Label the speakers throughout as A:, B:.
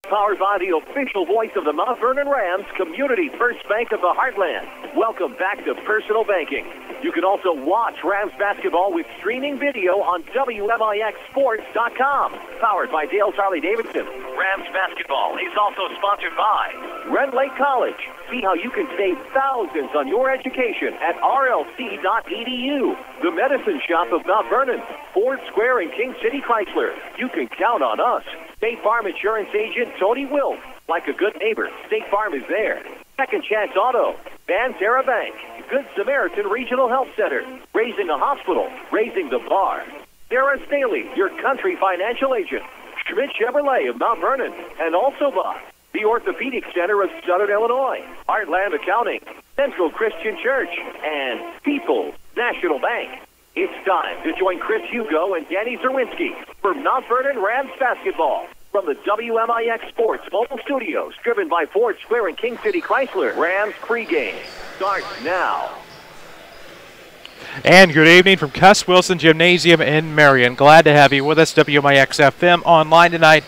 A: Powered by the official voice of the Mount Vernon Rams, Community First Bank of the Heartland. Welcome back to Personal Banking. You can also watch Rams basketball with streaming video on WMIXSports.com. Powered by Dale's Harley-Davidson. Rams basketball is also sponsored by Red Lake College. See how you can save thousands on your education at rlc.edu. The Medicine Shop of Mount Vernon, Ford Square and King City Chrysler. You can count on us. State Farm Insurance Agent Tony Wilk. Like a good neighbor, State Farm is there. Second Chance Auto, Banterra Bank, Good Samaritan Regional Health Center, Raising a Hospital, Raising the Bar. Sarah Staley, your country financial agent. Schmidt Chevrolet of Mount Vernon, and also by the Orthopedic Center of Southern Illinois, Heartland Accounting, Central Christian Church, and People's National Bank. It's time to join Chris Hugo and Danny Czerwinski for Mount Vernon Rams basketball from the WMIX Sports mobile studios, driven by Ford Square and King City Chrysler. Rams pregame starts now.
B: And good evening from Cuss Wilson Gymnasium in Marion. Glad to have you with us. WMIX FM online tonight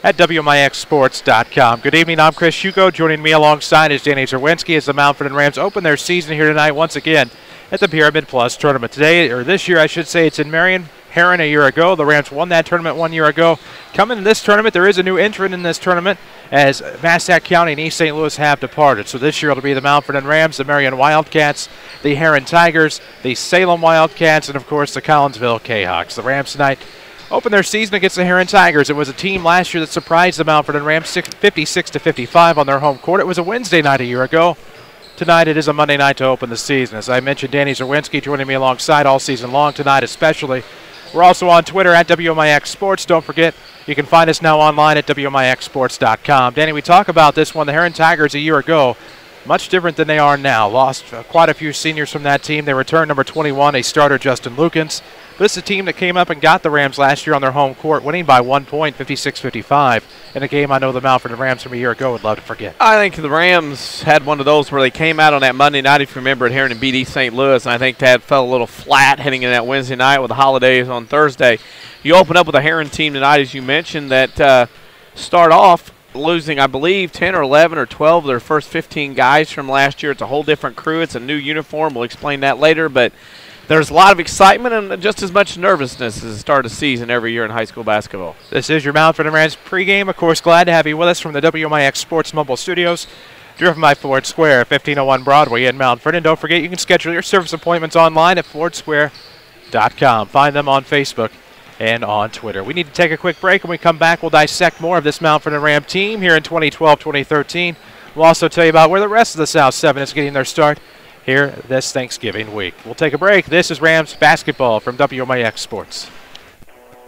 B: at WMIXSports.com. Good evening, I'm Chris Hugo. Joining me alongside is Danny Czerwinski as the Mount Vernon Rams open their season here tonight once again at the Pyramid Plus tournament. Today, or this year I should say, it's in Marion. Herrin a year ago. The Rams won that tournament 1 year ago. Coming to this tournament, there is a new entrant in this tournament as Massac County and East St. Louis have departed. So this year it'll be the Mount Vernon Rams, the Marion Wildcats, the Herrin Tigers, the Salem Wildcats, and of course the Collinsville Jayhawks. The Rams tonight open their season against the Herrin Tigers. It was a team last year that surprised the Mount Vernon Rams 56-55 on their home court. It was a Wednesday night a year ago. Tonight it is a Monday night to open the season. As I mentioned, Danny Czerwinski joining me alongside all season long, tonight especially. We're also on Twitter at WMIX Sports. Don't forget, you can find us now online at WMIXSports.com. Danny, we talk about this one. The Herrin Tigers a year ago, much different than they are now. Lost quite a few seniors from that team. They returned number 21, a starter, Justin Lukens. This is a team that came up and got the Rams last year on their home court, winning by 1 point, 56-55, in a game I know the Mount Vernon Rams from a year ago would love to forget.
C: I think the Rams had one of those where they came out on that Monday night, if you remember, at Herrin and beat East St. Louis, and I think that fell a little flat heading into that Wednesday night with the holidays on Thursday. You open up with a Herrin team tonight, as you mentioned, that start off losing, I believe, 10 or 11 or 12 of their first 15 guys from last year. It's a whole different crew. It's a new uniform. We'll explain that later, but there's a lot of excitement and just as much nervousness as the start of the season every year in high school basketball.
B: This is your Mount Vernon Rams pregame. Of course, glad to have you with us from the WMIX Sports Mobile Studios, driven by Ford Square, 1501 Broadway in Mount Vernon. Don't forget, you can schedule your service appointments online at FordSquare.com. Find them on Facebook and on Twitter. We need to take a quick break. When we come back, we'll dissect more of this Mount Vernon Ram team here in 2012-2013. We'll also tell you about where the rest of the South 7 is getting their start here this Thanksgiving week. We'll take a break. This is Rams basketball from WMIX Sports.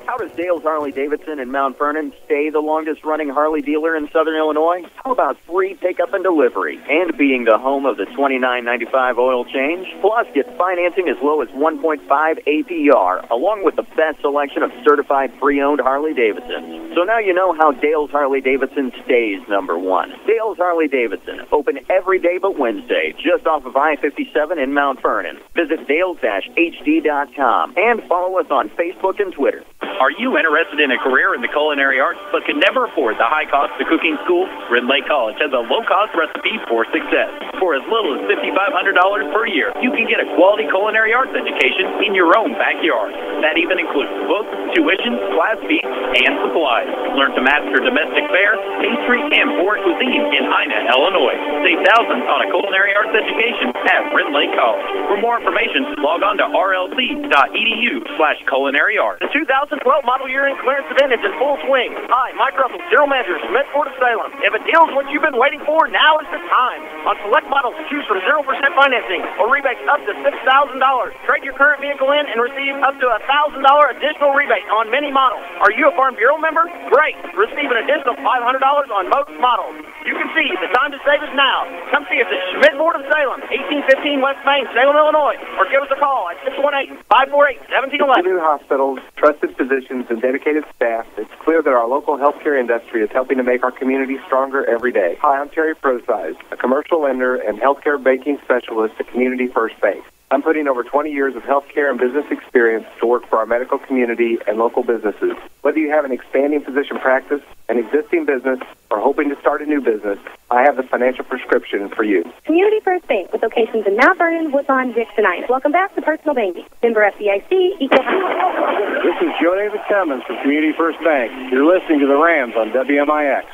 A: How does Dale's Harley-Davidson in Mount Vernon stay the longest-running Harley dealer in Southern Illinois? How about free pickup and delivery? And being the home of the $29.95 oil change? Plus, get financing as low as 1.5 APR, along with the best selection of certified pre-owned Harley-Davidsons. So now you know how Dale's Harley-Davidson stays number one. Dale's Harley-Davidson, open every day but Wednesday, just off of I-57 in Mount Vernon. Visit dales-hd.com and follow us on Facebook and Twitter.
D: Are you interested in a career in the culinary arts but can never afford the high cost of cooking school? Red Lake College has a low-cost recipe for success. For as little as $5,500 per year, you can get a quality culinary arts education in your own backyard. That even includes books, tuition, class fees, and supplies. Learn to master domestic fare, pastry, and foreign cuisine in Ina, Illinois. Save thousands on a culinary arts education at Red Lake College. For more information, log on to rlc.edu/culinary arts.
A: The 2012 model year-end clearance event is in full swing. Hi, Mike Russell, General Manager, Schmidt Ford of Salem. If a deal is what you've been waiting for, now is the time. On select models, choose from 0% financing or rebates up to $6,000. Trade your current vehicle in and receive up to $1,000 additional rebate on many models. Are you a Farm Bureau member? Great. Receive an additional $500 on most models. You can see the time to save is now. Come see us at Schmidt Ford of Salem, 1815 West Main, Salem, Illinois, or give us a call at 618-548-1711.
E: New hospitals, trusted physicians, and dedicated staff, it's clear that our local healthcare industry is helping to make our community stronger every day. Hi, I'm Terry Prosize, a commercial lender and healthcare banking specialist at Community First Bank. I'm putting over 20 years of healthcare and business experience to work for our medical community and local businesses. Whether you have an expanding physician practice, an existing business, or hoping to start a new business, I have the financial prescription for you.
F: Community First Bank with locations in Mount Vernon, Woodlawn, Dixon. Welcome back to Personal Banking. Member FDIC, equal housing.
G: This is Joe David Cummins from Community First Bank. You're listening to the Rams on WMIX.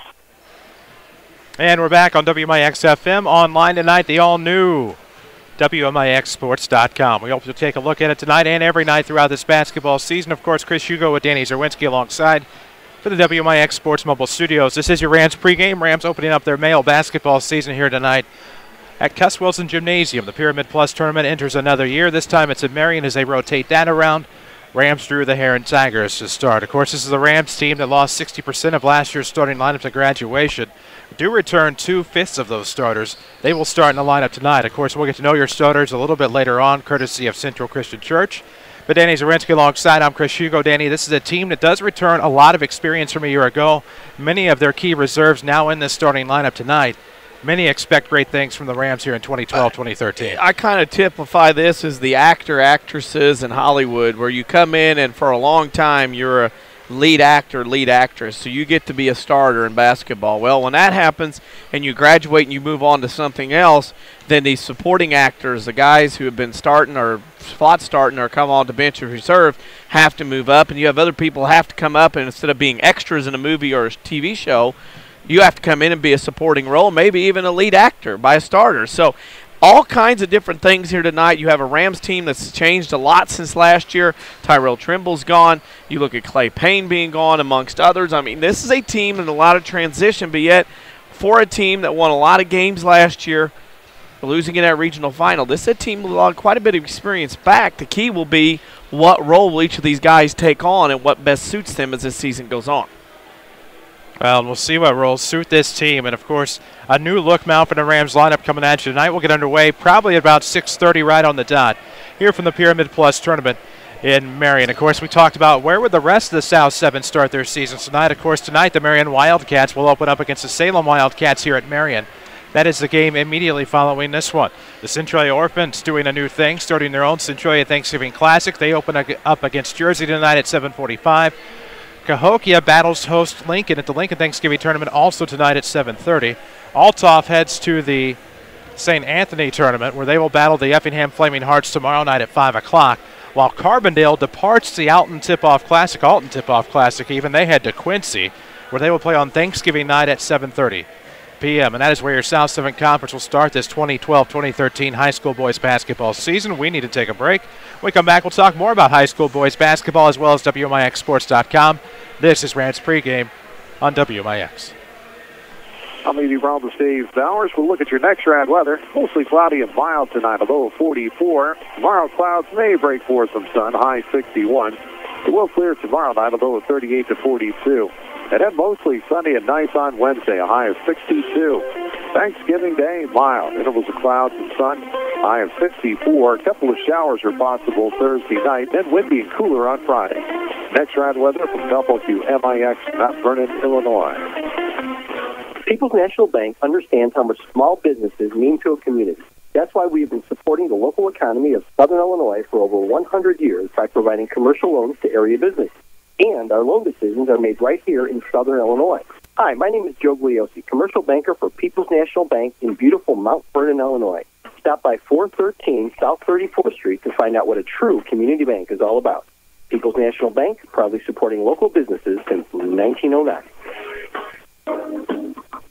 B: And we're back on WMIX FM. Online tonight, the all-new WMIXsports.com. We hope you'll take a look at it tonight and every night throughout this basketball season. Of course, Chris Hugo with Danny Czerwinski alongside for the WMIX Sports Mobile Studios. This is your Rams pregame. Rams opening up their male basketball season here tonight at Cuss Wilson Gymnasium. The Pyramid Plus tournament enters another year. This time it's in Marion as they rotate that around. Rams drew the Herrin Tigers to start. Of course, this is the Rams team that lost 60% of last year's starting lineup at graduation. Do return 2/5 of those starters. They will start in the lineup tonight. Of course, we'll get to know your starters a little bit later on, courtesy of Central Christian Church. But Danny Czerwinski alongside, I'm Chris Hugo. Danny, this is a team that does return a lot of experience from a year ago. Many of their key reserves now in this starting lineup tonight. Many expect great things from the Rams here in 2012, 2013.
C: I kind of typify this as the actresses in Hollywood, where you come in and for a long time you're a lead actor, lead actress, so you get to be a starter in basketball. Well, when that happens and you graduate and you move on to something else, then these supporting actors, the guys who have been starting or spot starting or come on to bench or reserve, have to move up, and you have other people have to come up, and instead of being extras in a movie or a TV show, you have to come in and be a supporting role, maybe even a lead actor by a starter. So all kinds of different things here tonight. You have a Rams team that's changed a lot since last year. Tyrell Trimble's gone. You look at Clay Payne being gone, amongst others. I mean, this is a team in a lot of transition, but yet for a team that won a lot of games last year, losing in that regional final, this is a team with quite a bit of experience back. The key will be what role will each of these guys take on and what best suits them as this season goes on.
B: Well, we'll see what roles suit this team. And, of course, a new look Mount Vernon Rams lineup coming at you tonight. We'll get underway probably at about 6:30 right on the dot here from the Pyramid Plus tournament in Marion. Of course, we talked about where would the rest of the South 7 start their season tonight. Of course, tonight the Marion Wildcats will open up against the Salem Wildcats here at Marion. That is the game immediately following this one. The Centralia Orphans doing a new thing, starting their own Centralia Thanksgiving Classic. They open up against Jersey tonight at 7:45. Cahokia battles host Lincoln at the Lincoln Thanksgiving Tournament also tonight at 7:30. Althoff heads to the St. Anthony Tournament where they will battle the Effingham Flaming Hearts tomorrow night at 5 o'clock. While Carbondale departs the Alton Tip-Off Classic even, they head to Quincy where they will play on Thanksgiving night at 7:30 p.m. And that is where your South 7 Conference will start this 2012-2013 high school boys basketball season. We need to take a break. When we come back, we'll talk more about high school boys basketball as well as WMIXsports.com. This is Rams pregame on WMIX.
G: I'm meteorologist Steve Bowers. We'll look at your next round weather. Mostly cloudy and mild tonight, a low of 44. Tomorrow clouds may break forth some sun, high 61. It will clear tomorrow night, a low of 38 to 42. And then mostly sunny and nice on Wednesday, a high of 62. Thanksgiving Day, mild. Intervals of clouds and sun, high of 64. A couple of showers are possible Thursday night, then windy and cooler on Friday. Next round weather from WMIX, Mount Vernon, Illinois.
A: People's National Bank understands how much small businesses mean to a community. That's why we have been supporting the local economy of Southern Illinois for over 100 years by providing commercial loans to area businesses. And our loan decisions are made right here in Southern Illinois. Hi, my name is Joe Gliosi, commercial banker for People's National Bank in beautiful Mount Vernon, Illinois. Stop by 413 South 34th Street to find out what a true community bank is all about. People's National Bank, proudly supporting local businesses since 1909.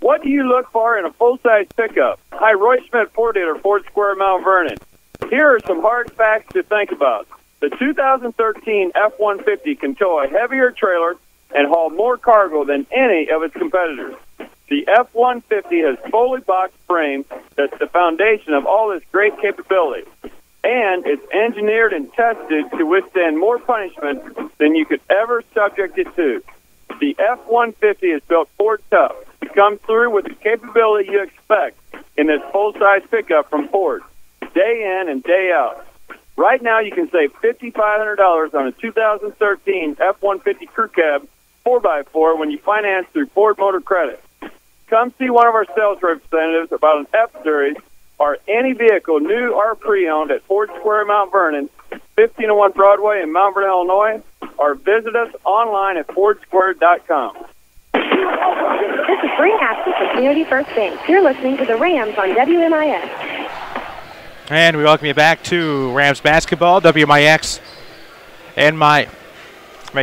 H: What do you look for in a full-size pickup? Hi, Roy Schmidt, Ford dealer, Ford Square, Mount Vernon. Here are some hard facts to think about. The 2013 F-150 can tow a heavier trailer and haul more cargo than any of its competitors. The F-150 has fully boxed frame that's the foundation of all this great capability. And it's engineered and tested to withstand more punishment than you could ever subject it to. The F-150 is built Ford tough to come through with the capability you expect in this full-size pickup from Ford, day in and day out. Right now, you can save $5,500 on a 2013 F-150 Crew Cab 4x4 when you finance through Ford Motor Credit. Come see one of our sales representatives about an F-Series or any vehicle, new or pre-owned, at Ford Square, Mount Vernon, 1501 Broadway in Mount Vernon, Illinois, or visit us online at fordsquare.com.
F: This is Bree Ashley from Community First Bank. You're listening to the Rams on WMIX.
B: And we welcome you back to Rams basketball, WMIX, and make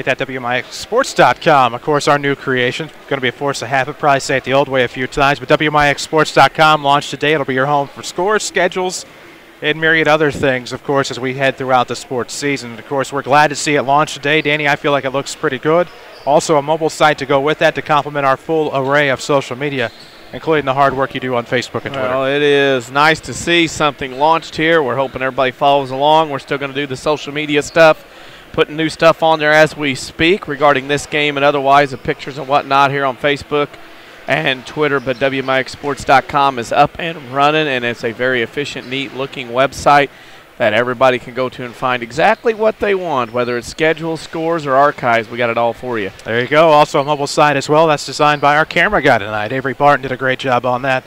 B: that WMIXsports.com. Of course, our new creation. Going to be a force of habit. Probably say it the old way a few times, but WMIXsports.com launched today. It'll be your home for scores, schedules, and myriad other things, of course, as we head throughout the sports season. Of course, we're glad to see it launch today. Danny, I feel like it looks pretty good. Also, a mobile site to go with that to complement our full array of social media, including the hard work you do on Facebook and Twitter.
C: Well, it is nice to see something launched here. We're hoping everybody follows along. We're still going to do the social media stuff, putting new stuff on there as we speak regarding this game and otherwise, the pictures and whatnot here on Facebook and Twitter. But WMIXsports.com is up and running, and it's a very efficient, neat-looking website that everybody can go to and find exactly what they want, whether it's schedules, scores, or archives. We got it all for you.
B: There you go. Also a mobile site as well. That's designed by our camera guy tonight. Avery Barton did a great job on that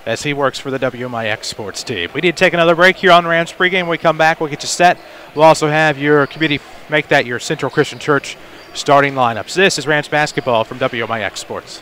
B: as he works for the WMIX sports team. We need to take another break here on Rams pregame. When we come back, we'll get you set. We'll also have your community make that your Central Christian Church starting lineups. This is Rams basketball from WMIX Sports.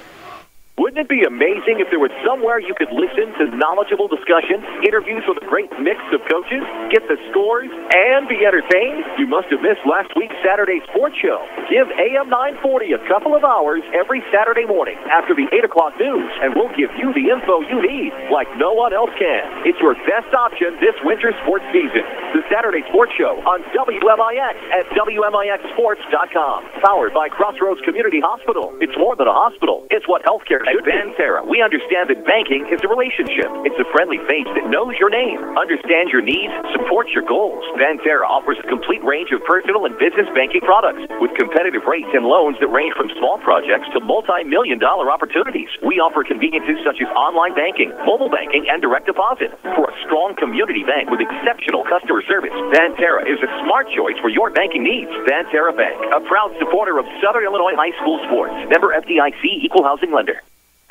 A: Wouldn't it be amazing if there was somewhere you could listen to knowledgeable discussions, interviews with a great mix of coaches, get the scores, and be entertained? You must have missed last week's Saturday sports show. Give AM 940 a couple of hours every Saturday morning after the 8 o'clock news, and we'll give you the info you need like no one else can. It's your best option this winter sports season. The Saturday sports show on WMIX at WMIXsports.com. Powered by Crossroads Community Hospital. It's more than a hospital. It's what healthcare at Banterra, we understand that banking is a relationship. It's a friendly face that knows your name, understands your needs, supports your goals. Banterra offers a complete range of personal and business banking products with competitive rates and loans that range from small projects to multi-million-dollar opportunities. We offer conveniences such as online banking, mobile banking, and direct deposit. For a strong community bank with exceptional customer service, Banterra is a smart choice for your banking needs. Banterra Bank, a proud supporter of Southern Illinois high school sports. Member FDIC, equal housing lender.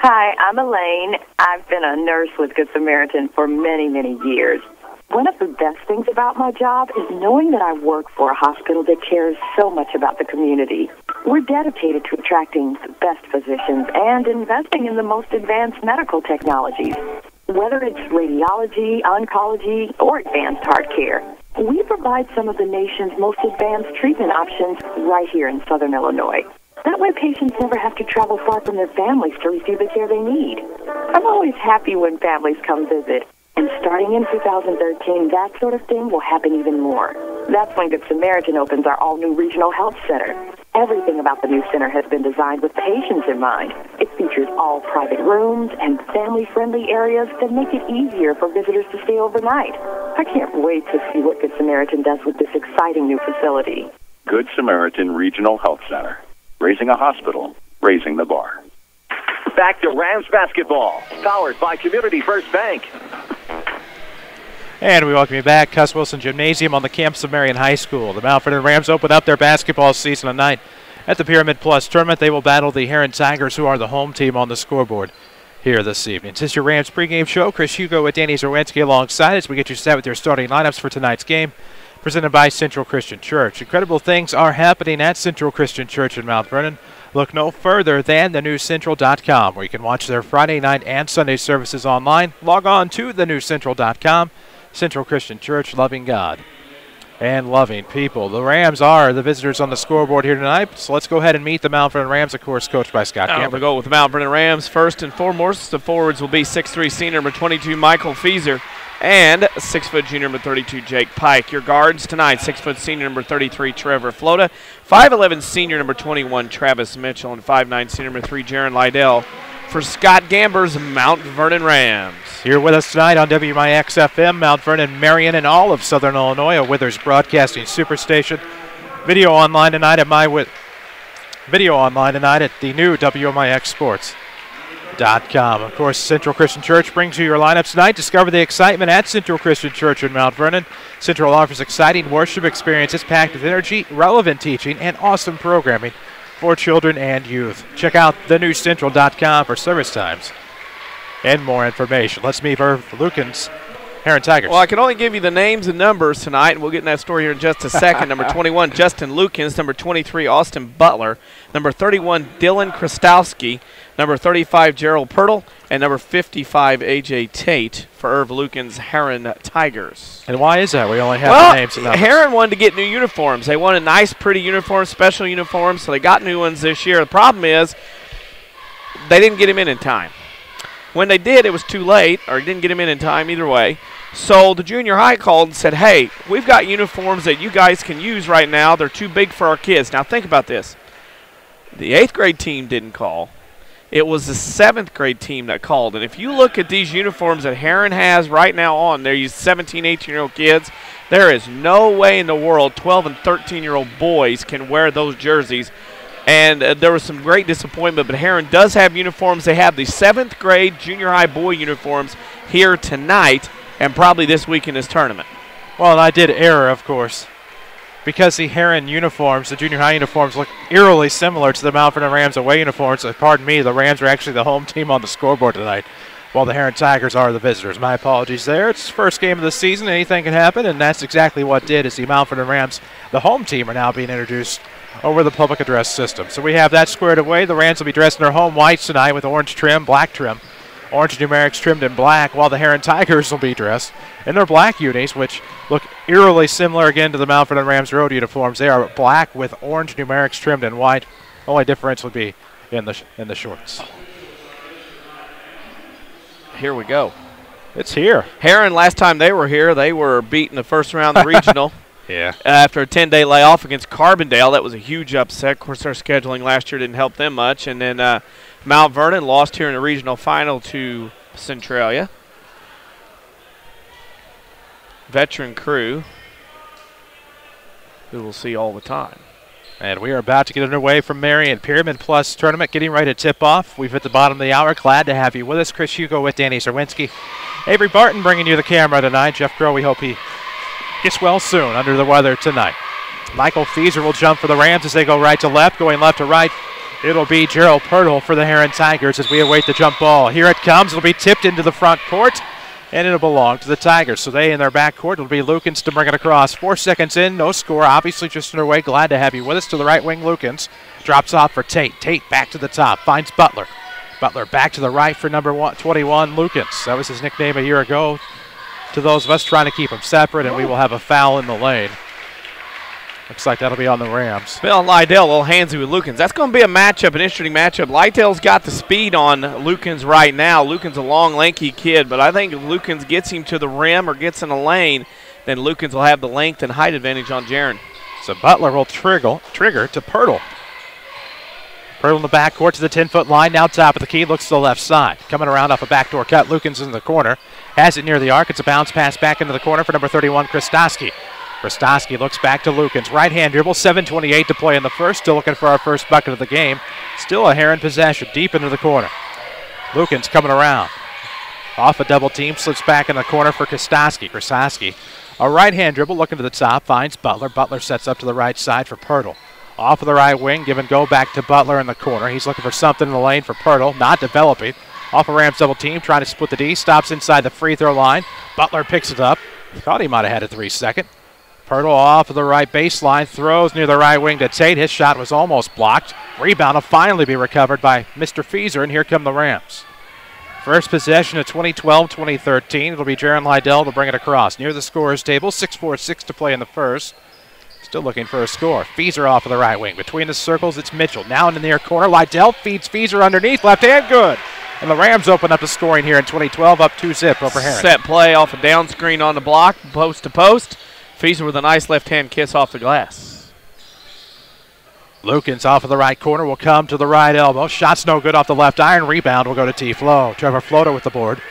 I: Hi, I'm Elaine. I've been a nurse with Good Samaritan for many, many years. One of the best things about my job is knowing that I work for a hospital that cares so much about the community. We're dedicated to attracting the best physicians and investing in the most advanced medical technologies. Whether it's radiology, oncology, or advanced heart care, we provide some of the nation's most advanced treatment options right here in Southern Illinois. That way patients never have to travel far from their families to receive the care they need. I'm always happy when families come visit. And starting in 2013, that sort of thing will happen even more. That's when Good Samaritan opens our all-new regional health center. Everything about the new center has been designed with patients in mind. It features all private rooms and family-friendly areas that make it easier for visitors to stay overnight. I can't wait to see what Good Samaritan does with this exciting new facility.
J: Good Samaritan Regional Health Center. Raising a hospital, raising the bar.
A: Back to Rams basketball, powered by Community First Bank.
B: And we welcome you back. Cuss Wilson Gymnasium on the campus of Marion High School. The Mount Vernon Rams open up their basketball season tonight at the Pyramid Plus tournament. They will battle the Herrin Tigers, who are the home team on the scoreboard here this evening. This is your Rams pregame show. Chris Hugo with Danny Czerwinski alongside as we get you set with your starting lineups for tonight's game. Presented by Central Christian Church. Incredible things are happening at Central Christian Church in Mount Vernon. Look no further than thenewcentral.com, where you can watch their Friday night and Sunday services online. Log on to thenewcentral.com. Central Christian Church, loving God and loving people. The Rams are the visitors on the scoreboard here tonight, so let's go ahead and meet the Mount Vernon Rams, of course, coached by Scott Campbell.
C: We'll go with the Mount Vernon Rams first and foremost. The forwards will be 6'3" senior number 22 Michael Feeser and 6' junior number 32 Jake Pike. Your guards tonight, 6' senior number 33 Trevor Flota, 5'11" senior number 21 Travis Mitchell, and 5'9" senior number 3 Jaron Lydell. For Scott Gamber's Mount Vernon Rams.
B: Here with us tonight on WMIX FM, Mount Vernon, Marion, and all of Southern Illinois, a Withers Broadcasting Superstation. Video online tonight at the new WMIXsports.com. Of course, Central Christian Church brings you your lineups tonight. Discover the excitement at Central Christian Church in Mount Vernon. Central offers exciting worship experiences packed with energy, relevant teaching, and awesome programming for children and youth. Check out thenewcentral.com for service times and more information. Let's meet Irv Lukens Herrin Tigers.
C: Well, I can only give you the names and numbers tonight, and we'll get in that story here in just a second. Number 21, Justin Lukens. Number 23, Austin Butler. Number 31, Dylan Krastowski. Number 35, Gerald Pirtle. And number 55, A.J. Tate for Irv Lukens' Herrin Tigers.
B: And why is that? We only have the names and numbers.
C: Herrin wanted to get new uniforms. They wanted nice, pretty uniforms, special uniforms, so they got new ones this year. The problem is they didn't get them in time. When they did, it was too late, or didn't get them in time, either way. So the junior high called and said, hey, we've got uniforms that you guys can use right now. They're too big for our kids. Now think about this. The 8th grade team didn't call. It was the 7th grade team that called. And if you look at these uniforms that Herrin has right now on, they're 17, 18-year-old kids, there is no way in the world 12 and 13-year-old boys can wear those jerseys. And there was some great disappointment, but Herrin does have uniforms. They have the 7th grade junior high boy uniforms here tonight and probably this week in this tournament.
B: Well, and I did error, of course, because the Herrin uniforms, the junior high uniforms, look eerily similar to the Mount Vernon Rams away uniforms. Pardon me, the Rams are actually the home team on the scoreboard tonight, while the Herrin Tigers are the visitors. My apologies there. It's the first game of the season. Anything can happen, and that's exactly what did, is the Mount Vernon Rams, the home team, are now being introduced over the public address system. So we have that squared away. The Rams will be dressed in their home whites tonight with orange trim, black trim. Orange numerics trimmed in black, while the Herrin Tigers will be dressed in their black unis, which look eerily similar again to the Mount Vernon Rams road uniforms. They are black with orange numerics trimmed in white. Only difference would be in the shorts.
C: Here we go.
B: It's here.
C: Herrin, last time they were here, they were beat in the first round of the regional.
B: Yeah.
C: After a 10-day layoff against Carbondale, that was a huge upset. Of course, their scheduling last year didn't help them much. And then Mount Vernon lost here in the regional final to Centralia. Veteran crew, who we'll see all the time.
B: And we are about to get underway from Marion. Pyramid Plus tournament getting ready to tip off. We've hit the bottom of the hour. Glad to have you with us. Chris Hugo with Danny Czerwinski. Avery Barton bringing you the camera tonight. Jeff Crow, we hope he gets well soon, under the weather tonight. Michael Fieser will jump for the Rams as they go right to left. Going left to right, it'll be Gerald Pirtle for the Herrin Tigers as we await the jump ball. Here it comes. It'll be tipped into the front court, and it'll belong to the Tigers. So they in their back court. It'll be Lukens to bring it across. 4 seconds in, no score. Obviously just underway. Glad to have you with us. To the right wing, Lukens drops off for Tate. Tate back to the top, finds Butler. Butler back to the right for number 21, Lukens. That was his nickname a year ago. To those of us trying to keep them separate, and we will have a foul in the lane. Looks like that'll be on the Rams.
C: Bill Lydell, a little handsy with Lukens. That's going to be a matchup, an interesting matchup. Lydell's got the speed on Lukens right now. Lukens a long, lanky kid, but I think if Lukens gets him to the rim or gets in a lane, then Lukens will have the length and height advantage on Jaron.
B: So Butler will trigger to Pirtle. Pirtle in the backcourt to the 10-foot line. Now top of the key, looks to the left side. Coming around off a backdoor cut. Lukens in the corner. Has it near the arc. It's a bounce pass back into the corner for number 31, Krastowski. Krastowski looks back to Lukens. Right-hand dribble, 7:28 to play in the first. Still looking for our first bucket of the game. Still a Herrin possession, deep into the corner. Lukens coming around. Off a double team, slips back in the corner for Krastowski. Krastowski, a right-hand dribble, looking to the top, finds Butler. Butler sets up to the right side for Pirtle. Off of the right wing, give and go back to Butler in the corner. He's looking for something in the lane for Pirtle, not developing. Off a Rams double team, trying to split the D, stops inside the free throw line. Butler picks it up. Thought he might have had a 3-second. Pirtle off of the right baseline, throws near the right wing to Tate. His shot was almost blocked. Rebound will finally be recovered by Mr. Fieser, and here come the Rams. First possession of 2012-2013. It'll be Jaron Lydell to bring it across. Near the scorer's table, 6:46 to play in the first. Still looking for a score. Fieser off of the right wing. Between the circles, it's Mitchell. Now in the near corner, Lydell feeds Fieser underneath. Left hand, good. And the Rams open up the scoring here in 2012, up 2-zip over Herrin.
C: Set play off a down screen on the block, post to post. Fieser with a nice left-hand kiss off the glass.
B: Lukens off of the right corner will come to the right elbow. Shot's no good off the left iron. Rebound will go to T-Flow. Trevor Floto with the board.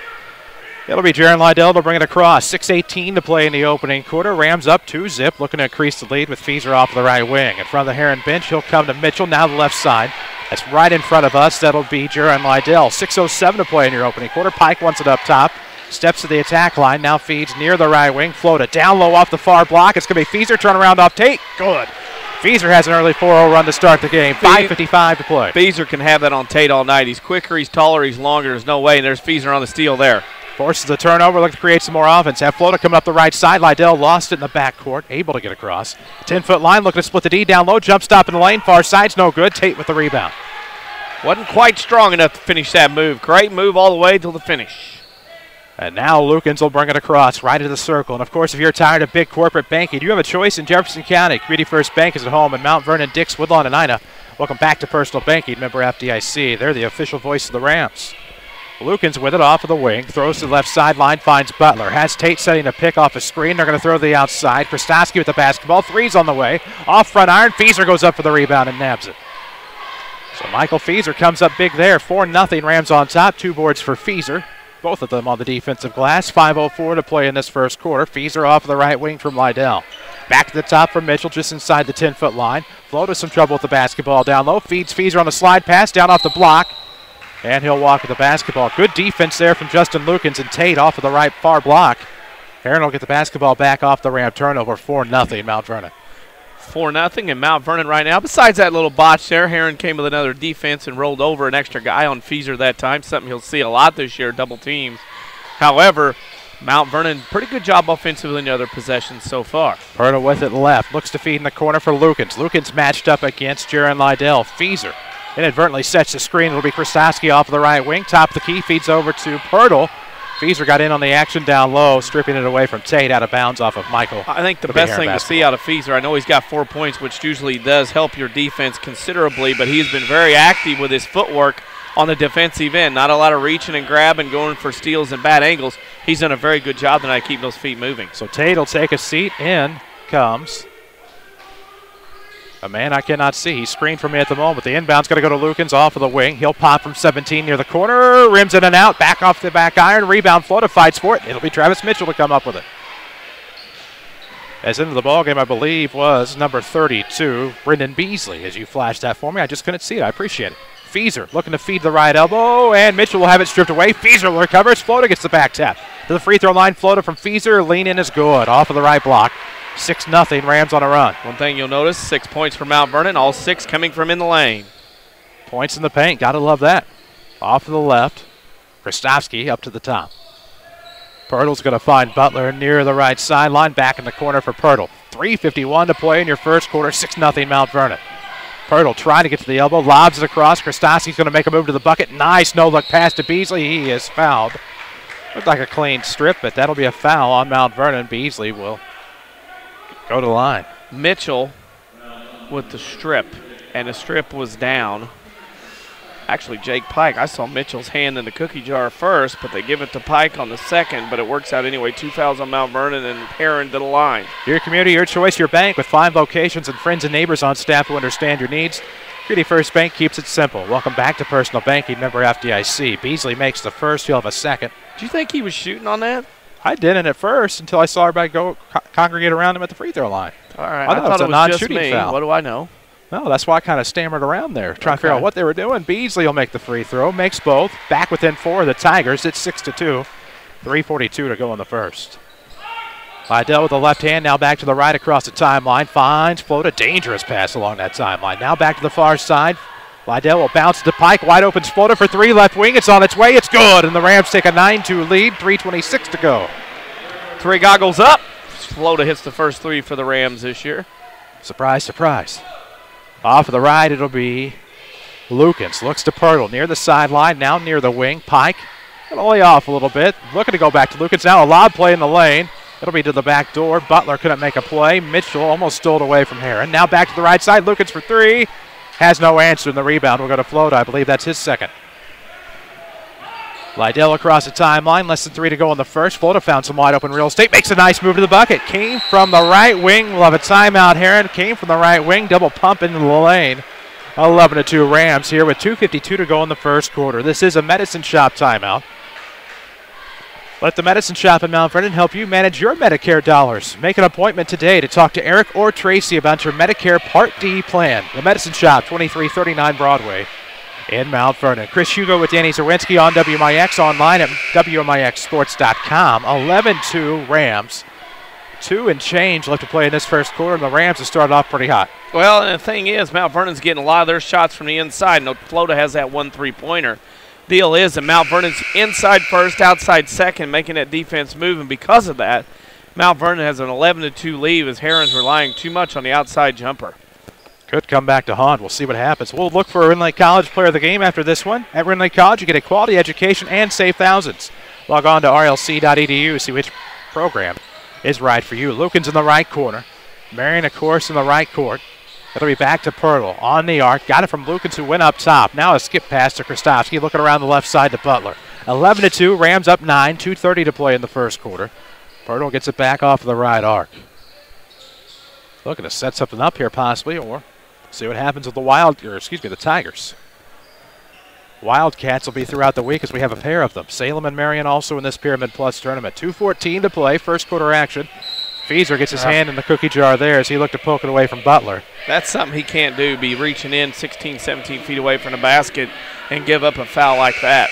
B: It'll be Jaron Lydell to bring it across. 6:18 to play in the opening quarter. Rams up 2-zip, looking to increase the lead with Fieser off of the right wing. In front of the Herrin bench, he'll come to Mitchell, now the left side. That's right in front of us. That'll be Jaron Lydell. 6:07 to play in your opening quarter. Pike wants it up top. Steps to the attack line, now feeds near the right wing. Flota down low off the far block. It's going to be Fieser, turnaround off Tate. Good. Fieser has an early 4-0 run to start the game. 5:55 to play.
C: Fieser can have that on Tate all night. He's quicker, he's taller, he's longer. There's no way, and there's Fieser on the steal there.
B: Forces the turnover, look to create some more offense. Have Flota coming up the right side. Lydell lost it in the backcourt, able to get across. 10-foot line, looking to split the D down low. Jump stop in the lane, far side's no good. Tate with the rebound.
C: Wasn't quite strong enough to finish that move. Great move all the way till the finish.
B: And now Lukens will bring it across right into the circle. And, of course, if you're tired of big corporate banking, you have a choice in Jefferson County. Community First Bank is at home in Mount Vernon, Dix, Woodlawn, and Ina. Welcome back to Personal Banking. Member FDIC. They're the official voice of the Rams. Lukens with it off of the wing. Throws to the left sideline. Finds Butler. Has Tate setting a pick off a screen. They're going to throw to the outside. Krastowski with the basketball. Three's on the way. Off front iron. Fieser goes up for the rebound and nabs it. So Michael Fieser comes up big there. 4-0. Rams on top. 2 boards for Fieser. Both of them on the defensive glass. 5:04 to play in this first quarter. Fieser off of the right wing from Lydell. Back to the top for Mitchell, just inside the 10-foot line. Flota some trouble with the basketball down low. Feeds Fieser on a slide pass down off the block. And he'll walk with the basketball. Good defense there from Justin Lukens, and Tate off of the right far block. Herrin will get the basketball back off the Ram turnover. 4-0 Mount Vernon.
C: 4-0 in Mount Vernon right now. Besides that little botch there, Herrin came with another defense and rolled over an extra guy on Fieser that time, something he'll see a lot this year, double teams. However, Mount Vernon, pretty good job offensively in the other possessions so far.
B: Perna with it left, looks to feed in the corner for Lukens. Lukens matched up against Jaron Lydell. Fieser inadvertently sets the screen. It'll be Krastowski off of the right wing. Top of the key, feeds over to Pirtle. Fieser got in on the action down low, stripping it away from Tate, out of bounds off of Michael.
C: I think the best thing to see out of Fieser, I know he's got 4 points, which usually does help your defense considerably, but he's been very active with his footwork on the defensive end. Not a lot of reaching and grabbing, going for steals and bad angles. He's done a very good job tonight keeping those feet moving.
B: So Tate will take a seat. In comes a man I cannot see. He's screened for me at the moment. The inbound's going to go to Lukens off of the wing. He'll pop from 17 near the corner. Rims in and out. Back off the back iron. Rebound. Flota fights for it. It'll be Travis Mitchell to come up with it. As into the ballgame, I believe, was number 32, Brendan Beasley. As you flashed that for me, I just couldn't see it. I appreciate it. Fieser looking to feed the right elbow, and Mitchell will have it stripped away. Fieser recovers. Flota gets the back tap. To the free throw line, Flota from Fieser. Lean in is good. Off of the right block. 6-0, Rams on a run.
C: One thing you'll notice, 6 points for Mount Vernon, all 6 coming from in the lane.
B: Points in the paint, gotta love that. Off to the left, Krastowski up to the top. Pirtle's gonna find Butler near the right sideline, back in the corner for Pirtle. 3:51 to play in your first quarter, 6-0 Mount Vernon. Pirtle trying to get to the elbow, lobs it across. Krastowski's gonna make a move to the bucket. Nice no-look pass to Beasley, he is fouled. Looked like a clean strip, but that'll be a foul on Mount Vernon. Beasley will go to the line.
C: Mitchell with the strip, and the strip was down. Actually, Jake Pike, I saw Mitchell's hand in the cookie jar first, but they give it to Pike on the second, but it works out anyway. 2 fouls on Mount Vernon and Herrin to the line.
B: Your community, your choice, your bank, with 5 locations and friends and neighbors on staff who understand your needs. Community First Bank keeps it simple. Welcome back to Personal Banking, member FDIC. Beasley makes the first, he'll have a second.
C: Do you think he was shooting on that?
B: I didn't at first until I saw everybody go congregate around him at the free throw line.
C: All right,
B: I thought it was a
C: just me.
B: Foul.
C: What do I know?
B: No, that's why I kind of stammered around there, trying to figure out what they were doing. Beasley will make the free throw, makes both. Back within 4 of the Tigers. It's 6-2. 3:42 to go in the first. Lydell with the left hand, now back to the right across the timeline. Finds Flota, dangerous pass along that timeline. Now back to the far side. Lydell will bounce to Pike, wide open Flota for 3, left wing. It's on its way, it's good, and the Rams take a 9-2 lead, 3:26 to go.
C: 3 goggles up. Flota hits the first 3 for the Rams this year.
B: Surprise, surprise. Off of the right, it'll be Lukens. Looks to Pirtle near the sideline, now near the wing. Pike, it'll lay off a little bit. Looking to go back to Lukens. Now a lob play in the lane. It'll be to the back door. Butler couldn't make a play. Mitchell almost stole it away from Herrin. Now back to the right side. Lukens for 3. Has no answer in the rebound. We'll go to Flota. I believe that's his second. Lydell across the timeline. Less than 3 to go in the first. Flota found some wide open real estate. Makes a nice move to the bucket. Came from the right wing. We'll have a timeout, Herrin. Came from the right wing. Double pump into the lane. 11-2 Rams here with 2:52 to go in the first quarter. This is a Medicine Shop timeout. Let the Medicine Shop in Mount Vernon help you manage your Medicare dollars. Make an appointment today to talk to Eric or Tracy about your Medicare Part D plan. The Medicine Shop, 2339 Broadway in Mount Vernon. Chris Hugo with Danny Czerwinski on WMIX, online at WMIXsports.com. 11-2 Rams. 2 and change left to play in this first quarter, and the Rams have started off pretty hot.
C: Well, and the thing is, Mount Vernon's getting a lot of their shots from the inside. No, Flota has that 1 3-pointer. Deal is that Mount Vernon's inside first, outside second, making that defense move, and because of that, Mount Vernon has an 11-2 lead as Herrin's relying too much on the outside jumper.
B: Could come back to haunt. We'll see what happens. We'll look for Herrin College Player of the Game after this one. At Herrin College, you get a quality education and save thousands. Log on to rlc.edu, see which program is right for you. Lucan's in the right corner. Marion, of course, in the right court. It'll be back to Pirtle on the arc. Got it from Lucan's, who went up top. Now a skip pass to Krastovsky, looking around the left side to Butler. 11-2, Rams up 9, 2:30 to play in the first quarter. Pirtle gets it back off of the right arc. Looking to set something up here possibly, or see what happens with the Tigers. Wildcats will be throughout the week as we have a pair of them. Salem and Marion also in this Pyramid Plus tournament. 2:14 to play, first quarter action. Feeser gets his hand in the cookie jar there as he looked to poke it away from Butler.
C: That's something he can't do, be reaching in 16, 17 feet away from the basket and give up a foul like that.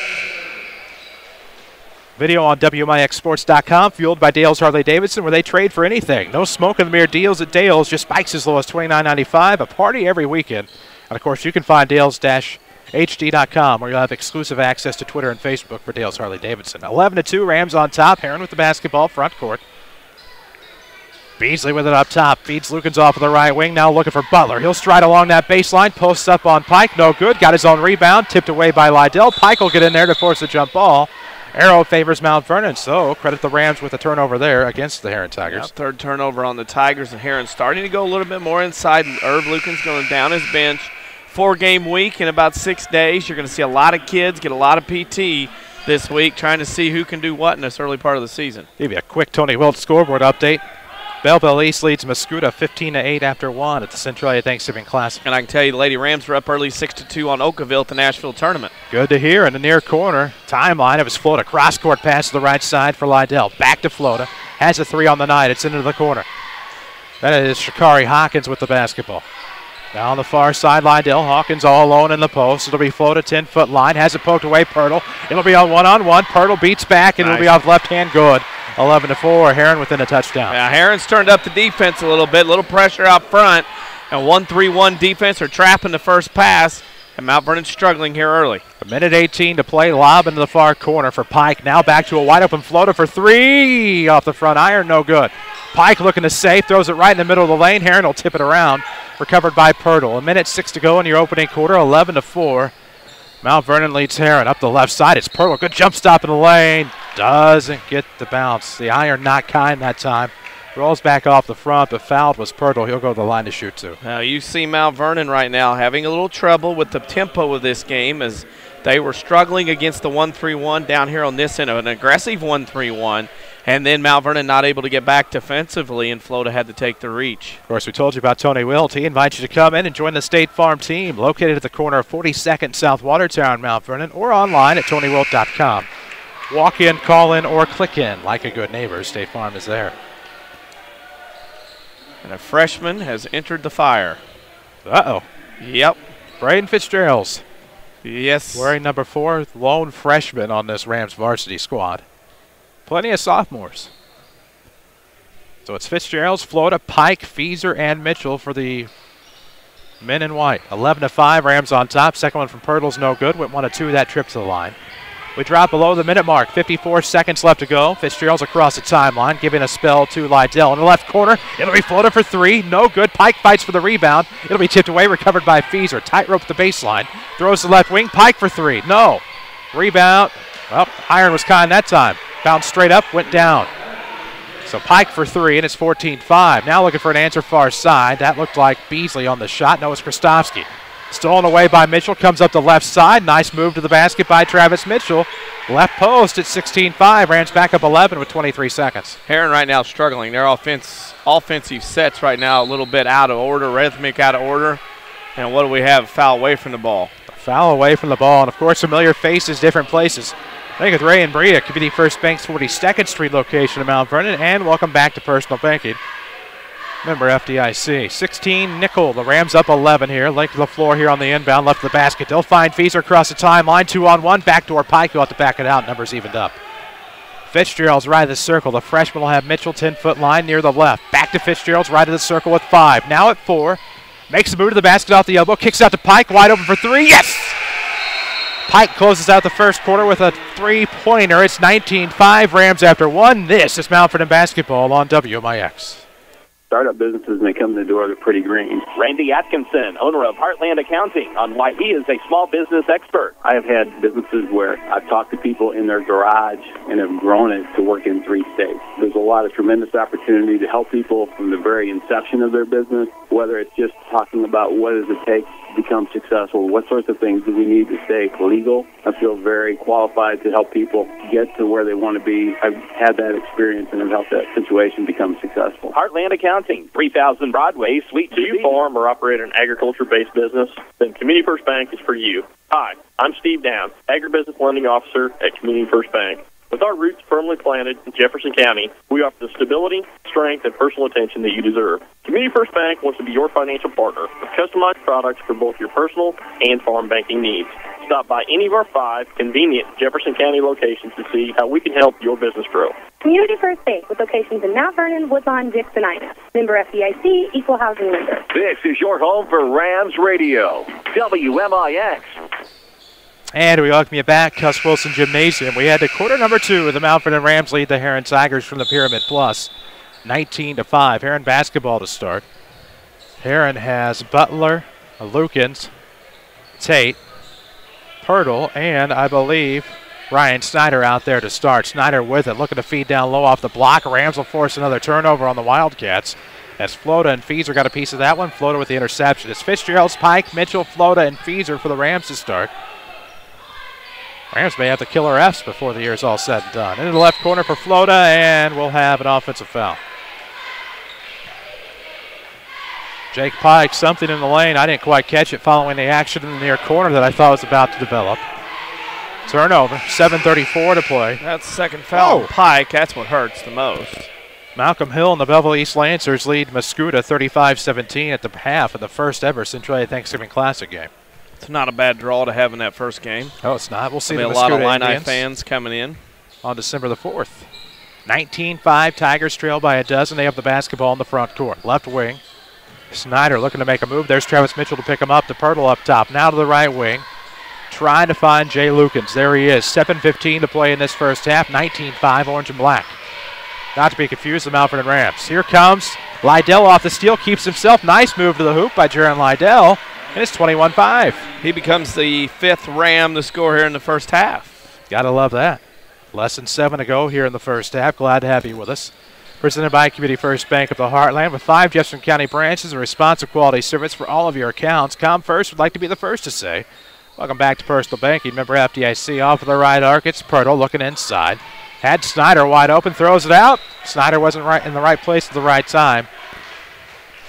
B: Video on WMIXsports.com, fueled by Dale's Harley-Davidson, where they trade for anything. No smoke and mirror deals at Dale's, just bikes as low as $29.95, a party every weekend. And, of course, you can find Dale's-HD.com, where you'll have exclusive access to Twitter and Facebook for Dale's Harley-Davidson. 11-2, Rams on top. Herrin with the basketball, front court. Beasley with it up top. Feeds Lukens off of the right wing. Now looking for Butler. He'll stride along that baseline. Posts up on Pike. No good. Got his own rebound. Tipped away by Lydell. Pike will get in there to force the jump ball. Arrow favors Mount Vernon, so credit the Rams with a turnover there against the Herrin Tigers.
C: Yep, third turnover on the Tigers, and Herrin starting to go a little bit more inside. Irv Lukens going down his bench. 4-game week in about 6 days. You're going to see a lot of kids get a lot of PT this week, trying to see who can do what in this early part of the season.
B: Give you a quick Tony Wilt scoreboard update. Belleville East leads Mascoutah 15-8 after 1 at the Centralia Thanksgiving Classic.
C: And I can tell you the Lady Rams were up early 6-2 on Oakville at the Nashville tournament.
B: Good to hear. In the near corner, timeline of his Flota. Cross-court pass to the right side for Lydell. Back to Flota. Has a three on the night. It's into the corner. That is Shakari Hawkins with the basketball. Now on the far side, Lydell. Hawkins all alone in the post. It'll be Flota, 10-foot line. Has it poked away, Pirtle. It'll be on one-on-one. Pirtle beats back, and it'll be off left hand good. 11-4, Herrin within a touchdown.
C: Yeah, Herrin's turned up the defense a little bit, little pressure out front, and 1-3-1 defense are trapping the first pass, and Mount Vernon's struggling here early.
B: A minute 18 to play, lob into the far corner for Pike. Now back to a wide-open Flota for three off the front iron, no good. Pike looking to save, throws it right in the middle of the lane. Herrin will tip it around, recovered by Pirtle. A minute 6 to go in your opening quarter, 11-4. Mount Vernon leads Herrin up the left side. It's Pirtle, good jump stop in the lane. Doesn't get the bounce. The iron not kind that time. Rolls back off the front, but fouled was Pirtle. He'll go to the line to shoot too.
C: Now you see Mount Vernon right now having a little trouble with the tempo of this game as they were struggling against the 1-3-1 down here on this end, an aggressive 1-3-1. And then Mount Vernon not able to get back defensively, and Flota had to take the reach.
B: Of course, we told you about Tony Wilt. He invites you to come in and join the State Farm team, located at the corner of 42nd South Watertown, Mount Vernon, or online at TonyWilt.com. Walk in, call in, or click in. Like a good neighbor, State Farm is there.
C: And a freshman has entered the fire.
B: Uh-oh.
C: Yep.
B: Braden Fitzgerald's.
C: Yes.
B: Wearing number 4, lone freshman on this Rams varsity squad. Plenty of sophomores. So it's Fitzgerald's, Flota, Pike, Feeser, and Mitchell for the men in white. 11-5, Rams on top. Second one from Pirtle's no good. Went 1-2 that trip to the line. We drop below the minute mark. 54 seconds left to go. Fitzgerald's across the timeline, giving a spell to Lydell. In the left corner, it'll be Flota for three. No good. Pike fights for the rebound. It'll be tipped away, recovered by Feeser. Tightrope the baseline. Throws the left wing. Pike for three. No. Rebound. Well, iron was kind that time. Bounced straight up, went down. So Pike for three, and it's 14-5. Now looking for an answer far side. That looked like Beasley on the shot. No, it's Krastovsky. Stolen away by Mitchell, comes up the left side. Nice move to the basket by Travis Mitchell. Left post at 16-5. Rams back up 11 with 23 seconds.
C: Herrin right now struggling. Their offensive sets right now a little bit out of order, rhythmic out of order. And what do we have? Foul away from the ball.
B: Foul away from the ball, and of course familiar faces, different places. I think with Ray and Bria, Community First Bank's 42nd Street location in Mount Vernon, and welcome back to Personal Banking. Member FDIC. 16 nickel. The Rams up 11 here. Length of the floor here on the inbound. Left of the basket. They'll find Feeser across the timeline. 2-on-1. Backdoor Pike. You'll have to back it out. Numbers evened up. Fitzgerald's right of the circle. The freshman will have Mitchell 10-foot line near the left. Back to Fitzgerald's right of the circle with 5. Now at 4. Makes the move to the basket off the elbow. Kicks out to Pike. Wide open for 3. Yes! Pike closes out the first quarter with a three-pointer. It's 19-5, Rams after one. This is Mount Vernon basketball on WMIX.
H: Startup businesses, when they come in the door, they're pretty green.
A: Randy Atkinson, owner of Heartland Accounting, on why he is a small business expert.
H: I have had businesses where I've talked to people in their garage and have grown it to work in 3 states. There's a lot of tremendous opportunity to help people from the very inception of their business, whether it's just talking about what does it take to become successful, what sorts of things do we need to stay legal. I feel very qualified to help people get to where they want to be. I've had that experience and have helped that situation become successful.
A: Heartland Accounting, 3000 Broadway, Suite 2B.
K: Do you farm or operate an agriculture-based business? Then Community First Bank is for you. Hi, I'm Steve Downs, Agribusiness Lending Officer at Community First Bank. With our roots firmly planted in Jefferson County, we offer the stability, strength, and personal attention that you deserve. Community First Bank wants to be your financial partner with customized products for both your personal and farm banking needs. Stop by any of our 5 convenient Jefferson County locations to see how we can help your business grow.
F: Community First Bank with locations in Mount Vernon, Woodlawn, Dixon, Ina. Member FDIC, equal housing lender.
A: This is your home for Rams Radio, WMIX.
B: And we welcome you back, Cuss Wilson Gymnasium. We had to quarter number 2 with the Mount Vernon Rams lead the Herrin Tigers from the Pyramid Plus, 19-5. Herrin basketball to start. Herrin has Butler, Lukens, Tate, Pirtle, and I believe Ryan Snyder out there to start. Snyder with it, looking to feed down low off the block. Rams will force another turnover on the Wildcats as Floda and Feezer got a piece of that one. Floda with the interception. It's Fitzgerald's Pike, Mitchell, Floda, and Feezer for the Rams to start. Rams may have the killer Fs before the year is all said and done. Into the left corner for Floda, and we'll have an offensive foul. Jake Pike, something in the lane. I didn't quite catch it following the action in the near corner that I thought was about to develop. Turnover, 7:34 to play.
C: That's the second foul. Pike, that's what hurts the most.
B: Malcolm Hill and the Belleville East Lancers lead Mascoutah 35-17 at the half of the first ever Centralia Thanksgiving Classic game.
C: It's not a bad draw to have in that first game.
B: Oh, it's not. We'll see
C: There'll
B: the
C: be a lot of
B: Mascoutah
C: Illini
B: Indians
C: fans coming in
B: on December the 4th. 19-5, Tigers trail by a dozen. They have the basketball in the front court. Left wing, Snyder looking to make a move. There's Travis Mitchell to pick him up. To Pirtle up top. Now to the right wing, trying to find Jay Lukens. There he is. 7:15 to play in this first half. 19-5, orange and black. Not to be confused with the Mount Vernon Rams. Here comes Lydell off the steal. Keeps himself. Nice move to the hoop by Jaron Lydell. And it's 21-5.
C: He becomes the 5th Ram to score here in the first half.
B: Gotta love that. Less than 7 to go here in the first half. Glad to have you with us. Presented by Community First Bank of the Heartland with 5 Jefferson County branches and responsive quality service for all of your accounts. ComFirst would like to be the first to say, welcome back to Personal Banking. Member FDIC off of the right arc. It's Pirtle looking inside. Had Snyder wide open, throws it out. Snyder wasn't right in the right place at the right time.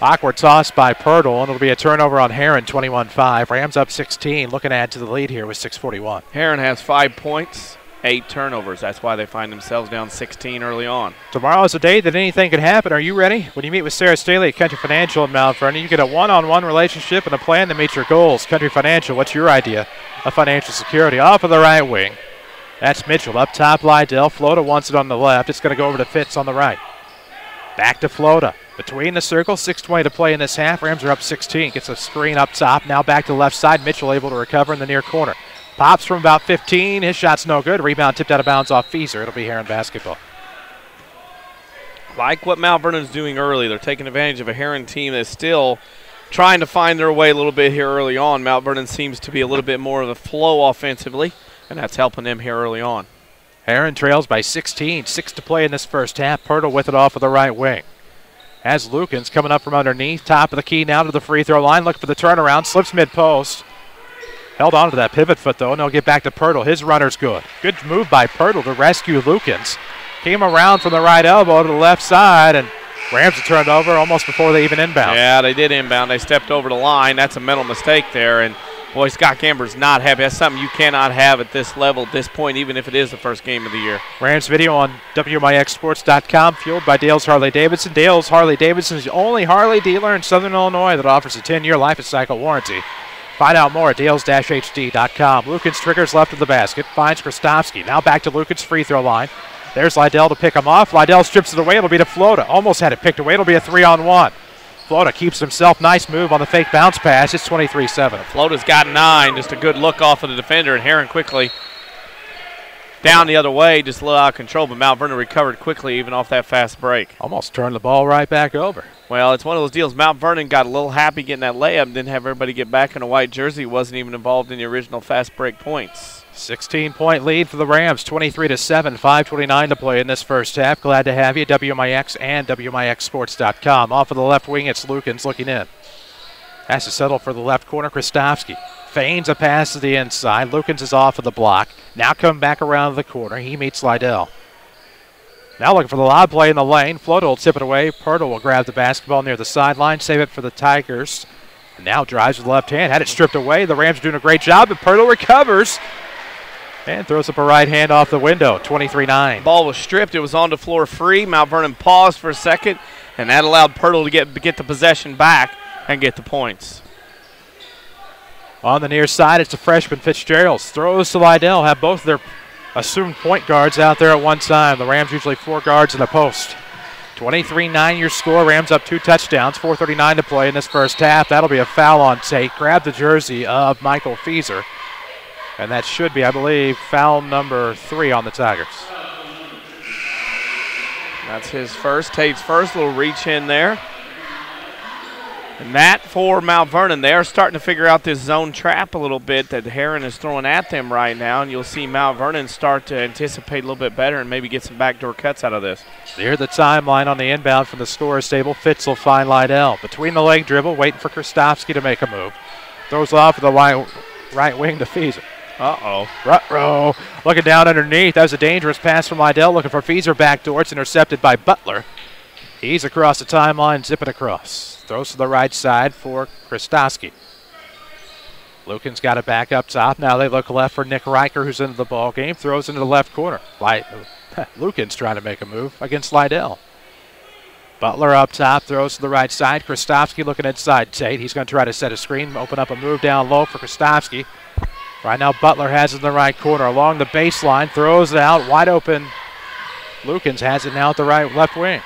B: Awkward toss by Pirtle, and it'll be a turnover on Herrin, 21-5. Rams up 16, looking to add to the lead here with 6:41.
C: Herrin has 5 points, 8 turnovers. That's why they find themselves down 16 early on.
B: Tomorrow is a day that anything can happen. Are you ready? When you meet with Sarah Staley at Country Financial in Mount Vernon, you get a one-on-one relationship and a plan that meets your goals. Country Financial, what's your idea of financial security? Off of the right wing. That's Mitchell. Up top, Lydell. Floda wants it on the left. It's going to go over to Fitz on the right. Back to Floda. Between the circle, 6:20 to play in this half. Rams are up 16. Gets a screen up top. Now back to the left side. Mitchell able to recover in the near corner. Pops from about 15. His shot's no good. Rebound tipped out of bounds off Feezer. It'll be Herrin basketball.
C: Like what Mount Vernon's doing early. They're taking advantage of a Herrin team that's still trying to find their way a little bit here early on. Mount Vernon seems to be a little bit more of a flow offensively, and that's helping them here early on.
B: Herrin trails by 16. 6 to play in this first half. Pirtle with it off of the right wing. Has Lukens coming up from underneath. Top of the key now to the free throw line. Looking for the turnaround. Slips mid-post. Held on to that pivot foot, though, and he'll get back to Pirtle. His runner's good. Good move by Pirtle to rescue Lukens. Came around from the right elbow to the left side, and Rams have turned over almost before they even inbound.
C: Yeah, they did inbound. They stepped over the line. That's a mental mistake there, and boy, Scott Gamber's not happy. That's something you cannot have at this level, at this point, even if it is the first game of the year.
B: Rams video on WMIXsports.com, fueled by Dale's Harley-Davidson. Dale's Harley-Davidson is the only Harley dealer in Southern Illinois that offers a 10-year life cycle warranty. Find out more at dales-hd.com. Lukens triggers left of the basket, finds Krastovsky. Now back to Lukens' free throw line. There's Lydell to pick him off. Lydell strips it away. It'll be to Floda. Almost had it picked away. It'll be a 3-on-1. Flota keeps himself. Nice move on the fake bounce pass. It's 23-7.
C: Flota's got 9. Just a good look off of the defender, and Herrin quickly down the other way, just a little out of control, but Mount Vernon recovered quickly even off that fast break.
B: Almost turned the ball right back over.
C: Well, it's one of those deals. Mount Vernon got a little happy getting that layup, didn't have everybody get back in a white jersey, wasn't even involved in the original fast break points.
B: 16-point lead for the Rams, 23-7, 5:29 to play in this first half. Glad to have you, WMIX and WMIXsports.com. Off of the left wing, it's Lukens looking in. Has to settle for the left corner, Christofsky. Feigns a pass to the inside. Lukens is off of the block. Now coming back around the corner. He meets Slidell. Now looking for the lob play in the lane. Flota will tip it away. Pirtle will grab the basketball near the sideline, save it for the Tigers. Now drives with the left hand. Had it stripped away. The Rams are doing a great job, but Pirtle recovers and throws up a right hand off the window, 23-9.
C: Ball was stripped. It was on the floor free. Mount Vernon paused for a second, and that allowed Pirtle to get the possession back and get the points.
B: On the near side, it's the freshman Fitzgerald. Throws to Lydell. Have both of their assumed point guards out there at one time. The Rams usually 4 guards in a post. 23-9 your score. Rams up 2 touchdowns. 4:39 to play in this first half. That'll be a foul on Tate. Grab the jersey of Michael Feaser. And that should be, I believe, foul number 3 on the Tigers.
C: That's his first. Tate's first little reach in there. And that for Mount Vernon. They are starting to figure out this zone trap a little bit that Herrin is throwing at them right now. And you'll see Mount Vernon start to anticipate a little bit better and maybe get some backdoor cuts out of this.
B: Near the timeline on the inbound from the scorer's table, Fitz will find Lydell. Between the leg dribble, waiting for Christofsky to make a move. Throws off of the right wing to Feaser.
C: Uh-oh.
B: Ruh-roh. Looking down underneath. That was a dangerous pass from Lydell. Looking for Feaser backdoor. It's intercepted by Butler. He's across the timeline, zipping across. Throws to the right side for Christofsky. Lukens got it back up top. Now they look left for Nick Riker, who's into the ball game. Throws into the left corner. Lukens trying to make a move against Lydell. Butler up top, throws to the right side. Christofsky looking inside Tate. He's going to try to set a screen, open up a move down low for Christofsky. Right now Butler has it in the right corner. Along the baseline, throws it out, wide open. Lukens has it now at the left wing.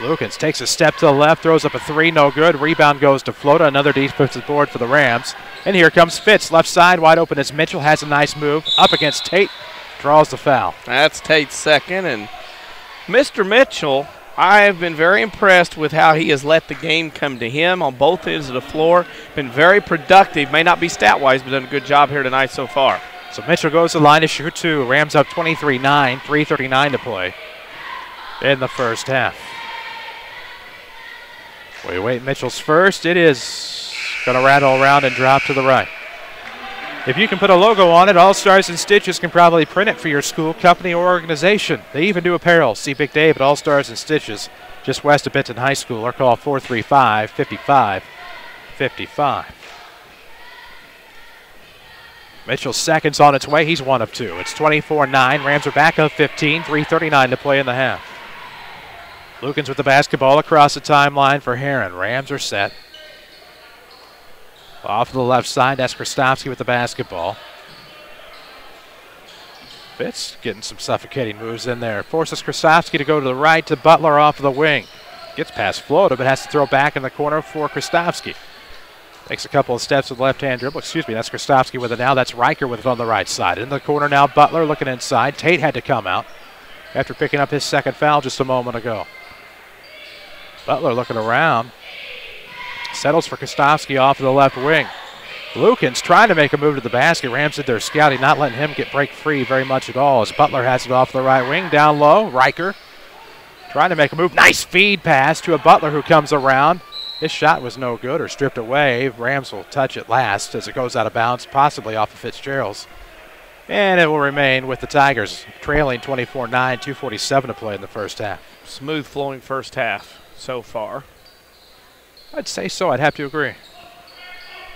B: Lukens takes a step to the left, throws up a 3, no good. Rebound goes to Flota, another defensive board for the Rams. And here comes Fitz, left side, wide open as Mitchell has a nice move. Up against Tate, draws the foul.
C: That's Tate's second, and Mr. Mitchell, I have been very impressed with how he has let the game come to him on both ends of the floor. Been very productive, may not be stat-wise, but done a good job here tonight so far.
B: So Mitchell goes to the line to shoot 2. Rams up 23-9, 3:39 to play in the first half. We wait Mitchell's first. It is going to rattle around and drop to the right. If you can put a logo on it, All Stars and Stitches can probably print it for your school, company, or organization. They even do apparel. See Big Dave at All Stars and Stitches, just west of Benton High School, or call 435-5555. Mitchell's second's on its way. He's 1 of 2. It's 24-9. Rams are back up 15, 3:39 to play in the half. Lukens with the basketball across the timeline for Herrin. Rams are set. Off to the left side, that's Christofsky with the basketball. Fitz getting some suffocating moves in there. Forces Christofsky to go to the right to Butler off of the wing. Gets past Flota, but has to throw back in the corner for Christofsky. Takes a couple of steps with the left-hand dribble. Excuse me, that's Christofsky with it now. That's Riker with it on the right side. In the corner now, Butler looking inside. Tate had to come out after picking up his second foul just a moment ago. Butler looking around. Settles for Christofsky off of the left wing. Lukens trying to make a move to the basket. Rams did their scouting, not letting him break free very much at all as Butler has it off the right wing. Down low, Riker trying to make a move. Nice feed pass to a Butler who comes around. His shot was no good or stripped away. Rams will touch it last as it goes out of bounds, possibly off of Fitzgerald's. And it will remain with the Tigers, trailing 24-9, 2:47 to play in the first half.
C: Smooth flowing first half so far.
B: I'd say so. I'd have to agree.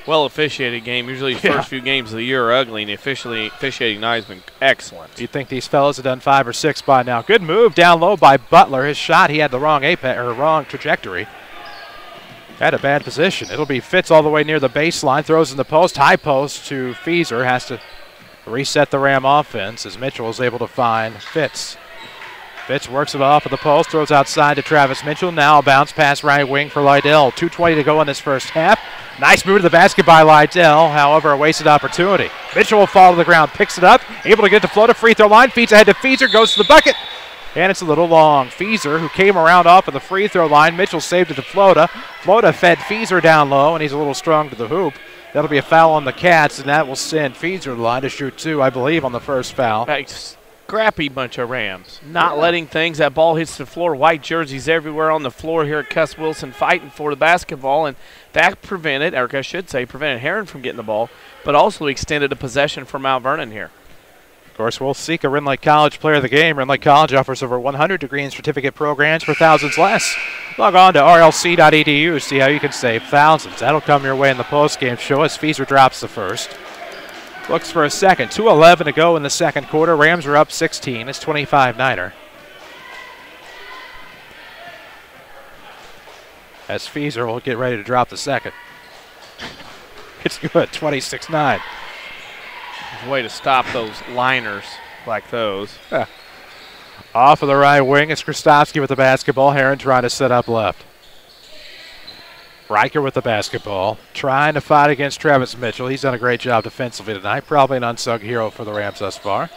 C: Well officiated game. Usually first few games of the year are ugly, and the officiating night has been excellent.
B: You'd think these fellas have done 5 or 6 by now. Good move down low by Butler. His shot, he had the wrong wrong trajectory. Had a bad position. It'll be Fitz all the way near the baseline. Throws in the post. High post to Feaser. Has to reset the Ram offense as Mitchell is able to find Fitz. Fitz works it off of the post, throws outside to Travis Mitchell. Now a bounce pass right wing for Lydell. 2:20 to go in this first half. Nice move to the basket by Lydell, however, a wasted opportunity. Mitchell will fall to the ground, picks it up, able to get to float a free throw line, feeds ahead to Feezer, goes to the bucket, and it's a little long. Feezer, who came around off of the free throw line, Mitchell saved it to Flota. Flota fed Feezer down low, and he's a little strong to the hoop. That'll be a foul on the Cats, and that will send Feezer to the line to shoot 2, I believe, on the first foul.
C: Scrappy bunch of Rams. Not letting things. That ball hits the floor. White jerseys everywhere on the floor here at Cuss Wilson fighting for the basketball, and that prevented, or I should say, prevented Herrin from getting the ball, but also extended a possession for Mount Vernon here.
B: Of course, we'll seek a Rin Lake College Player of the Game. Rin Lake College offers over 100 degree and certificate programs for thousands less. Log on to rlc.edu, see how you can save thousands. That'll come your way in the postgame show as Feezer drops the first. Looks for a second. 2:11 to go in the second quarter. Rams are up 16. It's 25-9er. As Feezer will get ready to drop the second. It's good. 26-9.
C: There's a way to stop those liners like those.
B: Yeah. Off of the right wing, it's Krastovsky with the basketball. Herrin trying to set up left. Riker with the basketball, trying to fight against Travis Mitchell. He's done a great job defensively tonight. Probably an unsung hero for the Rams thus far.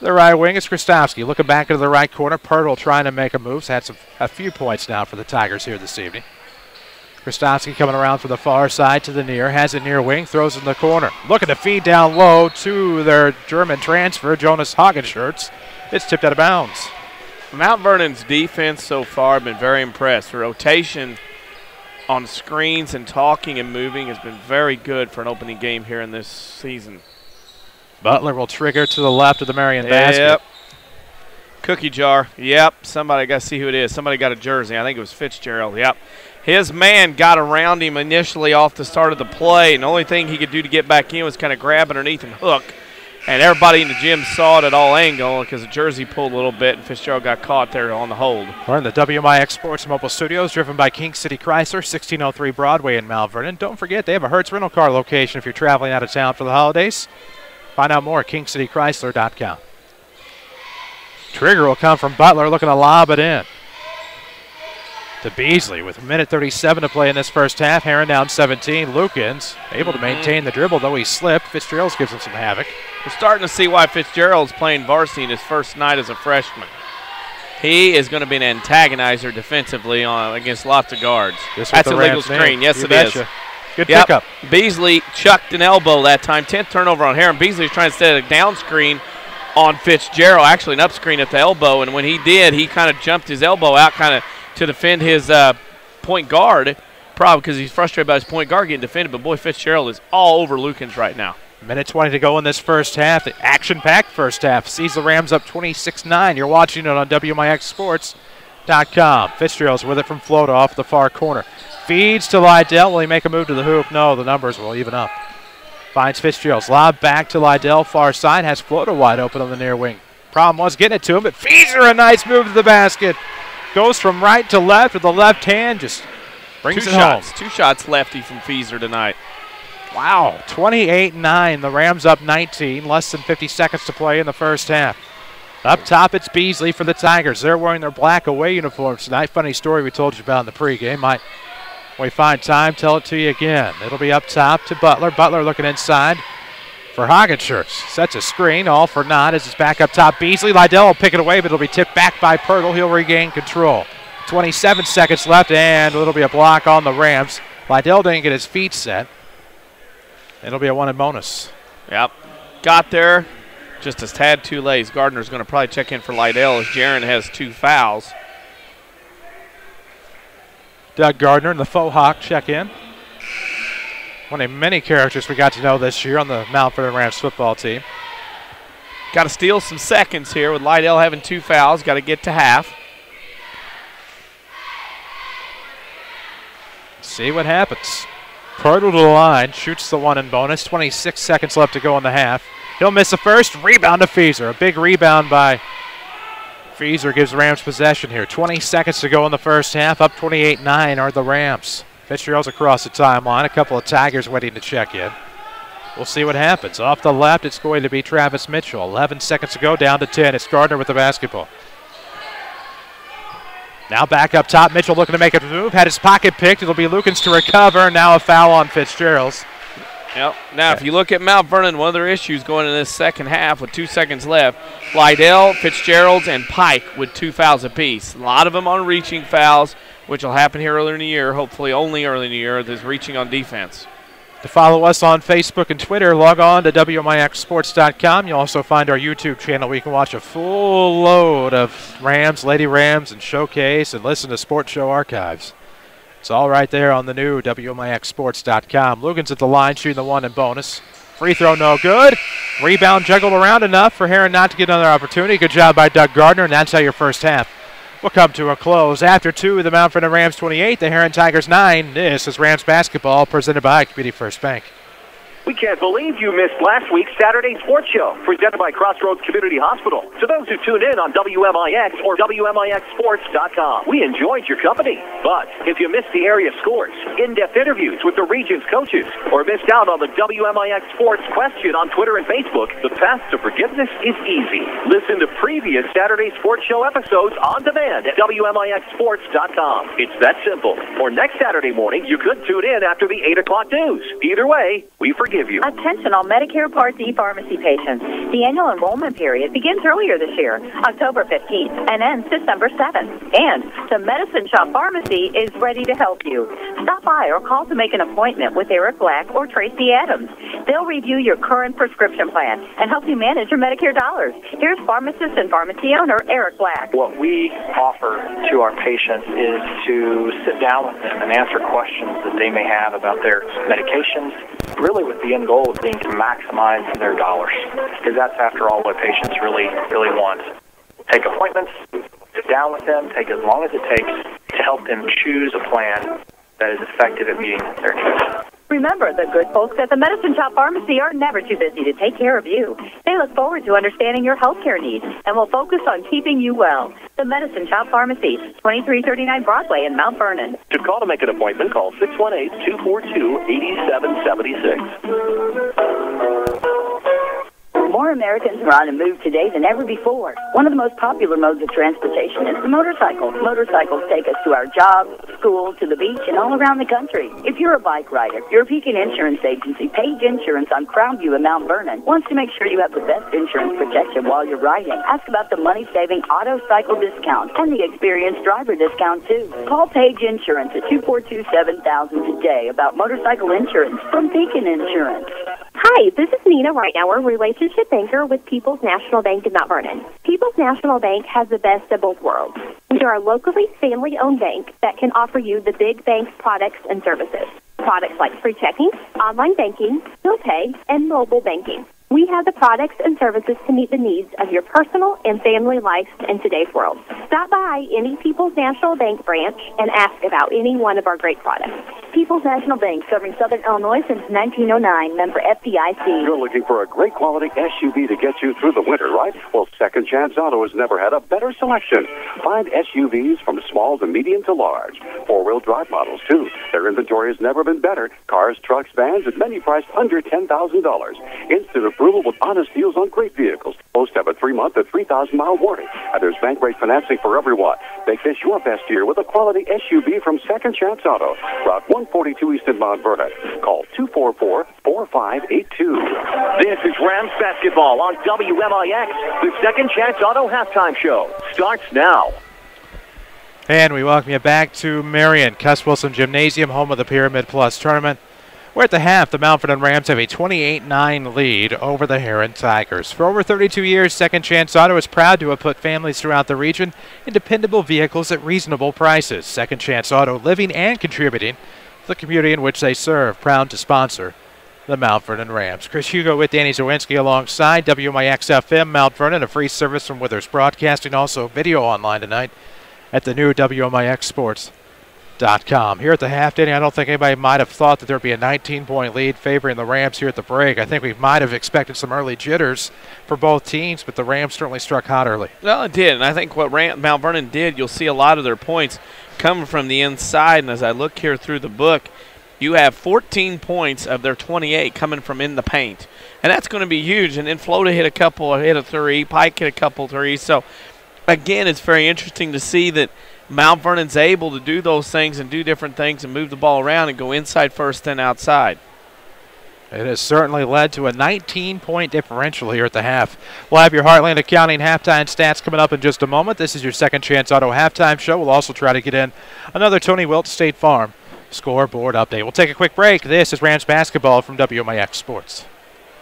B: The right wing is Krastovsky. Looking back into the right corner. Pirtle trying to make a move. Had a few points now for the Tigers here this evening. Krastovsky coming around from the far side to the near. Has it near wing. Throws in the corner. Looking to feed down low to their German transfer, Jonas Hagenschurz. It's tipped out of bounds.
C: Mount Vernon's defense so far have been very impressed. The rotation on screens and talking and moving has been very good for an opening game here in this season.
B: Butler will trigger to the left of the Marion basket.
C: Yep. Cookie jar. Yep. Somebody got to see who it is. Somebody got a jersey. I think it was Fitzgerald. Yep. His man got around him initially off the start of the play, and the only thing he could do to get back in was kind of grab underneath and hook. And everybody in the gym saw it at all angles because the jersey pulled a little bit, and Fitzgerald got caught there on the hold.
B: We're in the WMIX Sports Mobile Studios, driven by King City Chrysler, 1603 Broadway in Mount Vernon. Don't forget, they have a Hertz rental car location if you're traveling out of town for the holidays. Find out more at kingcitychrysler.com. Trigger will come from Butler, looking to lob it in to Beasley with 1:37 to play in this first half. Herrin down 17. Lukens able to maintain the dribble, though he slipped. Fitzgerald gives him some havoc.
C: We're starting to see why Fitzgerald's playing varsity in his first night as a freshman. He is going to be an antagonizer defensively against lots of guards. That's a legal screen. Yes, it is.
B: Good pickup.
C: Beasley chucked an elbow that time. 10th turnover on Herrin. Beasley was trying to set a down screen on Fitzgerald, actually an up screen at the elbow, and when he did, he kind of jumped his elbow out kind of to defend his point guard, probably because he's frustrated about his point guard getting defended, but boy, Fitzgerald is all over Lukens right now.
B: 1:20 to go in this first half. The action-packed first half sees the Rams up 26-9. You're watching it on WMIXsports.com. Fitzgerald's with it from float off the far corner. Feeds to Lydell. Will he make a move to the hoop? No, the numbers will even up. Finds Fitzgerald's lob back to Lydell, far side. Has Flota wide open on the near wing. Problem was getting it to him, but Feezer a nice move to the basket. Goes from right to left with the left hand, just brings it home.
C: 2 shots lefty from Feezer tonight.
B: Wow, 28-9. The Rams up 19, less than 50 seconds to play in the first half. Up top, it's Beasley for the Tigers. They're wearing their black away uniforms tonight. Funny story we told you about in the pregame. Might we find time, tell it to you again. It'll be up top to Butler. Butler looking inside for Hagenschurz. Sets a screen, all for naught as it's back up top. Beasley, Lydell will pick it away, but it'll be tipped back by Pirtle. He'll regain control. 27 seconds left, and it'll be a block on the Rams. Lydell didn't get his feet set. It'll be a one and bonus.
C: Yep. Got there just a tad too late. Gardner's going to probably check in for Lydell as Jaron has 2 fouls.
B: Doug Gardner and the Faux Hawk check in. One of many characters we got to know this year on the Mount Vernon Rams football team.
C: Got to steal some seconds here with Lydell having 2 fouls. Got to get to half.
B: See what happens. Pirtle to the line, shoots the one and bonus. 26 seconds left to go in the half. He'll miss the first. Rebound to Feezer. A big rebound by Feezer gives Rams possession here. 20 seconds to go in the first half. Up 28-9 are the Rams. Fitzgerald's across the timeline. A couple of Tigers waiting to check in. We'll see what happens. Off the left, it's going to be Travis Mitchell. 11 seconds to go, down to 10. It's Gardner with the basketball. Now back up top. Mitchell looking to make a move. Had his pocket picked. It'll be Lukens to recover. Now a foul on Fitzgerald's.
C: Yep. Now, if you look at Mount Vernon, one of their issues going into this second half with 2 seconds left, Lydell, Fitzgerald's, and Pike with 2 fouls apiece. A lot of them on reaching fouls, which will happen here earlier in the year, hopefully only early in the year, there's reaching on defense.
B: To follow us on Facebook and Twitter, log on to WMIXsports.com. You'll also find our YouTube channel where you can watch a full load of Rams, Lady Rams, and Showcase, and listen to Sports Show archives. It's all right there on the new WMIXsports.com. Lukens at the line, shooting the one and bonus. Free throw, no good. Rebound juggled around enough for Herrin not to get another opportunity. Good job by Doug Gardner, and that's how your first half will come to a close. After 2, the Mount Vernon Rams 28, the Herrin Tigers 9. This is Rams basketball presented by Community First Bank.
A: We can't believe you missed last week's Saturday Sports Show, presented by Crossroads Community Hospital. To those who tuned in on WMIX or WMIXsports.com, we enjoyed your company. But if you missed the area scores, in-depth interviews with the region's coaches, or missed out on the WMIX Sports question on Twitter and Facebook, the path to forgiveness is easy. Listen to previous Saturday Sports Show episodes on demand at WMIXsports.com. It's that simple. Or next Saturday morning, you could tune in after the 8 o'clock news. Either way, we forgive you.
L: Attention all Medicare Part D pharmacy patients. The annual enrollment period begins earlier this year, October 15th, and ends December 7th. And the Medicine Shop Pharmacy is ready to help you. Stop by or call to make an appointment with Eric Black or Tracy Adams. They'll review your current prescription plan and help you manage your Medicare dollars. Here's pharmacist and pharmacy owner Eric Black.
M: What we offer to our patients is to sit down with them and answer questions that they may have about their medications, really with the end goal of being to maximize their dollars, because that's, after all, what patients really want. Take appointments, sit down with them, take as long as it takes to help them choose a plan that is effective at meeting their needs.
L: Remember, the good folks at the Medicine Shop Pharmacy are never too busy to take care of you. They look forward to understanding your health care needs and will focus on keeping you well. The Medicine Shop Pharmacy, 2339 Broadway in Mount Vernon.
A: To call to make an appointment, call 618-242-8776.
N: More Americans are on the move today than ever before. One of the most popular modes of transportation is the motorcycle. Motorcycles take us to our jobs, school, to the beach, and all around the country. If you're a bike rider, your Pekin Insurance Agency, Page Insurance on Crownview in Mount Vernon, wants to make sure you have the best insurance protection while you're riding. Ask about the money-saving auto cycle discount and the experienced driver discount, too. Call Page Insurance at 242-7000 today about motorcycle insurance from Pekin Insurance.
F: Hi, this is Nina Reitauer, relationship banker with People's National Bank in Mount Vernon. People's National Bank has the best of both worlds. We are a locally family-owned bank that can offer you the big bank's products and services. Products like free checking, online banking, bill pay, and mobile banking. We have the products and services to meet the needs of your personal and family lives in today's world. Stop by any People's National Bank branch and ask about any one of our great products.
N: People's National Bank, serving Southern Illinois since 1909, member FDIC.
O: You're looking for a great quality SUV to get you through the winter, right? Well, Second Chance Auto has never had a better selection. Find SUVs from small to medium to large. Four-wheel drive models, too. Their inventory has never been better. Cars, trucks, vans, and many priced under $10,000. Instant approval with honest deals on great vehicles. Most have a 3-month or 3,000-mile warranty. And there's bank rate financing for everyone. Make this your best year with a quality SUV from Second Chance Auto. Route 142 East in Mount Vernon. Call 244-4582.
A: This is Rams basketball on WMIX. The Second Chance Auto halftime show starts now.
B: And we welcome you back to Marion, Cuss Wilson Gymnasium, home of the Pyramid Plus tournament. We're at the half. The Mount Vernon Rams have a 28-9 lead over the Herrin Tigers. For over 32 years, Second Chance Auto is proud to have put families throughout the region in dependable vehicles at reasonable prices. Second Chance Auto, living and contributing to the community in which they serve. Proud to sponsor the Mount Vernon Rams. Chris Hugo with Danny Czerwinski alongside WMIX-FM Mount Vernon, a free service from Withers Broadcasting. Also video online tonight at the new WMIXsports.com. Here at the half, Danny, I don't think anybody might have thought that there would be a 19-point lead favoring the Rams here at the break. I think we might have expected some early jitters for both teams, but the Rams certainly struck hot early.
C: Well, it did, and I think what Mount Vernon did, you'll see a lot of their points coming from the inside, and as I look here through the book, you have 14 points of their 28 coming from in the paint, and that's going to be huge. And then Flota hit a three, Pike hit a couple threes, so again, it's very interesting to see that Mount Vernon's able to do those things and do different things and move the ball around and go inside first, then outside.
B: It has certainly led to a 19-point differential here at the half. We'll have your Heartland Accounting halftime stats coming up in just a moment. This is your Second Chance Auto halftime show. We'll also try to get in another Tony Wilt State Farm scoreboard update. We'll take a quick break. This is Rams basketball from WMIX Sports.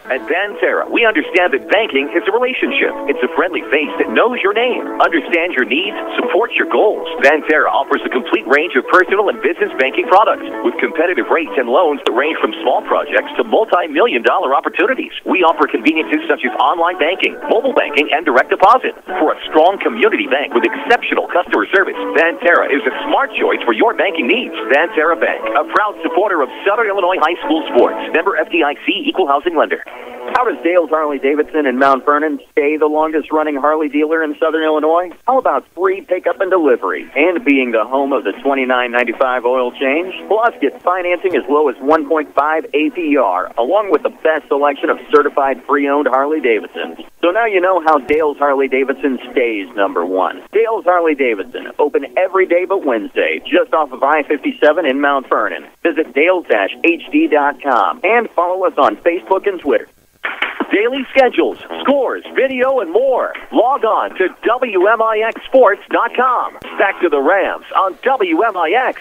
A: At Banterra, we understand that banking is a relationship. It's a friendly face that knows your name, understands your needs, supports your goals. Banterra offers a complete range of personal and business banking products with competitive rates and loans that range from small projects to multi-million-dollar opportunities. We offer conveniences such as online banking, mobile banking, and direct deposit. For a strong community bank with exceptional customer service, Banterra is a smart choice for your banking needs. Banterra Bank, a proud supporter of Southern Illinois high school sports. Member FDIC, equal housing lender.
P: How does Dale's Harley-Davidson in Mount Vernon stay the longest-running Harley dealer in Southern Illinois? How about free pickup and delivery? And being the home of the $29.95 oil change? Plus, get financing as low as 1.5 APR, along with the best selection of certified pre-owned Harley-Davidsons. So now you know how Dale's Harley-Davidson stays number one. Dale's Harley-Davidson, open every day but Wednesday, just off of I-57 in Mount Vernon. Visit dales-hd.com and follow us on Facebook and Twitter.
A: Daily schedules, scores, video, and more. Log on to WMIXsports.com. Back to the Rams on WMIX.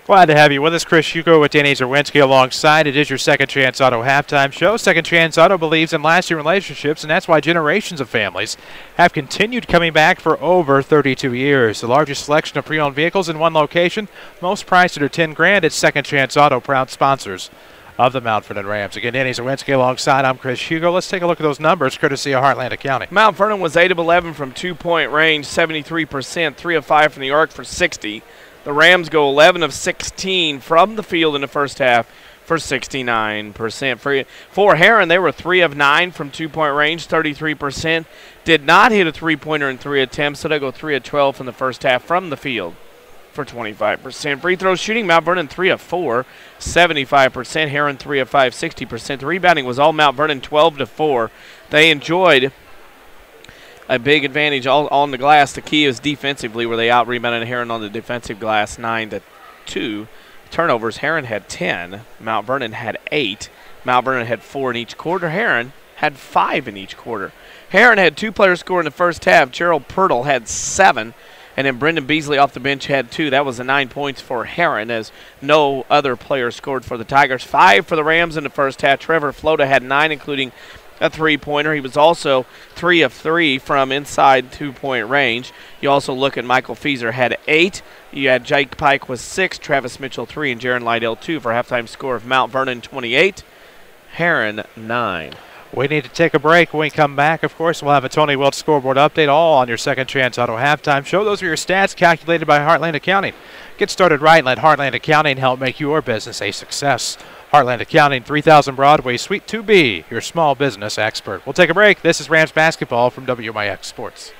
B: Glad to have you with us, Chris Hugo with Danny Czerwinski alongside. It is your Second Chance Auto halftime show. Second Chance Auto believes in lasting relationships, and that's why generations of families have continued coming back for over 32 years. The largest selection of pre-owned vehicles in one location, most priced under $10,000. It's Second Chance Auto, proud sponsors of the Mount Vernon Rams. Again, Danny Czerwinski alongside. I'm Chris Hugo. Let's take a look at those numbers, courtesy of Heartland Accounting.
C: Mount Vernon was 8 of 11 from two-point range, 73%, 3 of 5 from the arc for 60. The Rams go 11 of 16 from the field in the first half for 69%. For Herrin, they were 3 of 9 from two-point range, 33%. Did not hit a three-pointer in 3 attempts, so they go 3 of 12 from the first half from the field for 25%. Free throw shooting, Mount Vernon 3 of 4, 75%. Herrin 3 of 5, 60%. The rebounding was all Mount Vernon, 12 to 4. They enjoyed a big advantage all on the glass. The key is defensively, where they out-rebounded Herrin on the defensive glass 9 to 2. Turnovers, Herrin had 10. Mount Vernon had 8. Mount Vernon had 4 in each quarter. Herrin had 5 in each quarter. Herrin had 2 players score in the first half. Gerald Pirtle had 7. And then Brendan Beasley off the bench had 2. That was the 9 points for Herrin, as no other player scored for the Tigers. 5 for the Rams in the first half. Trevor Flota had 9, including a three-pointer. He was also 3 of 3 from inside two-point range. You also look at Michael Feeser had 8. You had Jake Pike with 6, Travis Mitchell 3, and Jaron Lydell 2 for a halftime score of Mount Vernon 28, Herrin 9.
B: We need to take a break. When we come back, of course, we'll have a Tony Wilt scoreboard update, all on your Second Chance Auto halftime show. Those are your stats calculated by Heartland Accounting. Get started right and let Heartland Accounting help make your business a success. Heartland Accounting, 3000 Broadway, Suite 2B, your small business expert. We'll take a break. This is Rams basketball from WMIX Sports.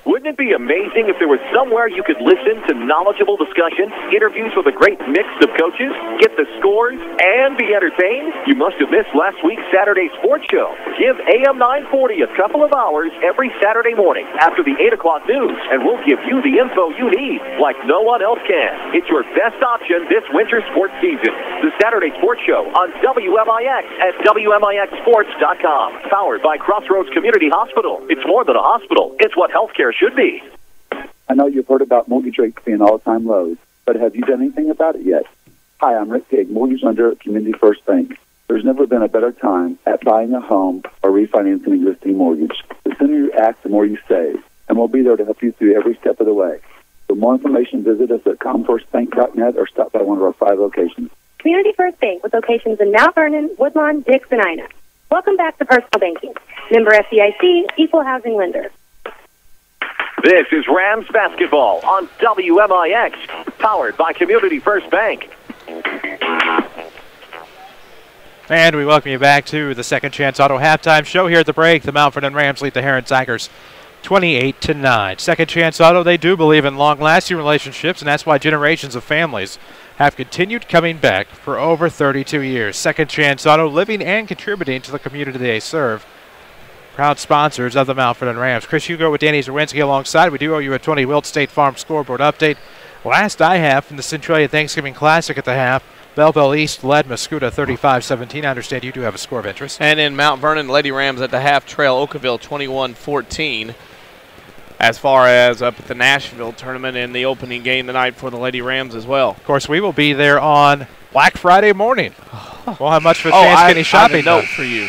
A: Wouldn't it be amazing if there was somewhere you could listen to knowledgeable discussion, interviews with a great mix of coaches, get the scores, and be entertained? You must have missed last week's Saturday Sports Show. Give AM 940 a couple of hours every Saturday morning after the 8 o'clock news, and we'll give you the info you need like no one else can. It's your best option this winter sports season. The Saturday Sports Show on WMIX at WMIXsports.com. Powered by Crossroads Community Hospital. It's more than a hospital. It's what healthcare should be.
Q: I know you've heard about mortgage rates being all-time lows, but have you done anything about it yet? Hi, I'm Rick Tigg, mortgage lender at Community First Bank. There's never been a better time at buying a home or refinancing an existing mortgage. The sooner you act, the more you save, and we'll be there to help you through every step of the way. For more information, visit us at comfirstbank.net or stop by one of our 5 locations.
F: Community First Bank with locations in Mount Vernon, Woodlawn, Dix, and Ina. Welcome back to Personal Banking. Member FDIC, equal housing lender.
A: This is Rams basketball on WMIX, powered by Community First Bank.
B: And we welcome you back to the Second Chance Auto halftime show. Here at the break, the Mount Vernon Rams lead the Herrin Tigers 28-9. Second Chance Auto, they do believe in long-lasting relationships, and that's why generations of families have continued coming back for over 32 years. Second Chance Auto, living and contributing to the community they serve. proud sponsors of the Mount Vernon Rams. Chris Hugo with Danny Czerwinski alongside. We do owe you a Tony Wilt State Farm scoreboard update. Last I have from the Centralia Thanksgiving Classic at the half, Belleville East led Mascoutah 35-17. I understand you do have a score of interest.
C: And in Mount Vernon, Lady Rams at the half trail Oakville 21-14. As far as up at the Nashville tournament in the opening game tonight for the Lady Rams as well.
B: Of course, we will be there on Black Friday morning. We'll have much for Thanksgiving shopping.
C: I have a note for you.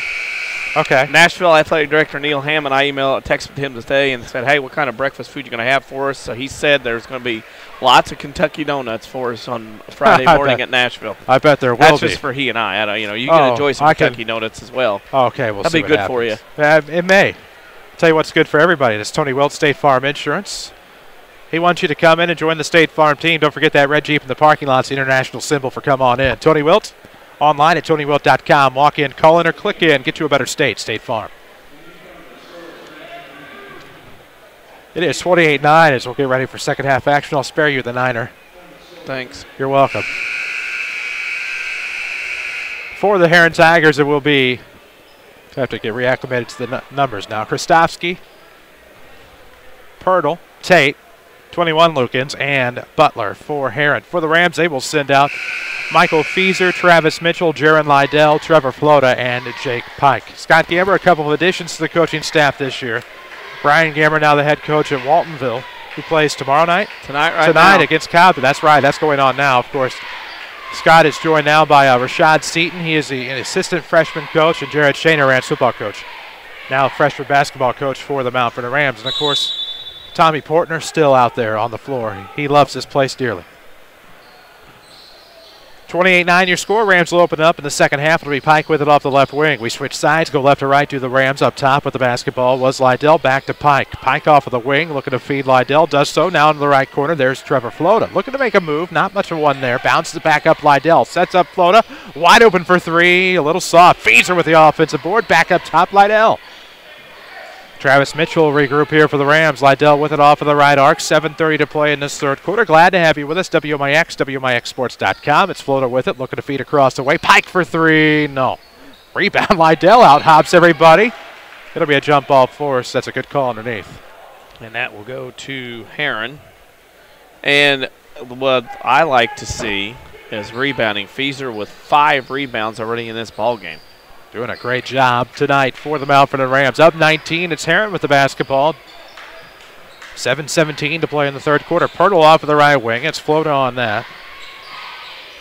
B: Okay.
C: Nashville Athletic Director Neil Hammond, I texted him today and said, hey, what kind of breakfast food you going to have for us? So he said there's going to be lots of Kentucky donuts for us on Friday morning at Nashville.
B: I bet there will
C: That's
B: be.
C: just for he and I. You can enjoy some Kentucky donuts as well.
B: Okay, we'll see
C: That'd be good for you.
B: It may. Tell you what's good for everybody. It's Tony Wilt State Farm Insurance. He wants you to come in and join the State Farm team. Don't forget that red Jeep in the parking lot's the international symbol for come on in. Tony Wilt, online at TonyWilt.com. Walk in, call in, or click in. Get you a better state, State Farm. It is 28-9 as we'll get ready for second half action. I'll spare you the Niner.
C: Thanks.
B: You're welcome. For the Herrin Tigers, it will be... I have to get reacclimated to the numbers now. Kristofsky, Pirtle, Tate, 21 Lukens, and Butler for Herrin. For the Rams, they will send out Michael Fieser, Travis Mitchell, Jaron Lydell, Trevor Flota, and Jake Pike. Scott Gamber, a couple of additions to the coaching staff this year. Brian Gamber, now the head coach at Waltonville, who plays tomorrow night?
C: Tonight
B: against Cobden. That's right. That's going on now, of course. Scott is joined now by Rashad Seaton. He is the assistant freshman coach, and Jared Shaner, Rams football coach. Now freshman basketball coach for the Mount Vernon Rams. And, of course, Tommy Portner still out there on the floor. He loves this place dearly. 28-9 your score. Rams will open up in the second half. It'll be Pike with it off the left wing. We switch sides, go left to right to the Rams. Up top with the basketball was Lydell, back to Pike. Pike off of the wing, looking to feed Lydell. Does so now in the right corner. There's Trevor Flota. Looking to make a move. Not much of one there. Bounces it back up Lydell. Sets up Flota. Wide open for three. A little soft. Feeds her with the offensive board. Back up top Lydell. Travis Mitchell regroup here for the Rams. Lydell with it off of the right arc. 7:30 to play in this third quarter. Glad to have you with us. WMIX, WMIXsports.com. It's Flota with it. Looking to feed across the way. Pike for three. No. Rebound. Lydell out hops everybody. It'll be a jump ball for us. That's a good call underneath.
C: And that will go to Herrin. And what I like to see is rebounding. Fieser with 5 rebounds already in this ball game.
B: Doing a great job tonight for the Mount Vernon Rams. Up 19, it's Herrin with the basketball. 7:17 to play in the third quarter. Pirtle off of the right wing. It's Flota on that.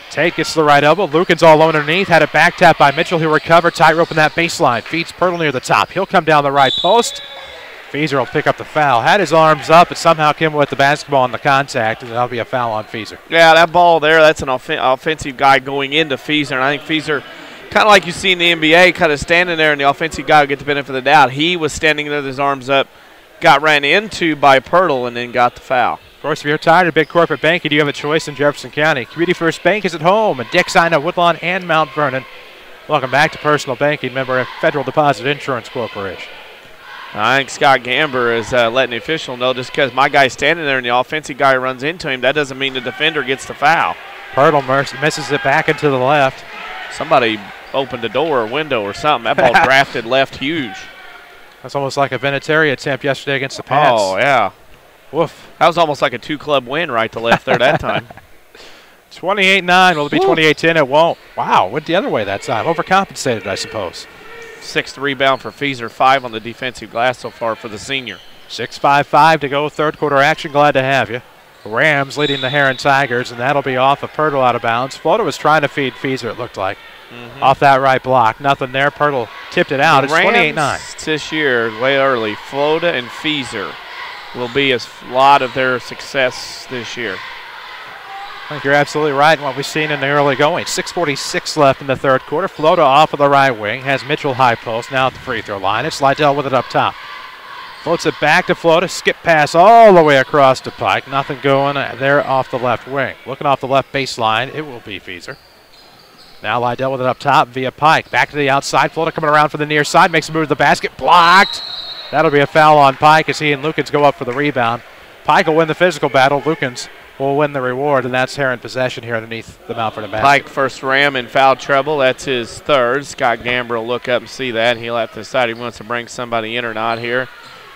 B: Tate gets to the right elbow. Lukens all underneath. Had it back tapped by Mitchell, who recovered. Tightrope in that baseline. Feeds Pirtle near the top. He'll come down the right post. Fieser will pick up the foul. Had his arms up, but somehow came with the basketball on the contact, and that'll be a foul on Fieser.
C: Yeah, that ball there, that's an offensive guy going into Fieser, and I think Fieser, kind of like you see in the NBA, kind of standing there, and the offensive guy will get the benefit of the doubt. He was standing there with his arms up, got ran into by Pirtle, and then got the foul.
B: Of course, if you're tired of big corporate banking, you have a choice in Jefferson County. Community First Bank is at home, and Dick Sina, Woodlawn, and Mount Vernon. Welcome back to Personal Banking, member of Federal Deposit Insurance Corporation.
C: I think Scott Gamber is letting the official know just because my guy's standing there and the offensive guy runs into him, that doesn't mean the defender gets the foul.
B: Pirtle misses it back into the left.
C: Somebody opened a door or window or something. That ball drafted left huge.
B: That's almost like a Vinatieri attempt yesterday against the Pats.
C: Oh, yeah.
B: Woof.
C: That was almost like a 2-club win right to left there that time.
B: 28-9. Will it be 28-10? It won't. Wow, went the other way that time. Overcompensated, I suppose.
C: 6th rebound for Fieser, 5 on the defensive glass so far for the senior.
B: 6:55 to go, third quarter action. Glad to have you. Rams leading the Herrin Tigers, and that'll be off of Pirtle out of bounds. Flota was trying to feed Fieser, it looked like. Off that right block. Nothing there. Pirtle tipped it out. It's 28-9.
C: This year, way early, Flota and Fieser will be a lot of their success this year.
B: I think you're absolutely right in what we've seen in the early going. 6:46 left in the third quarter. Flota off of the right wing. Has Mitchell high post. Now at the free throw line. It's Lydell with it up top. Floats it back to Flota. Skip pass all the way across to Pike. Nothing going there off the left wing. Looking off the left baseline, it will be Fieser. Now Lydell with it up top via Pike. Back to the outside. Flota coming around for the near side. Makes a move to the basket. Blocked. That'll be a foul on Pike as he and Lukens go up for the rebound. Pike will win the physical battle. Lukens will win the reward, and that's Herrin possession here underneath the Mount Vernon basket.
C: Pike first Ram in foul trouble. That's his third. Scott Gamber will look up and see that, and he'll have to decide if he wants to bring somebody in or not here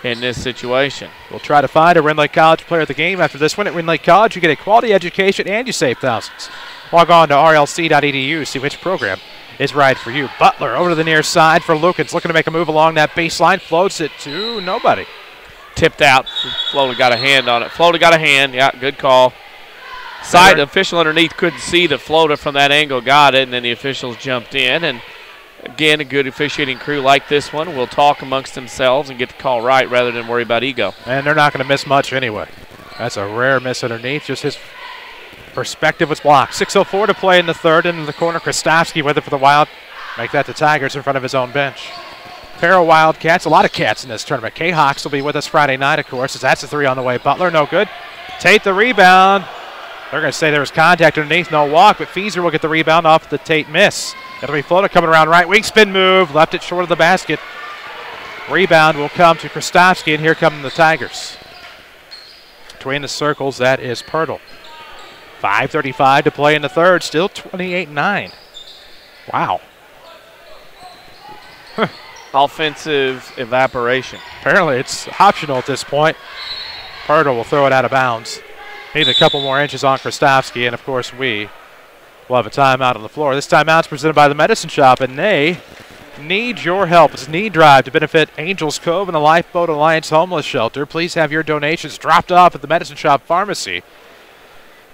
C: in this situation.
B: We'll try to find a Rend Lake College player of the game. After this win at Rend Lake College, you get a quality education and you save thousands. Log on to rlc.edu, see which program is right for you. Butler over to the near side for Lukens, looking to make a move along that baseline, floats it to nobody.
C: Tipped out. Florida got a hand on it. Florida got a hand. Yeah, good call. Side official underneath couldn't see the floater from that angle, got it, and then the officials jumped in. And again, a good officiating crew like this one will talk amongst themselves and get the call right rather than worry about ego.
B: And they're not going to miss much anyway. That's a rare miss underneath. Just his perspective was blocked. 6:04 to play in the third. Into the corner, Krastowski with it for the Wild. Make that the Tigers in front of his own bench. Pair of Wildcats, a lot of cats in this tournament. K-Hawks will be with us Friday night, of course, as that's a three on the way. Butler, no good. Tate the rebound. They're going to say there was contact underneath, no walk, but Feeser will get the rebound off the Tate miss. It'll be Flota coming around right wing, spin move, left it short of the basket. Rebound will come to Krastowski, and here come the Tigers. Between the circles, that is Pirtle. 5:35 to play in the third, still 28-9. Wow.
C: Offensive evaporation.
B: Apparently it's optional at this point. Pirtle will throw it out of bounds. Need a couple more inches on Krastowski, and of course we will have a timeout on the floor. This timeout's presented by the Medicine Shop, and they need your help. It's a knee drive to benefit Angels Cove and the Lifeboat Alliance Homeless Shelter. Please have your donations dropped off at the Medicine Shop Pharmacy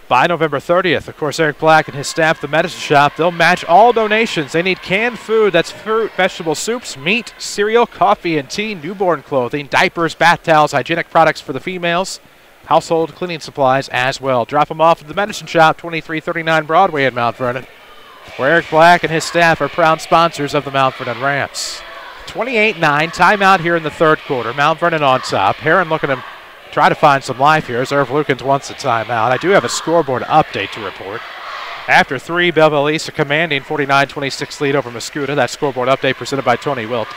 B: by November 30th. Of course, Eric Black and his staff, the Medicine Shop, they'll match all donations. They need canned food. That's fruit, vegetable soups, meat, cereal, coffee and tea, newborn clothing, diapers, bath towels, hygienic products for the females, household cleaning supplies as well. Drop them off at the Medicine Shop, 2339 Broadway in Mount Vernon, where Eric Black and his staff are proud sponsors of the Mount Vernon Rams. 28-9, timeout here in the third quarter. Mount Vernon on top. Herrin looking to try to find some life here as Irv Lukens wants a timeout. I do have a scoreboard update to report. After three, Belleville East a commanding 49-26 lead over Mascoutah. That scoreboard update presented by Tony Wilt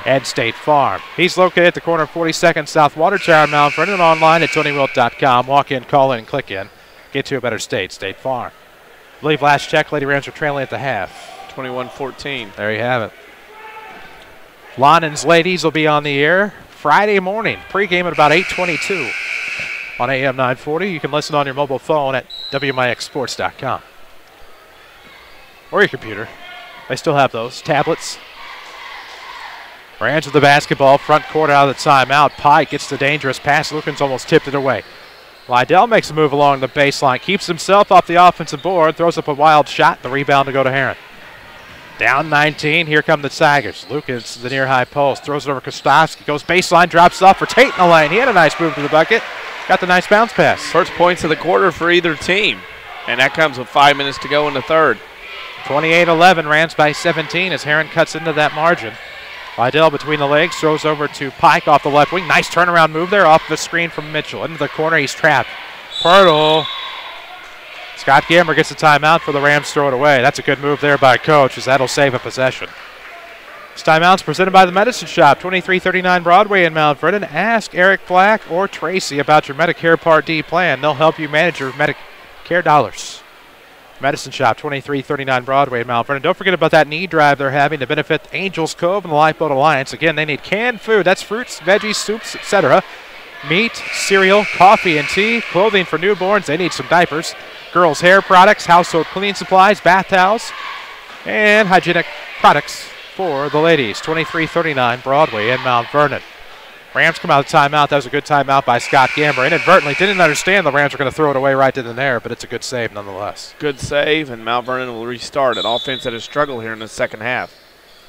B: and State Farm. He's located at the corner of 42nd South Water Tower in Mount Vernon, online at TonyWilt.com. Walk in, call in, click in. Get to a better state, State Farm. I believe last check, Lady Rams were trailing at the half.
C: 21-14.
B: There you have it. Lonen's Ladies will be on the air Friday morning, pregame at about 8:22 on AM 940. You can listen on your mobile phone at WMIXsports.com. Or your computer. They still have those. Tablets. Rams with the basketball, front court out of the timeout. Pike gets the dangerous pass. Lukens almost tipped it away. Lydell makes a move along the baseline, keeps himself off the offensive board, throws up a wild shot. The rebound to go to Herrin. Down 19, here come the Tigers. Lukens to the near high post, throws it over Krastowski, goes baseline, drops off for Tate in the lane. He had a nice move to the bucket, got the nice bounce pass.
C: First points of the quarter for either team, and that comes with 5 minutes to go in the third.
B: 28-11, Rams by 17 as Herrin cuts into that margin. Lydell between the legs, throws over to Pike off the left wing. Nice turnaround move there off the screen from Mitchell. Into the corner, he's trapped. Pirtle. Scott Gamber gets a timeout for the Rams, throw it away. That's a good move there by Coach, as that'll save a possession. This timeout's presented by the Medicine Shop, 2339 Broadway in Mount Vernon. Ask Eric Black or Tracy about your Medicare Part D plan. They'll help you manage your Medicare dollars. Medicine Shop, 2339 Broadway in Mount Vernon. Don't forget about that knee drive they're having to benefit Angels Cove and the Lifeboat Alliance. Again, they need canned food. That's fruits, veggies, soups, etc. Meat, cereal, coffee and tea, clothing for newborns. They need some diapers. Girls' hair products, household cleaning supplies, bath towels, and hygienic products for the ladies. 2339 Broadway in Mount Vernon. Rams come out of timeout. That was a good timeout by Scott Gamber. Inadvertently didn't understand the Rams were going to throw it away right then and there, but it's a good save nonetheless.
C: Good save, and Mount Vernon will restart an offense that has struggled here in the second half.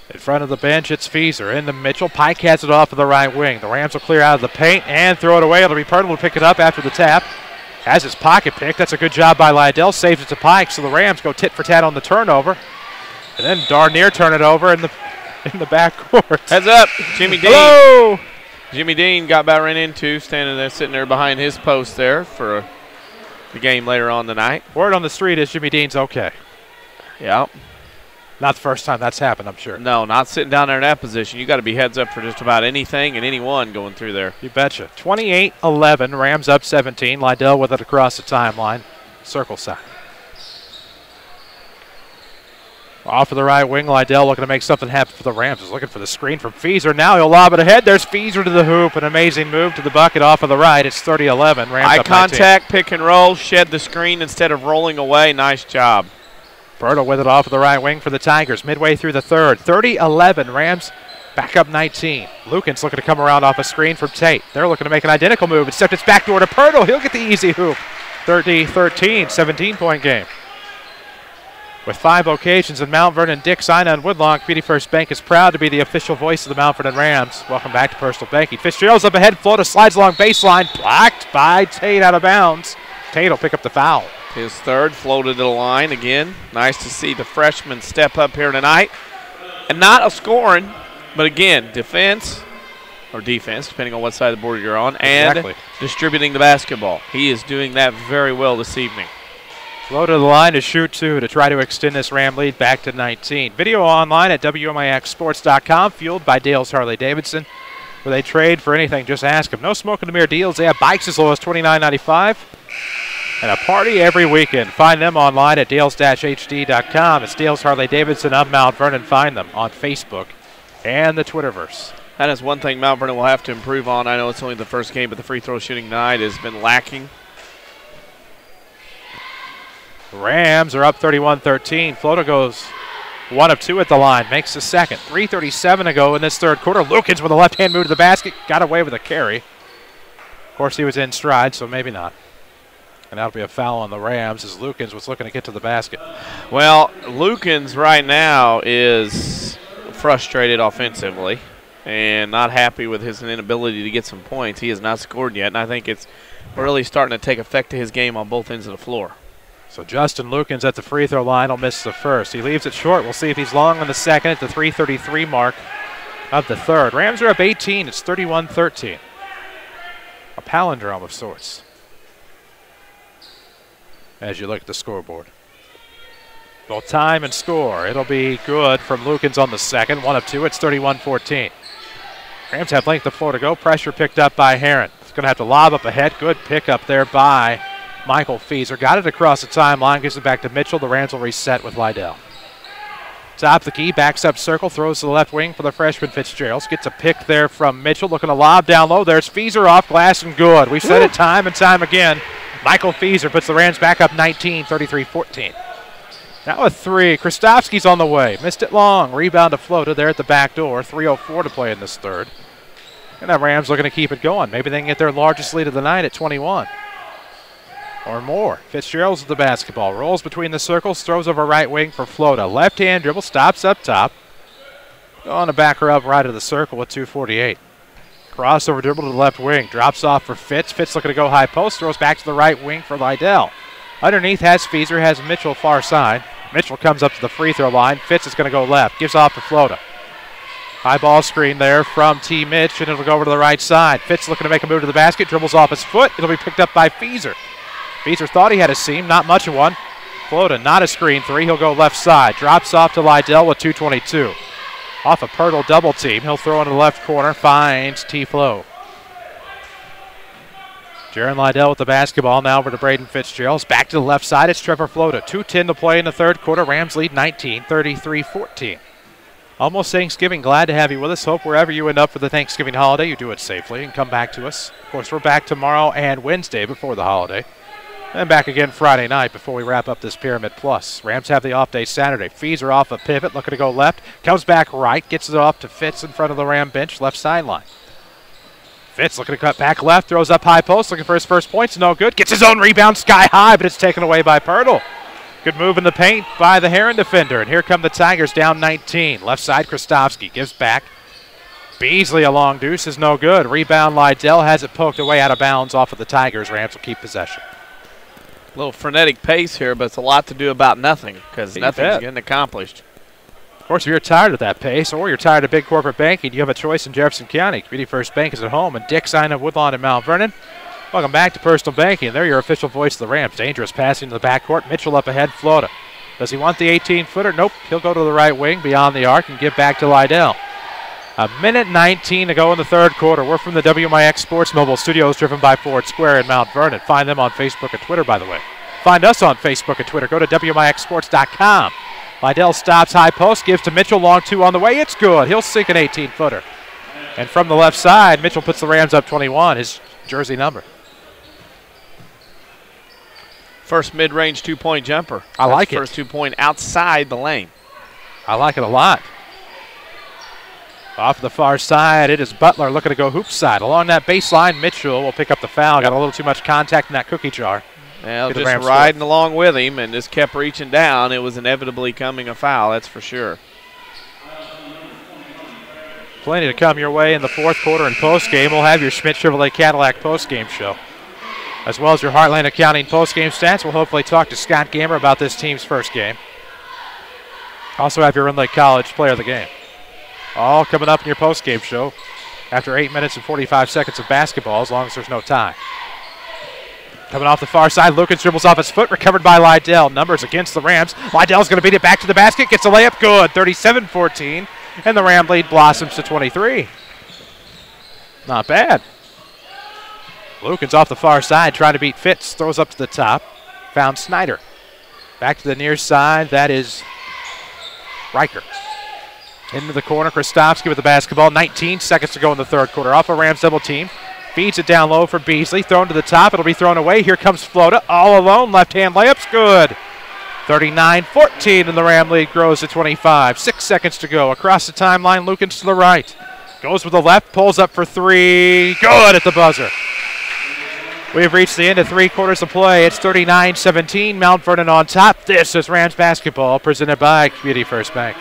B: In front of the bench, it's Feeser. Into Mitchell. Pike has it off of the right wing. The Rams will clear out of the paint and throw it away. It'll be Pirtle to pick it up after the tap. Has his pocket pick. That's a good job by Lydell. Saves it to Pike, so the Rams go tit for tat on the turnover. And then darn near turn it over in the backcourt.
C: Heads up, Jimmy Dean.
B: Hello!
C: Jimmy Dean got about ran into, standing there, sitting there behind his post there for the game later on tonight.
B: Word on the street is Jimmy Dean's okay.
C: Yeah.
B: Not the first time that's happened, I'm sure.
C: No, not sitting down there in that position. You got to be heads up for just about anything and anyone going through there.
B: You betcha. 28-11, Rams up 17. Lydell with it across the timeline. Circle side. Off of the right wing, Lydell looking to make something happen for the Rams. He's looking for the screen from Feaser. Now he'll lob it ahead. There's Feaser to the hoop. An amazing move to the bucket off of the right. It's 30-11. Rams
C: Eye
B: up 19.
C: contact, pick and roll, shed the screen instead of rolling away. Nice job.
B: Bertle with it off of the right wing for the Tigers. Midway through the third. 30-11. Rams back up 19. Lukens looking to come around off a screen from Tate. They're looking to make an identical move. Except it's backdoor to Bertle. He'll get the easy hoop. 30-13. 17-point game. With 5 locations in Mount Vernon, Dick Sina, and Woodlawn, Community First Bank is proud to be the official voice of the Mount Vernon Rams. Welcome back to Personal Banking. Fitzgerald's up ahead. Florida slides along baseline. Blocked by Tate out of bounds. Tate will pick up the foul.
C: His third, floated to the line again. Nice to see the freshman step up here tonight. And not a scoring, but again, defense, depending on what side of the board you're on, and distributing the basketball. He is doing that very well this evening.
B: Low to the line to shoot 2 to try to extend this Ram lead back to 19. Video online at WMIXsports.com, fueled by Dale's Harley-Davidson. Where they trade for anything, just ask them. No smoke in the mirror deals. They have bikes as low as $29.95. And a party every weekend. Find them online at dales-hd.com. It's Dale's Harley-Davidson of Mount Vernon. Find them on Facebook and the Twitterverse.
C: That is one thing Mount Vernon will have to improve on. I know it's only the first game, but the free throw shooting tonight has been lacking.
B: Rams are up 31-13. Flota goes 1 of 2 at the line, makes the second. 3:37 to go in this third quarter. Lukens with a left-hand move to the basket, got away with a carry. Of course, he was in stride, so maybe not. And that'll be a foul on the Rams as Lukens was looking to get to the basket.
C: Well, Lukens right now is frustrated offensively and not happy with his inability to get some points. He has not scored yet, and I think it's really starting to take effect to his game on both ends of the floor.
B: So Justin Lukens at the free throw line will miss the first. He leaves it short. We'll see if he's long on the second at the 3:33 mark of the third. Rams are up 18. It's 31-13. A palindrome of sorts as you look at the scoreboard. Both time and score. It'll be good from Lukens on the second. 1 of 2. It's 31-14. Rams have length of floor to go. Pressure picked up by Herrin. He's going to have to lob up ahead. Good pickup there by Michael Feaser. Got it across the timeline, gives it back to Mitchell. The Rams will reset with Lydell. Top of the key, backs up circle, throws to the left wing for the freshman Fitzgerald. Gets a pick there from Mitchell, looking to lob down low. There's Feaser off glass and good. We've said it time and time again. Michael Feaser puts the Rams back up 19, 33-14. Now a 3. Kristofsky's on the way. Missed it long. Rebound to Flota there at the back door. 3:04 to play in this third. And the Rams looking to keep it going. Maybe they can get their largest lead of the night at 21. Or more. Fitzgerald's with the basketball. Rolls between the circles, throws over right wing for Flota. Left-hand dribble, stops up top. Going to back her up right of the circle with 2:48. Crossover dribble to the left wing. Drops off for Fitz. Fitz looking to go high post. Throws back to the right wing for Lydell. Underneath has Feaser, has Mitchell far side. Mitchell comes up to the free throw line. Fitz is going to go left. Gives off to Flota. High ball screen there from T. Mitch, and it'll go over to the right side. Fitz looking to make a move to the basket. Dribbles off his foot. It'll be picked up by Feaser. Feaser thought he had a seam, not much of one. Flota, not a screen 3. He'll go left side. Drops off to Lydell with 2:22. Off a Pirtle double team. He'll throw into the left corner. Finds T-Flow. Jaron Lydell with the basketball. Now over to Braden Fitzgerald. Back to the left side. It's Trevor Flota. 2:10 to play in the third quarter. Rams lead 19, 33-14. Almost Thanksgiving. Glad to have you with us. Hope wherever you end up for the Thanksgiving holiday, you do it safely and come back to us. Of course, we're back tomorrow and Wednesday before the holiday. And back again Friday night before we wrap up this Pyramid Plus. Rams have the off day Saturday. Feaser off a pivot, looking to go left. Comes back right, gets it off to Fitz in front of the Ram bench, left sideline. Fitz looking to cut back left, throws up high post, looking for his first points, no good. Gets his own rebound sky high, but it's taken away by Pirtle. Good move in the paint by the Herrin defender. And here come the Tigers down 19. Left side, Kristofsky gives back. Beasley, a long deuce, is no good. Rebound, Lydell has it poked away out of bounds off of the Tigers. Rams will keep possession.
C: A little frenetic pace here, but it's a lot to do about nothing because nothing's getting accomplished.
B: Of course, if you're tired of that pace or you're tired of big corporate banking, you have a choice in Jefferson County. Community First Bank is at home, and Dick Sina, Woodlawn, and Mount Vernon. Welcome back to Personal Banking. They're your official voice of the Rams. Dangerous passing to the backcourt. Mitchell up ahead, Flota. Does he want the 18-footer? Nope. He'll go to the right wing beyond the arc and give back to Lydell. 1:19 to go in the third quarter. We're from the WMIX Sports Mobile Studios, driven by Ford Square in Mount Vernon. Find them on Facebook and Twitter, by the way. Find us on Facebook and Twitter. Go to WMIXsports.com. Lydell stops high post, gives to Mitchell, long two on the way. It's good. He'll sink an 18-footer. And from the left side, Mitchell puts the Rams up 21, his jersey number.
C: First mid-range two-point jumper.
B: I like it.
C: First two-point outside the lane.
B: I like it a lot. Off the far side, it is Butler looking to go hoop side. Along that baseline, Mitchell will pick up the foul. Got a little too much contact in that cookie jar.
C: Well, just riding along with him and just kept reaching down. It was inevitably coming a foul, that's for sure.
B: Plenty to come your way in the fourth quarter and postgame. We'll have your Schmidt Chevrolet Cadillac postgame show, as well as your Heartland Accounting postgame stats. We'll hopefully talk to Scott Gammer about this team's first game. Also have your Rend Lake College player of the game. All coming up in your postgame show after 8 minutes and 45 seconds of basketball, as long as there's no tie. Coming off the far side, Lukens dribbles off his foot, recovered by Lydell. Numbers against the Rams. Lydell's going to beat it back to the basket, gets a layup, good, 37-14, and the Ram lead blossoms to 23. Not bad. Lukens off the far side, trying to beat Fitz, throws up to the top, found Snyder. Back to the near side, that is Riker. Into the corner, Krastovsky with the basketball. 19 seconds to go in the third quarter. Off a Rams double team. Feeds it down low for Beasley. Thrown to the top. It'll be thrown away. Here comes Flota. All alone. Left-hand layup's good. 39-14, and the Ram lead grows to 25. 6 seconds to go. Across the timeline, Lukens to the right. Goes with the left. Pulls up for three. Good at the buzzer. We've reached the end of 3 quarters of play. It's 39-17. Mount Vernon on top. This is Rams basketball, presented by Community First Bank.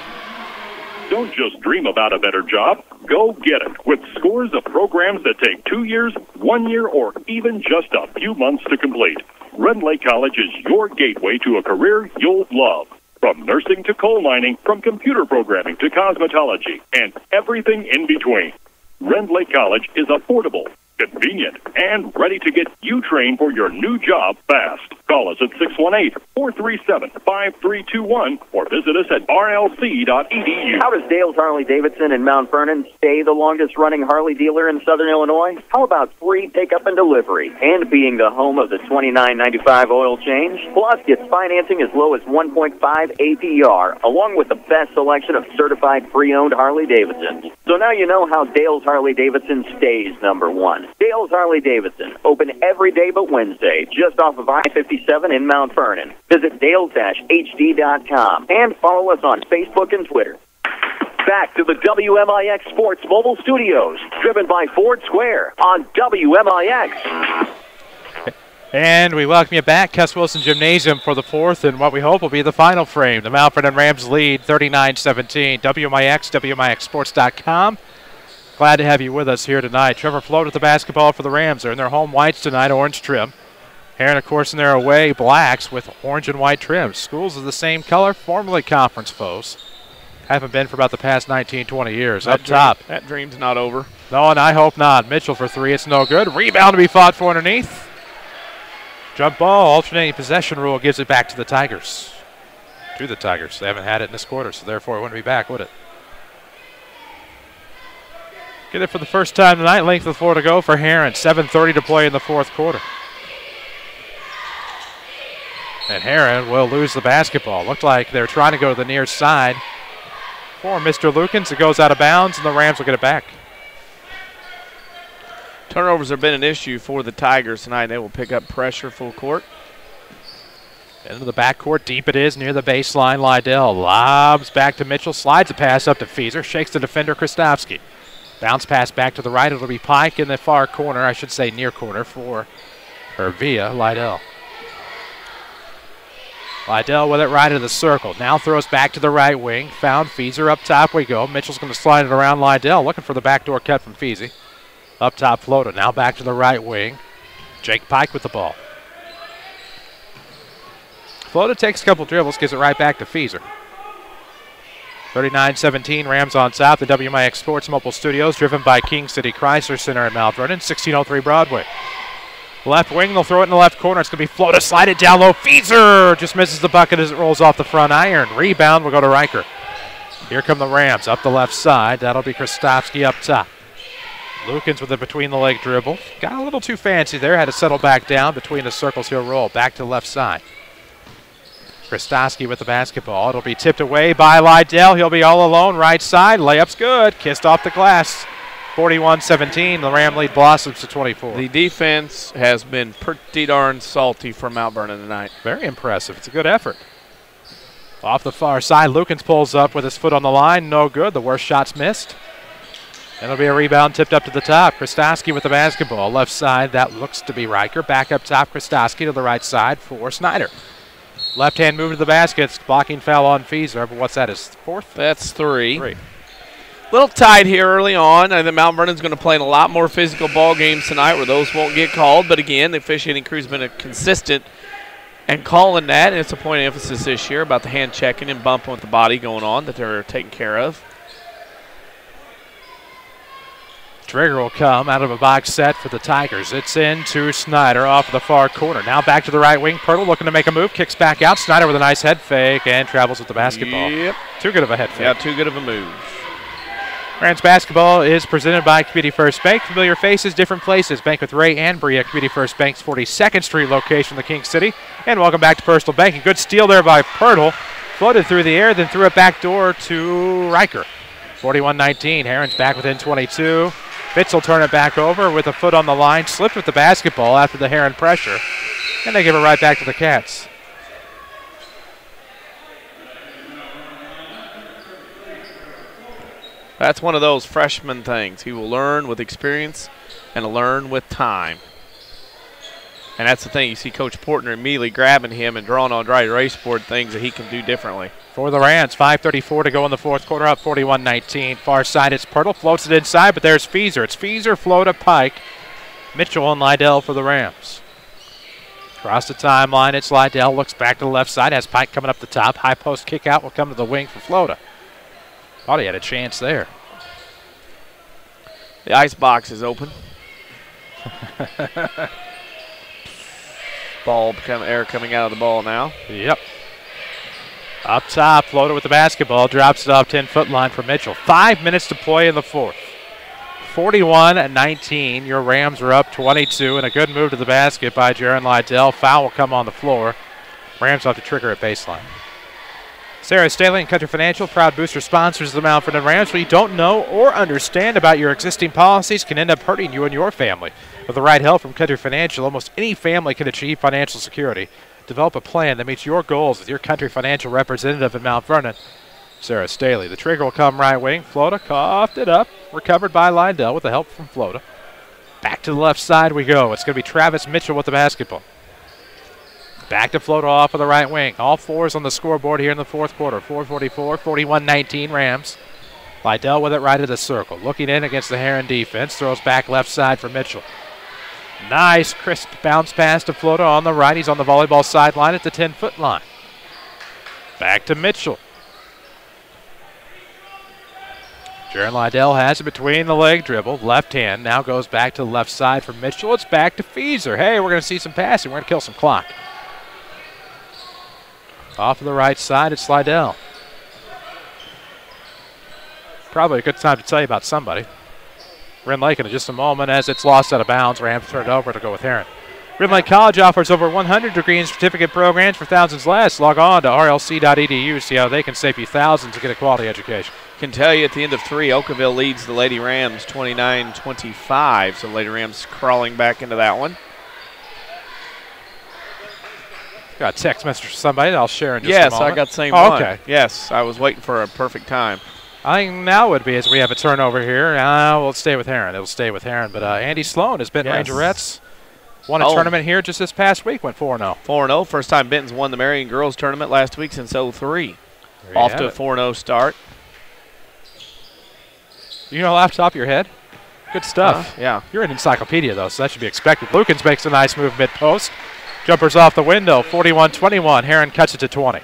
R: Don't just dream about a better job. Go get it with scores of programs that take 2 years, 1 year, or even just a few months to complete. Rend Lake College is your gateway to a career you'll love. From nursing to coal mining, from computer programming to cosmetology, and everything in between. Rend Lake College is affordable, convenient, and ready to get you trained for your new job fast. Call us at 618-437-5321 or visit us at rlc.edu.
P: How does Dale's Harley-Davidson in Mount Vernon stay the longest-running Harley dealer in Southern Illinois? How about free pickup and delivery and being the home of the $29.95 oil change? Plus, gets financing as low as 1.5 APR, along with the best selection of certified pre-owned Harley-Davidsons. So now you know how Dale's Harley-Davidson stays number one. Dale's Harley-Davidson, open every day but Wednesday, just off of I-57 in Mount Vernon. Visit dales-hd.com and follow us on Facebook and Twitter. Back to the WMIX Sports Mobile Studios, driven by Ford Square on WMIX.
B: And we welcome you back, Cuss Wilson Gymnasium, for the fourth and what we hope will be the final frame. The Mount Vernon Rams lead 39-17. WMIX, WMIXsports.com. Glad to have you with us here tonight. Trevor Float at the basketball for the Rams. They're in their home whites tonight, orange trim. Herrin, of course, in their away blacks with orange and white trims. Schools of the same color, formerly conference foes. Haven't been for about the past 19, 20 years. Up top.
C: That dream's not over.
B: No, and I hope not. Mitchell for three. It's no good. Rebound to be fought for underneath. Jump ball, alternating possession rule gives it back to the Tigers. To the Tigers. They haven't had it in this quarter, so therefore it wouldn't be back, would it? Get it for the first time tonight. Length of the floor to go for Herrin. 7:30 to play in the fourth quarter. And Herrin will lose the basketball. Looked like they're trying to go to the near side for Mr. Lukens. It goes out of bounds, and the Rams will get it back.
C: Turnovers have been an issue for the Tigers tonight. They will pick up pressure full court.
B: Into the backcourt, deep it is, near the baseline. Lydell lobs back to Mitchell, slides a pass up to Feeser, shakes the defender Krastovsky. Bounce pass back to the right. It'll be Pike in the far corner, I should say near corner, for or via Lydell. Lydell with it right into the circle. Now throws back to the right wing. Found Feeser. Up top we go. Mitchell's going to slide it around Lydell, looking for the backdoor cut from Feezy. Up top Flota. Now back to the right wing. Jake Pike with the ball. Flota takes a couple dribbles, gives it right back to Feeser. 39-17, Rams on top. The WMIX Sports Mobile Studios, driven by King City Chrysler Center in Mount Vernon, 1603 Broadway. Left wing, they'll throw it in the left corner. It's going to be Flota, slide it down low. Fieser just misses the bucket as it rolls off the front iron. Rebound will go to Riker. Here come the Rams up the left side. That'll be Krastovsky up top. Lukens with a between-the-leg dribble. Got a little too fancy there. Had to settle back down between the circles. He'll roll back to the left side. Krastovsky with the basketball. It'll be tipped away by Lydell. He'll be all alone right side. Layup's good. Kissed off the glass. 41-17. The Ram lead blossoms to 24.
C: The defense has been pretty darn salty for Mount Vernon tonight.
B: Very impressive. It's a good effort. Off the far side, Lukens pulls up with his foot on the line. No good. The worst shot's missed. It'll be a rebound tipped up to the top. Krastovsky with the basketball. Left side, that looks to be Riker. Back up top, Krastovsky to the right side for Snyder. Left hand move to the basket. Blocking foul on Fieser, but what's that, his fourth?
C: That's three. Little tight here early on. I think Mount Vernon's going to play in a lot more physical ball games tonight where those won't get called. But again, the officiating crew's been consistent and calling that. And it's a point of emphasis this year about the hand checking and bumping with the body going on that they're taking care of.
B: Trigger will come out of a box set for the Tigers. It's in to Snyder off the far corner. Now back to the right wing. Pirtle looking to make a move. Kicks back out. Snyder with a nice head fake and travels with the basketball.
C: Yep.
B: Too good of a head fake.
C: Yeah, too good of a move.
B: Rams basketball is presented by Community First Bank. Familiar faces, different places. Bank with Ray and Bria. Community First Bank's 42nd Street location in the King City. And welcome back to Personal Banking. Good steal there by Pirtle. Floated through the air, then threw it back door to Riker. 41-19. Herrin's back within 22. Fitz will turn it back over with a foot on the line. Slipped with the basketball after the Herrin pressure. And they give it right back to the Cats.
C: That's one of those freshman things. He will learn with experience and learn with time. And that's the thing. You see Coach Portner immediately grabbing him and drawing on dry erase board things that he can do differently.
B: For the Rams, 5:34 to go in the fourth quarter, up 41-19. Far side, it's Pirtle. Floats it inside, but there's Fieser. It's Fieser, Flota, Pike, Mitchell, and Lydell for the Rams. Across the timeline, it's Lydell. Looks back to the left side. Has Pike coming up the top. High post kick out will come to the wing for Flota. Thought he had a chance there.
C: The ice box is open. Air coming out of the ball now.
B: Yep. Up top, Flota with the basketball. Drops it off 10-foot line for Mitchell. 5 minutes to play in the fourth. 41-19. Your Rams are up 22, and a good move to the basket by Jaron Lydell. Foul will come on the floor. Rams will have to trigger at baseline. Sarah Staley and Country Financial, proud booster sponsors of the Mount Vernon Rams. What you don't know or understand about your existing policies can end up hurting you and your family. With the right help from Country Financial, almost any family can achieve financial security. Develop a plan that meets your goals with your Country Financial representative in Mount Vernon, Sarah Staley. The trigger will come right wing. Flota coughed it up. Recovered by Lydell with the help from Flota. Back to the left side we go. It's going to be Travis Mitchell with the basketball. Back to Flota off of the right wing. All fours on the scoreboard here in the fourth quarter. 4:44, 41-19 Rams. Lydell with it right of the circle. Looking in against the Herrin defense. Throws back left side for Mitchell. Nice crisp bounce pass to Flota on the right. He's on the volleyball sideline at the 10-foot line. Back to Mitchell. Jaron Lydell has it between the leg dribble. Left hand now goes back to the left side for Mitchell. It's back to Fieser. Hey, we're going to see some passing. We're going to kill some clock. Off of the right side, it's Lydell. Probably a good time to tell you about somebody. Ren Lake in just a moment as it's lost out of bounds. Rams turn it over to go with Herrin. Ren Lake College offers over 100 degree and certificate programs for thousands less. Log on to rlc.edu. See how they can save you thousands to get a quality education.
C: Can tell you at the end of three, Oakville leads the Lady Rams 29-25. So Lady Rams crawling back into that one.
B: Got a text message from somebody that I'll share in just a moment.
C: Yes, I got the same one.
B: Okay.
C: Yes, I was waiting for a perfect time.
B: I think now would be as we have a turnover here. We'll stay with Herrin. It'll stay with Herrin. But Andy Sloan has been Rangerettes. Won a tournament here just this past week. Went 4-0.
C: 4-0. First time Benton's won the Marion Girls Tournament last week since 03. Off to a 4-0 start.
B: You know off the top of your head? Good stuff.
C: Yeah.
B: You're an encyclopedia, though, so that should be expected. Lukens makes a nice move mid-post. Jumpers off the window, 41-21. Herrin cuts it to 20.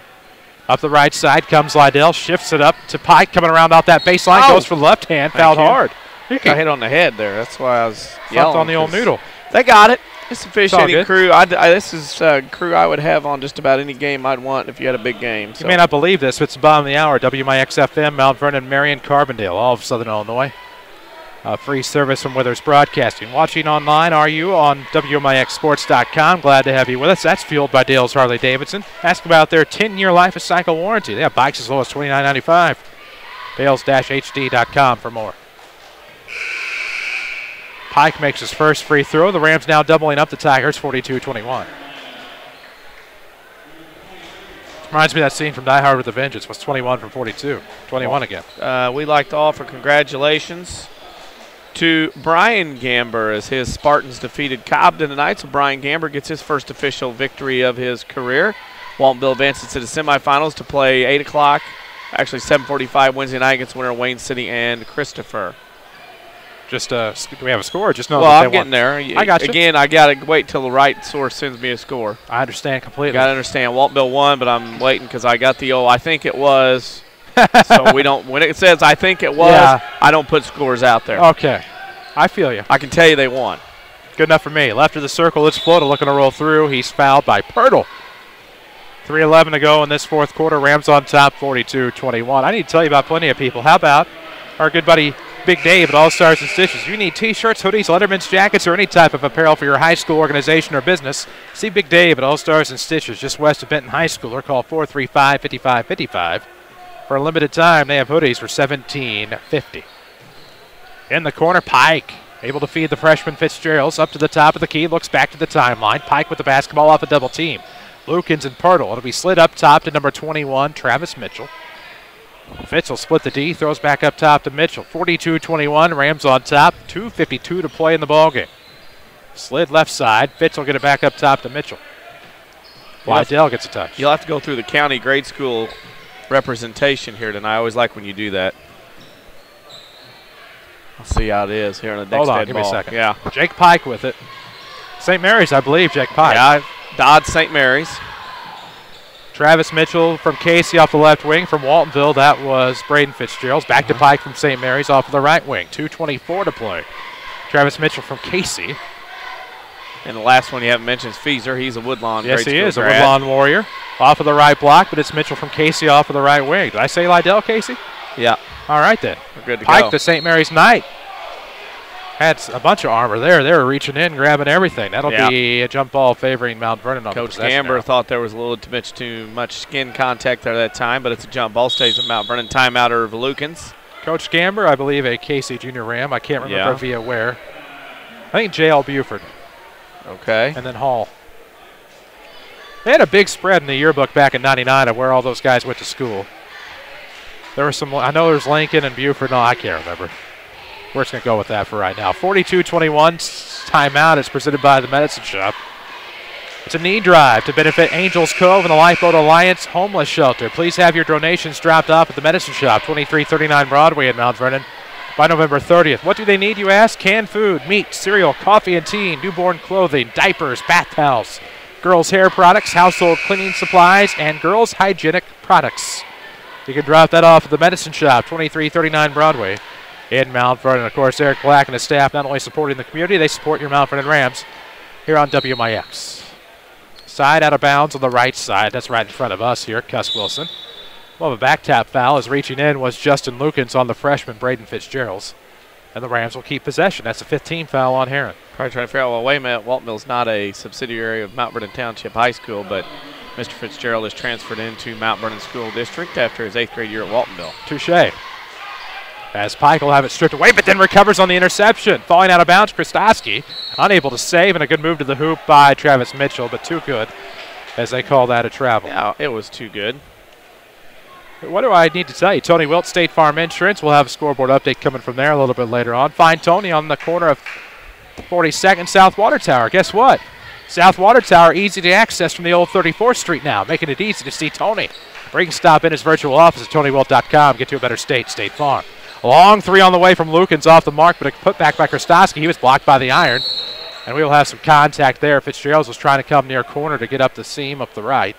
B: Up the right side comes Lydell, shifts it up to Pike, coming around off that baseline, goes for the left hand, fouled hard.
C: Got hit on the head there. That's why I was yelling.
B: On the old noodle.
C: They got it. It's a officiating
B: good.
C: crew. This is a crew I would have on just about any game I'd want if you had a big game. So.
B: You may not believe this, but it's the bottom of the hour. WMIX FM, Mount Vernon, Marion, Carbondale, all of Southern Illinois. Free service from Withers Broadcasting. Watching online, are you on WMIXsports.com? Glad to have you with us. That's fueled by Dale's Harley-Davidson. Ask about their 10-year life of cycle warranty. They have bikes as low as $29.95. Dales-HD.com for more. Pike makes his first free throw. The Rams now doubling up the Tigers, 42-21. Reminds me of that scene from Die Hard with a Vengeance. Was 21 from 42. 21 again.
C: We'd like to offer congratulations to Brian Gamber as his Spartans defeated Cobden tonight. So Brian Gamber gets his first official victory of his career. Waltonville advances to the semifinals to play 8 o'clock, actually 7:45 Wednesday night against winner Wayne City and Christopher.
B: Just do we have a score? Just know
C: well,
B: that
C: I'm getting there.
B: I got you.
C: Again, I got to wait till the right source sends me a score.
B: I understand completely.
C: Got to understand. Waltonville won, but I'm waiting because I got the I think it was. So we don't. When it says I think it was,
B: yeah.
C: I don't put scores out there.
B: Okay, I feel you.
C: I can tell you they won.
B: Good enough for me. Left of the circle, it's Flota looking to roll through. He's fouled by Pirtle. 3:11 to go in this fourth quarter. Rams on top, 42-21. I need to tell you about plenty of people. How about our good buddy Big Dave at All Stars and Stitches? You need T-shirts, hoodies, Letterman's jackets, or any type of apparel for your high school organization or business. See Big Dave at All Stars and Stitches just west of Benton High School, or call 435-5555. For a limited time, they have hoodies for $17.50. In the corner, Pike able to feed the freshman Fitzgeralds up to the top of the key, looks back to the timeline. Pike with the basketball off a double team. Lukens and Pirtle. It'll be slid up top to number 21, Travis Mitchell. Fitz will split the D, throws back up top to Mitchell. 42-21, Rams on top. 2:52 to play in the ballgame. Slid left side. Fitz will get it back up top to Mitchell. Lydell gets a touch.
C: You'll have to go through the county grade school representation here tonight. I always like when you do that. I'll see how it is here in the next
B: Hold on,
C: dead
B: give
C: ball.
B: me a second.
C: Yeah.
B: Jake Pike with it. St. Mary's, I believe, Jake Pike.
C: Yeah, Dodd St. Mary's.
B: Travis Mitchell from Casey off the left wing. From Waltonville, that was Braden Fitzgerald. Back to Pike from St. Mary's off of the right wing. 2:24 to play. Travis Mitchell from Casey.
C: And the last one you haven't mentioned is Feezer. He's a Woodlawn.
B: Yes, he is, a Woodlawn Warrior. Off of the right block, but it's Mitchell from Casey off of the right wing. Did I say Lydell Casey?
C: Yeah.
B: All right, then.
C: We're good to
B: Pike
C: go.
B: to St. Mary's Knight. Had a bunch of armor there. They were reaching in, grabbing everything. That'll be a jump ball favoring Mount Vernon on
C: Coach
B: possession
C: Gamber
B: now.
C: thought there was a little too much skin contact there that time, but it's a jump ball. Stays with Mount Vernon. Timeout of Lukens.
B: Coach Gamber, I believe, a Casey Junior Ram. I can't remember via where. I think J.L. Buford.
C: Okay.
B: And then Hall. They had a big spread in the yearbook back in '99 of where all those guys went to school. There were some. I know there's Lincoln and Buford. No, I can't remember. We're just going to go with that for right now. 42-21, timeout. It's presented by the Medicine Shop. It's a knee drive to benefit Angels Cove and the Lifeboat Alliance Homeless Shelter. Please have your donations dropped off at the Medicine Shop, 2339 Broadway in Mount Vernon, by November 30th. What do they need, you ask? Canned food, meat, cereal, coffee and tea, newborn clothing, diapers, bath towels, girls' hair products, household cleaning supplies, and girls' hygienic products. You can drop that off at the Medicine Shop, 2339 Broadway in Mount Vernon. Of course, Eric Black and his staff not only supporting the community, they support your Mount Vernon Rams here on WMIX. Side out of bounds on the right side. That's right in front of us here, Cuss Wilson. Well, the back tap foul as reaching in was Justin Lukens on the freshman Braden Fitzgerald. And the Rams will keep possession. That's a 15 foul on Herrin.
C: Probably trying to figure out, well, wait a minute, Waltonville's not a subsidiary of Mount Vernon Township High School, but Mr. Fitzgerald is transferred into Mount Vernon School District after his 8th grade year at Waltonville.
B: Touche. As Pike will have it stripped away, but then recovers on the interception. Falling out of bounds, Kristowski unable to save, and a good move to the hoop by Travis Mitchell, but too good as they call that a travel.
C: Yeah, it was too good.
B: What do I need to tell you? Tony Wilt, State Farm Insurance. We'll have a scoreboard update coming from there a little bit later on. Find Tony on the corner of 42nd South Water Tower. Guess what? South Water Tower, easy to access from the old 34th Street now, making it easy to see Tony. Or you can stop in his virtual office at TonyWilt.com. Get to a better state, State Farm. Long three on the way from Lukens off the mark, but a put back by Kristowski. He was blocked by the iron. And we will have some contact there. Fitzgerald was trying to come near corner to get up the seam up the right.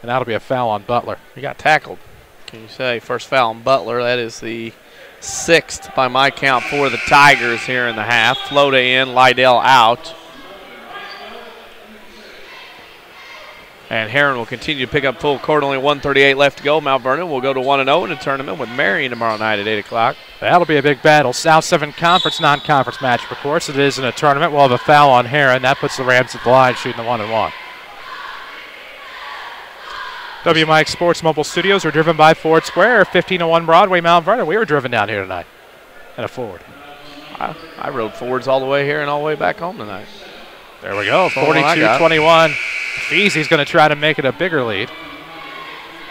B: And that'll be a foul on Butler.
C: He got tackled. Can you say first foul on Butler? That is the 6th by my count for the Tigers here in the half. Flota in, Lydell out. And Herrin will continue to pick up full court. Only 1:38 left to go. Mount Vernon will go to 1-0 in a tournament with Marion tomorrow night at 8 o'clock.
B: That'll be a big battle. South 7 Conference, non-conference matchup, of course. It is in a tournament. We'll have a foul on Herrin. That puts the Rams at the line shooting the 1-1. WMIX Sports Mobile Studios are driven by Ford Square, 1501 Broadway, Mount Vernon. We were driven down here tonight in a Ford.
C: I rode Fords all the way here and all the way back home tonight.
B: There we go, 42-21. Feezy's going to try to make it a bigger lead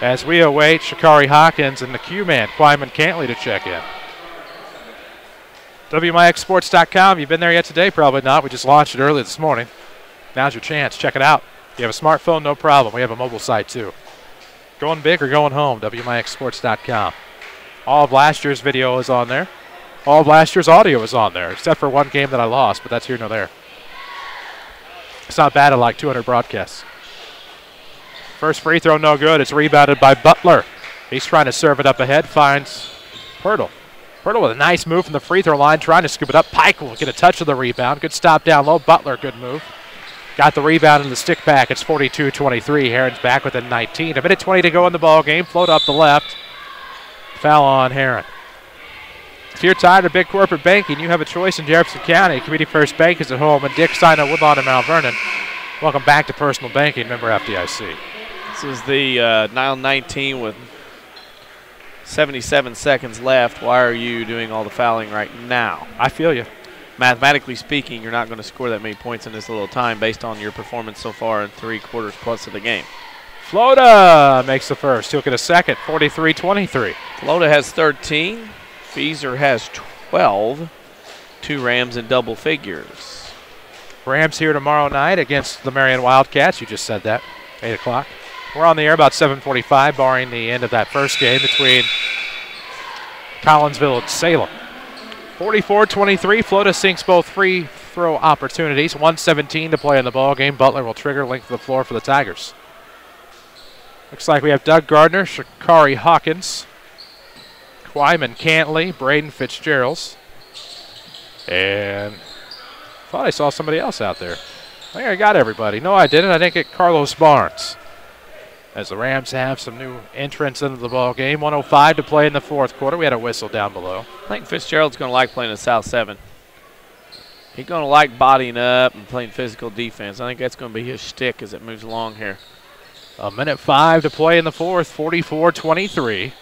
B: as we await Shakari Hawkins and the Q-man, Quayman Cantley, to check in. WMIXsports.com. You've been there yet today? Probably not. We just launched it early this morning. Now's your chance. Check it out. If you have a smartphone, no problem. We have a mobile site, too. Going big or going home, WMIXsports.com. All of last year's video is on there. All of last year's audio is on there, except for one game that I lost, but that's here nor there. It's not bad at like 200 broadcasts. First free throw, no good. It's rebounded by Butler. He's trying to serve it up ahead, finds Pirtle. Pirtle with a nice move from the free throw line, trying to scoop it up. Pike will get a touch of the rebound. Good stop down low. Butler, good move. Got the rebound in the stick back. It's 42-23. Herrin's back within 19. A minute 20 to go in the ball game. Float up the left. Foul on Herrin. If you're tired of big corporate banking, you have a choice in Jefferson County. Community First Bank is at home, and Dick Stein at Woodlawn and Mount Vernon. Welcome back to Personal Banking, member FDIC.
C: This is the 9-19 with 77 seconds left. Why are you doing all the fouling right now?
B: I feel you.
C: Mathematically speaking, you're not going to score that many points in this little time based on your performance so far in 3 quarters plus of the game.
B: Flota makes the first. He'll get a second, 43-23.
C: Flota has 13. Feezer has 12. 2 Rams in double figures.
B: Rams here tomorrow night against the Marion Wildcats. You just said that, 8 o'clock. We're on the air about 7:45, barring the end of that first game between Collinsville and Salem. 44-23. Flota sinks both free throw opportunities. 1:17 to play in the ball game. Butler will trigger length of the floor for the Tigers. Looks like we have Doug Gardner, Shakari Hawkins, Quayman Cantley, Braden Fitzgerald, and thought I saw somebody else out there. I think I got everybody. No, I didn't. I didn't get Carlos Barnes. As the Rams have some new entrants into the ball game. 1:05 to play in the fourth quarter. We had a whistle down below.
C: I think Fitzgerald's going to like playing in South 7. He's going to like bodying up and playing physical defense. I think that's going to be his shtick as it moves along here.
B: 1:05 to play in the fourth. 44-23.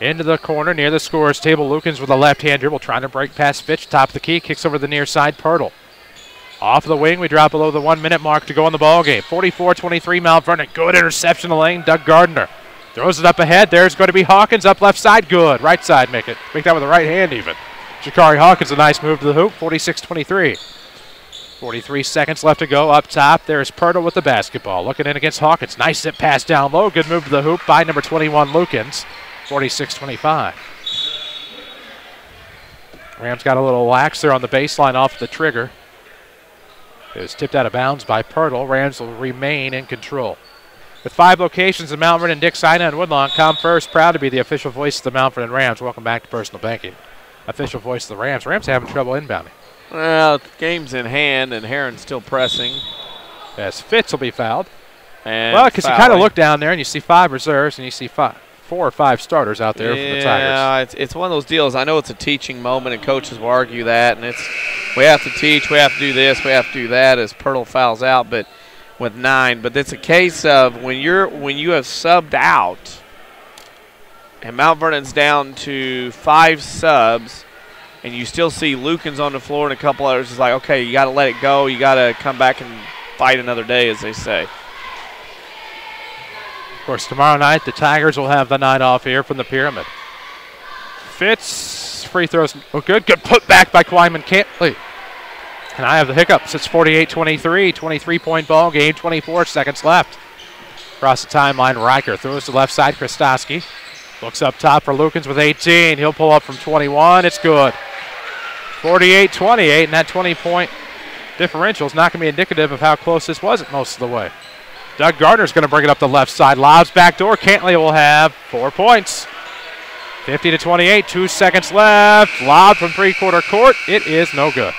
B: Into the corner near the scorer's table. Lukens with a left-hand dribble trying to break past Fitch. Top of the key. Kicks over the near side. Pirtle. Off of the wing. We drop below the 1 minute mark to go in the ball game. 44-23 Mount Vernon. Good interception in the lane. Doug Gardner throws it up ahead. There's going to be Hawkins up left side. Good. Right side. Make that with the right hand even. Shakari Hawkins a nice move to the hoop. 46-23. 43 seconds left to go. Up top, there's Pirtle with the basketball. Looking in against Hawkins. Nice zip pass down low. Good move to the hoop by number 21, Lukens. 46-25. Rams got a little lax there on the baseline off the trigger. It was tipped out of bounds by Pirtle. Rams will remain in control. With 5 locations in Mount Vernon, Dick Sina, and Woodlawn, ComFirst proud to be the official voice of the Mount Vernon Rams. Welcome back to Personal Banking. Official voice of the Rams. Rams having trouble inbounding.
C: Well, the game's in hand, and Herrin's still pressing.
B: As Fitz will be fouled.
C: And
B: well, because you kind of look down there and you see 5 reserves and you see 4 or 5 starters out there for the Tigers.
C: Yeah, it's one of those deals. I know it's a teaching moment, and coaches will argue that, and we have to teach, we have to do this, we have to do that as Pirtle fouls out, but with 9. But it's a case of when you have subbed out, and Mount Vernon's down to 5 subs, and you still see Lukens on the floor and a couple others, it's like, okay, you got to let it go. You got to come back and fight another day, as they say.
B: Of course, tomorrow night, the Tigers will have the night off here from the Pyramid. Fitz, free throws, good. Good put back by Quayman Cantley. And I have the hiccups. It's 48-23, 23-point ball game, 24 seconds left. Across the timeline, Riker throws to the left side, Kristoski. Looks up top for Lukens with 18. He'll pull up from 21. It's good. 48-28, and that 20-point differential is not going to be indicative of how close this was most of the way. Doug Gardner's going to bring it up the left side. Lobs back door. Cantley will have 4 points. 50-28, 2 seconds left. Lob from 3-quarter court. It is no good.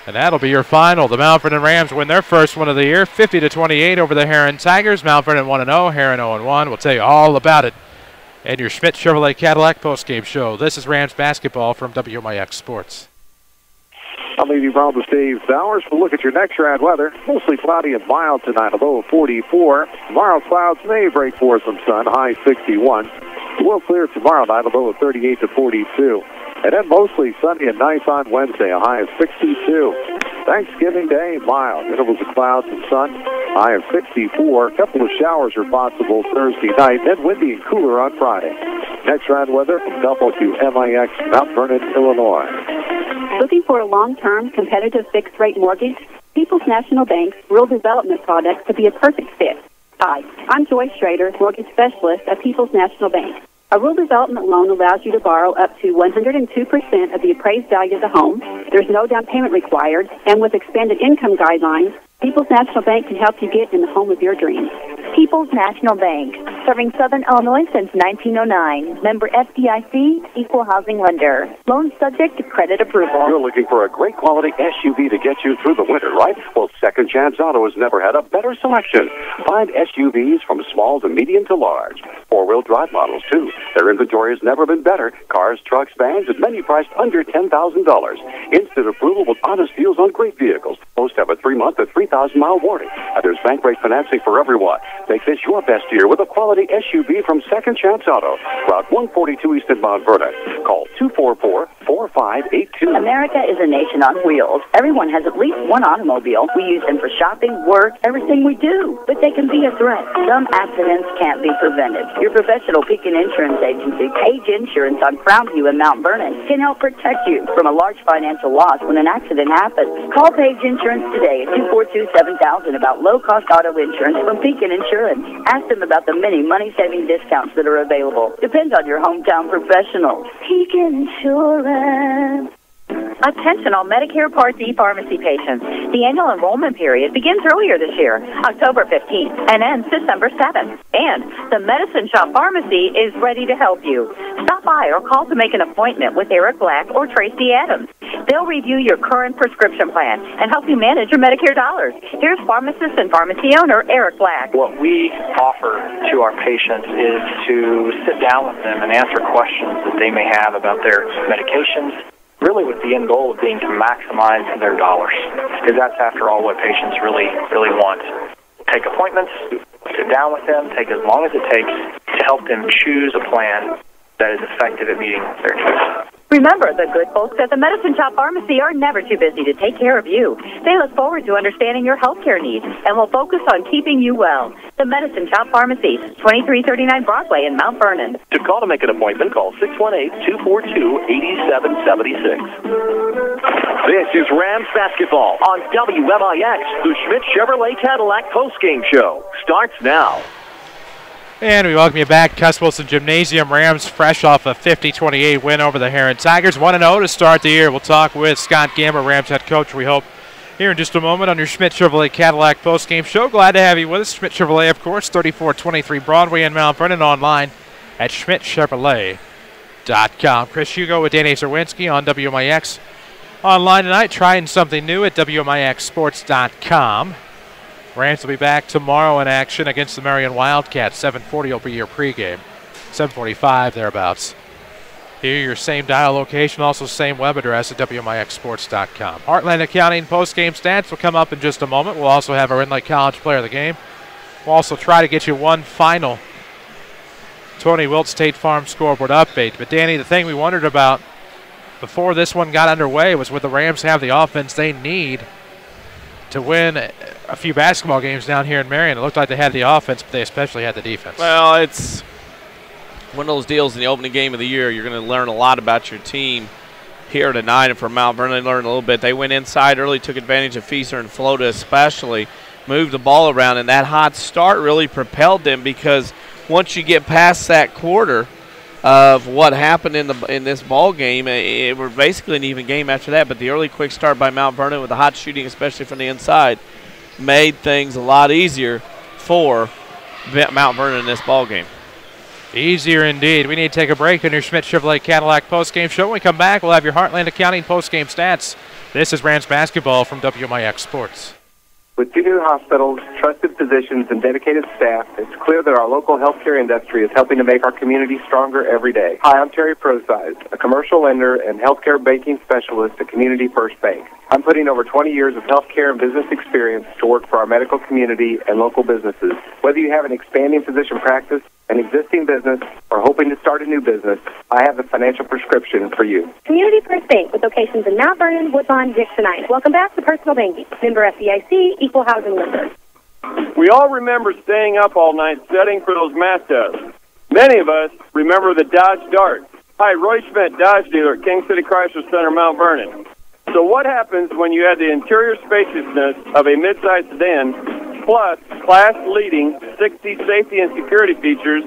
B: And that'll be your final. The Mount Vernon Rams win their first one of the year, 50-28 over the Herrin Tigers. Mount Vernon 1-0, Herrin 0-1. We'll tell you all about it in your Schmidt Chevrolet Cadillac postgame show. This is Rams basketball from WMIX Sports.
G: I'm Lady Brown Dave Bowers. We'll look at your next round weather. Mostly cloudy and mild tonight, a low of 44. Tomorrow clouds may break for some sun, high 61. It will clear tomorrow night, a low of 38 to 42. And then mostly sunny and nice on Wednesday, a high of 62. Thanksgiving Day, mild. Intervals of clouds and sun, high of 64. A couple of showers are possible Thursday night, then windy and cooler on Friday. Next round weather from WMIX, Mount Vernon, Illinois.
S: Looking for a long-term, competitive fixed-rate mortgage? People's National Bank's Rural Development products could be a perfect fit. Hi, I'm Joyce Schrader, mortgage specialist at People's National Bank. A rural development loan allows you to borrow up to 102% of the appraised value of the home. There's no down payment required, and with expanded income guidelines, People's National Bank can help you get in the home of your dreams.
L: People's National Bank, serving Southern Illinois since 1909. Member FDIC, equal housing lender. Loan subject to credit approval.
O: You're looking for a great quality SUV to get you through the winter, right? Well, Second Chance Auto has never had a better selection. Find SUVs from small to medium to large. Four-wheel drive models, too. Their inventory has never been better. Cars, trucks, vans, and many priced under $10,000. Instant approval with honest deals on great vehicles. Most have a 3-month or 3,000-mile warranty. There's bank rate financing for everyone. Make this your best year with a quality SUV from Second Chance Auto. Route 142 East in Mount Vernon. Call 244-4582.
N: America is a nation on wheels. Everyone has at least one automobile. We use them for shopping, work, everything we do. But they can be a threat. Some accidents can't be prevented. Your professional Pekin Insurance Agency, Page Insurance on Crownview in Mount Vernon, can help protect you from a large financial loss when an accident happens. Call Page Insurance today at 242-7000 about low-cost auto insurance from Pekin Insurance. Ask them about the many money-saving discounts that are available. Depends on your hometown professional. Pekin Insurance.
L: Attention all Medicare Part D pharmacy patients. The annual enrollment period begins earlier this year, October 15th, and ends December 7th. And the Medicine Shop Pharmacy is ready to help you. Stop by or call to make an appointment with Eric Black or Tracy Adams. They'll review your current prescription plan and help you manage your Medicare dollars. Here's pharmacist and pharmacy owner Eric Black.
M: What we offer to our patients is to sit down with them and answer questions that they may have about their medications, really with the end goal of being to maximize their dollars, because that's, after all, what patients really want. Take appointments, sit down with them, take as long as it takes to help them choose a plan that is effective at meeting their needs.
L: Remember, the good folks at the Medicine Shop Pharmacy are never too busy to take care of you. They look forward to understanding your health care needs and will focus on keeping you well. The Medicine Shop Pharmacy, 2339 Broadway in Mount Vernon.
A: To call to make an appointment, call 618-242-8776. This is Rams basketball on WMIX. The Schmidt Chevrolet Cadillac postgame show starts now.
B: And we welcome you back. Cuss Wilson Gymnasium. Rams fresh off a 50-28 win over the Herrin Tigers. 1-0 to start the year. We'll talk with Scott Gamber, Rams head coach, we hope, here in just a moment on your Schmidt Chevrolet Cadillac postgame show. Glad to have you with us. Schmidt Chevrolet, of course, 3423 Broadway in Mount Vernon, online at schmidtchevrolet.com. Chris Hugo with Danny Czerwinski on WMIX. Online tonight, trying something new at WMIXsports.com. Rams will be back tomorrow in action against the Marion Wildcats. 7:40 will be your pregame. 7:45 thereabouts. Here, your same dial location, also same web address at WMIXsports.com. Heartland Accounting postgame stats will come up in just a moment. We'll also have our Inlake College player of the game. We'll also try to get you one final Tony Wilt State Farm scoreboard update. But, Danny, the thing we wondered about before this one got underway was would the Rams have the offense they need to win a few basketball games down here in Marion. It looked like they had the offense, but they especially had the defense.
C: Well, it's one of those deals in the opening game of the year. You're going to learn a lot about your team here tonight. And for Mount Vernon, they learned a little bit. They went inside early, took advantage of Feaster and Flota especially, moved the ball around, and that hot start really propelled them, because once you get past that quarter of what happened in this ball game, it was basically an even game after that. But the early quick start by Mount Vernon with the hot shooting, especially from the inside, made things a lot easier for Mount Vernon in this ball game.
B: Easier indeed. We need to take a break on your Schmidt Chevrolet Cadillac postgame show. When we come back, we'll have your Heartland Accounting postgame stats This is Rams basketball from WMIX Sports.
E: With 2 new hospitals, trusted physicians, and dedicated staff, it's clear that our local healthcare industry is helping to make our community stronger every day. Hi, I'm Terry Prosize, a commercial lender and healthcare banking specialist at Community First Bank. I'm putting over 20 years of healthcare and business experience to work for our medical community and local businesses. Whether you have an expanding physician practice, an existing business, or hoping to start a new business, I have the financial prescription for you.
F: Community First Bank with locations in Mount Vernon, Woodlawn, Dixon. Welcome back to Personal Banking. Member FDIC, Equal Housing Lender.
H: We all remember staying up all night studying for those math tests. Many of us remember the Dodge Dart. Hi, Roy Schmidt, Dodge dealer at King City Chrysler Center, Mount Vernon. So what happens when you add the interior spaciousness of a midsize sedan plus class-leading 60 safety and security features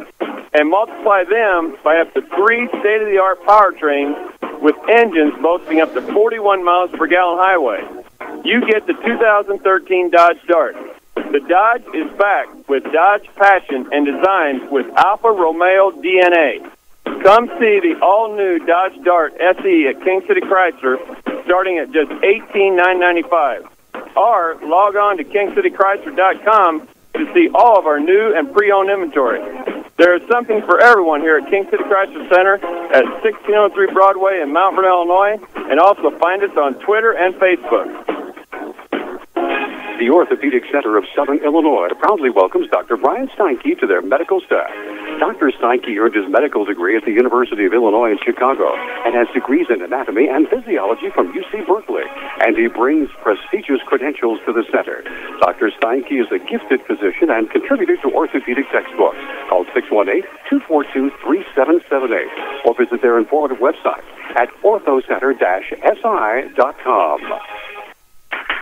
H: and multiply them by up to 3 state-of-the-art powertrains with engines boasting up to 41 miles per gallon highway? You get the 2013 Dodge Dart. The Dodge is backed with Dodge passion and designed with Alfa Romeo DNA. Come see the all-new Dodge Dart SE at King City Chrysler starting at just $18,995. Or log on to KingCityChrysler.com to see all of our new and pre-owned inventory. There is something for everyone here at King City Chrysler Center at 1603 Broadway in Mount Vernon, Illinois, and also find us on Twitter and Facebook.
O: The Orthopedic Center of Southern Illinois proudly welcomes Dr. Brian Steinke to their medical staff. Dr. Steinke earned his medical degree at the University of Illinois in Chicago and has degrees in anatomy and physiology from UC Berkeley, and he brings prestigious credentials to the center. Dr. Steinke is a gifted physician and contributor to orthopedic textbooks. Call 618-242-3778 or visit their informative website at orthocenter-si.com.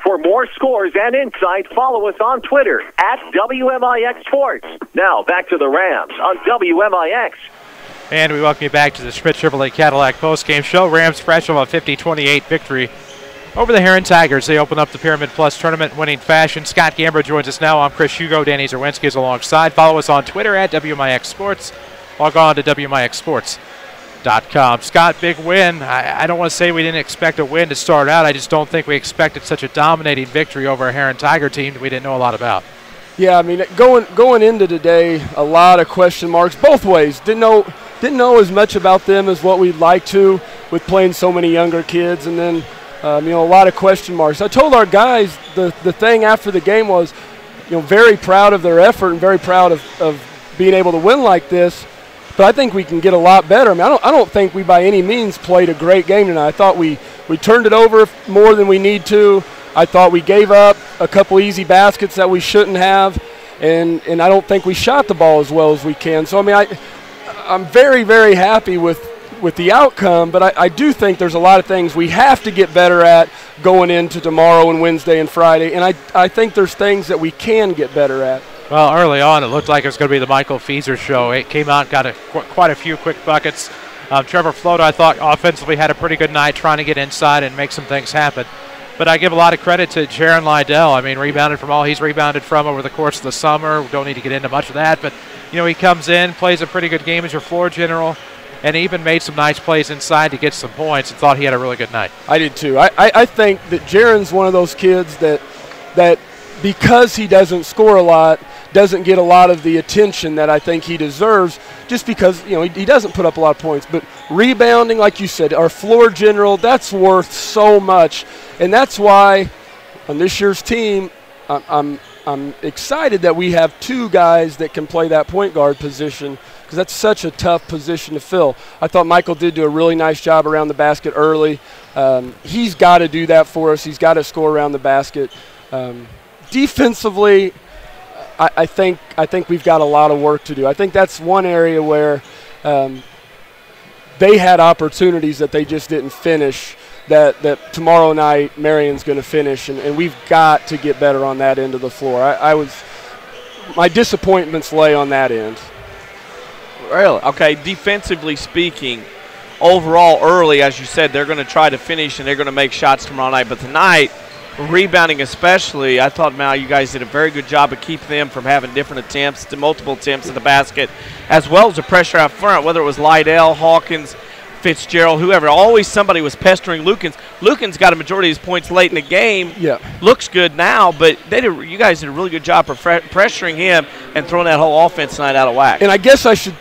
A: For more scores and insight, follow us on Twitter at WMIX Sports. Now, back to the Rams on WMIX.
B: And we welcome you back to the Schmidt Chevrolet Cadillac postgame show. Rams fresh from a 50-28 victory over the Herrin Tigers. They open up the Pyramid Plus tournament winning fashion. Scott Gamber joins us now. I'm Chris Hugo. Danny Czerwinski is alongside. Follow us on Twitter at WMIX Sports. Log on to WMIXsports.com. Scott, big win. I don't want to say we didn't expect a win to start out. I just don't think we expected such a dominating victory over a Herrin Tiger team that we didn't know a lot about.
T: Yeah, I mean, going into today, a lot of question marks both ways. Didn't know as much about them as what we'd like to with playing so many younger kids, and then a lot of question marks. I told our guys the thing after the game was, very proud of their effort and very proud of being able to win like this. But I think we can get a lot better. I mean, I don't think we by any means played a great game tonight. I thought we turned it over more than we need to. I thought we gave up a couple easy baskets that we shouldn't have, and I don't think we shot the ball as well as we can. So, I mean, I'm very, very happy with the outcome, but I do think there's a lot of things we have to get better at going into tomorrow and Wednesday and Friday, and I think there's things that we can get better at.
B: Well, early on, it looked like it was going to be the Michael Feaser show. It came out, got quite a few quick buckets. Trevor Floto, I thought, offensively had a pretty good night trying to get inside and make some things happen. But I give a lot of credit to Jaron Lydell. I mean, rebounded from all he's rebounded from over the course of the summer. We don't need to get into much of that. But, he comes in, plays a pretty good game as your floor general, and even made some nice plays inside to get some points and thought he had a really good night.
T: I did, too. I think that Jaron's one of those kids that because he doesn't score a lot, doesn't get a lot of the attention that I think he deserves just because, he doesn't put up a lot of points. But rebounding, like you said, our floor general, that's worth so much. And that's why on this year's team, I'm excited that we have 2 guys that can play that point guard position because that's such a tough position to fill. I thought Michael did do a really nice job around the basket early. He's got to do that for us. He's got to score around the basket. Defensively, I think we've got a lot of work to do. I think that's one area where they had opportunities that they just didn't finish that tomorrow night Marion's going to finish, and we've got to get better on that end of the floor. My disappointments lay on that end.
C: Really? Okay, defensively speaking, overall early, as you said, they're going to try to finish and they're going to make shots tomorrow night. But tonight, rebounding especially, I thought, you guys did a very good job of keeping them from having different attempts, multiple attempts at the basket, as well as the pressure out front, whether it was Lydell, Hawkins, Fitzgerald, whoever. Always somebody was pestering Lukens. Lukens got a majority of his points late in the game.
T: Yeah.
C: Looks good now, but you guys did a really good job of pressuring him and throwing that whole offense tonight out of whack.
T: And I guess I should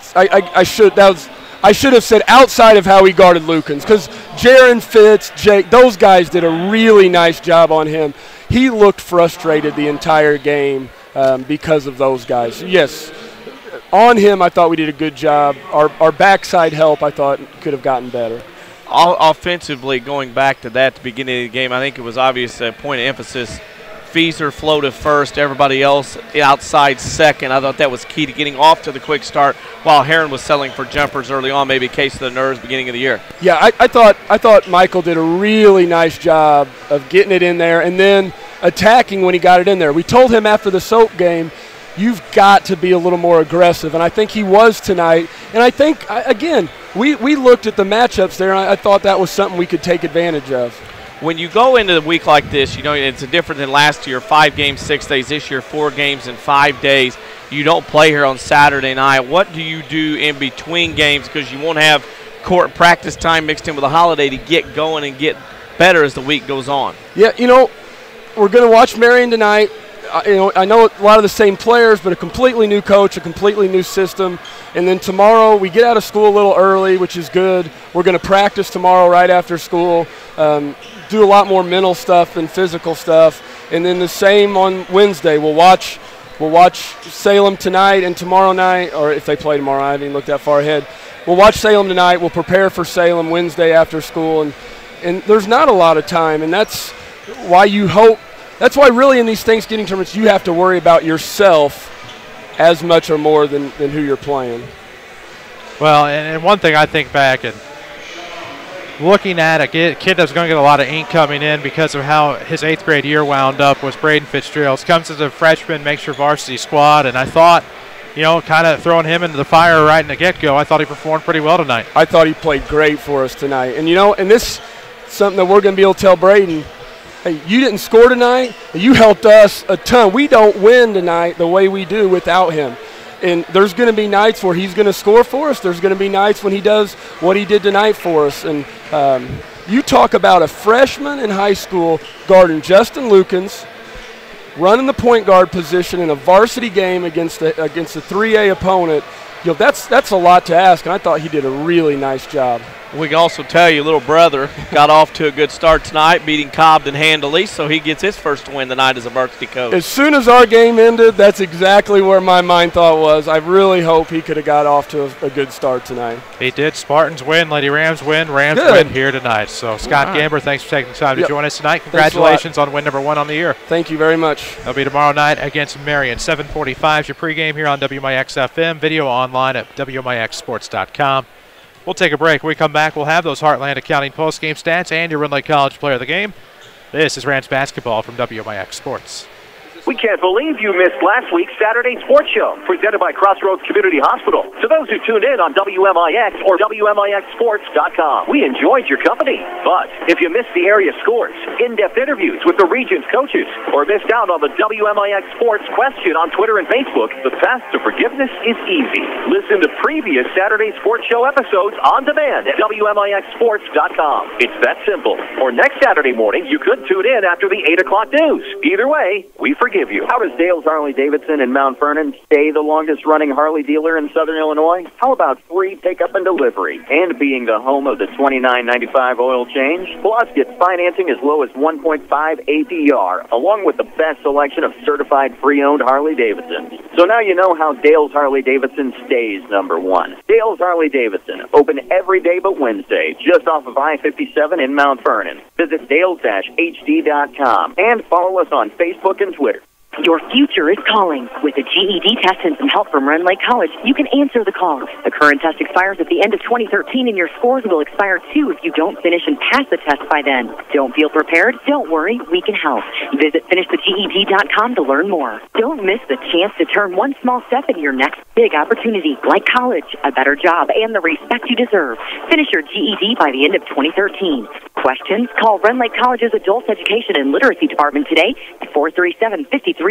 T: have said outside of how he guarded Lukens, because Jaron, Fitz, Jake, those guys did a really nice job on him. He looked frustrated the entire game because of those guys. Yes, on him I thought we did a good job. Our backside help I thought could have gotten better.
C: Offensively, going back to that at the beginning of the game, I think it was obvious a point of emphasis. Feaser floated first, everybody else outside second. I thought that was key to getting off to the quick start while Herrin was selling for jumpers early on, maybe a case of the nerves beginning of the year.
T: Yeah, I thought Michael did a really nice job of getting it in there and then attacking when he got it in there. We told him after the Soap game, you've got to be a little more aggressive, and I think he was tonight. And I think, again, we looked at the matchups there, and I thought that was something we could take advantage of.
C: When you go into the week like this, you know, it's different than last year, 5 games, 6 days. This year, 4 games in 5 days. You don't play here on Saturday night. What do you do in between games, because you won't have court practice time mixed in with a holiday to get going and get better as the week goes on?
T: Yeah, you know, we're going to watch Marion tonight. I know a lot of the same players, but a completely new coach, a completely new system. And then tomorrow we get out of school a little early, which is good. We're going to practice tomorrow right after school, do a lot more mental stuff than physical stuff. And then the same on Wednesday. We'll watch Salem tonight and tomorrow night, or if they play tomorrow, I haven't even looked that far ahead. We'll watch Salem tonight. We'll prepare for Salem Wednesday after school. And there's not a lot of time, and that's why you hope. That's why really in these Thanksgiving tournaments you have to worry about yourself as much or more than who you're playing.
B: Well, and one thing I think back and looking at a kid that's going to get a lot of ink coming in because of how his 8th grade year wound up was Braden Fitzgerald. Comes as a freshman, makes your varsity squad, and I thought, you know, kind of throwing him into the fire right in the get-go, I thought he performed pretty well tonight.
T: I thought he played great for us tonight. And, you know, and this is something that we're going to be able to tell Braden, hey, you didn't score tonight. You helped us a ton. We don't win tonight the way we do without him. And there's going to be nights where he's going to score for us. There's going to be nights when he does what he did tonight for us. And you talk about a freshman in high school guarding Justin Lukens, running the point guard position in a varsity game against a 3A opponent. You know, that's a lot to ask, and I thought he did a really nice job.
C: We can also tell you, little brother got off to a good start tonight, beating Cobden handily, so he gets his first win tonight as a varsity coach.
T: As soon as our game ended, that's exactly where my mind thought was. I really hope he could have got off to a good start tonight.
B: He did. Spartans win, Lady Rams win, Rams win here tonight. So, Scott Gamber, thanks for taking the time to join us tonight. Congratulations on win number 1 on the year.
T: Thank you very much.
B: They'll be tomorrow night against Marion. 7:45 is your pregame here on WMIX FM. Video online at WMIXsports.com. We'll take a break. When we come back, we'll have those Heartland Accounting postgame stats and your Rend Lake College Player of the Game. This is Rams basketball from WMIX Sports.
A: We can't believe you missed last week's Saturday Sports Show, presented by Crossroads Community Hospital. To those who tuned in on WMIX or WMIXsports.com, we enjoyed your company. But if you missed the area scores, in-depth interviews with the region's coaches, or missed out on the WMIX Sports question on Twitter and Facebook, the path to forgiveness is easy. Listen to previous Saturday Sports Show episodes on demand at WMIXsports.com. It's that simple. Or next Saturday morning, you could tune in after the 8 o'clock news. Either way, we forgive you.
P: How does Dale's Harley-Davidson in Mount Vernon stay the longest-running Harley dealer in Southern Illinois? How about free pickup and delivery? And being the home of the $29.95 oil change? Plus, get financing as low as 1.5 APR, along with the best selection of certified pre-owned Harley-Davidsons. So now you know how Dale's Harley-Davidson stays number 1. Dale's Harley-Davidson, open every day but Wednesday, just off of I-57 in Mount Vernon. Visit dales-hd.com and follow us on Facebook and Twitter.
U: Your future is calling. With a GED test and some help from Rend Lake College, you can answer the call. The current test expires at the end of 2013, and your scores will expire too if you don't finish and pass the test by then. Don't feel prepared? Don't worry, we can help. Visit finishtheged.com to learn more. Don't miss the chance to turn one small step into your next big opportunity, like college, a better job, and the respect you deserve. Finish your GED by the end of 2013. Questions? Call Rend Lake College's Adult Education and Literacy Department today at 437-5321.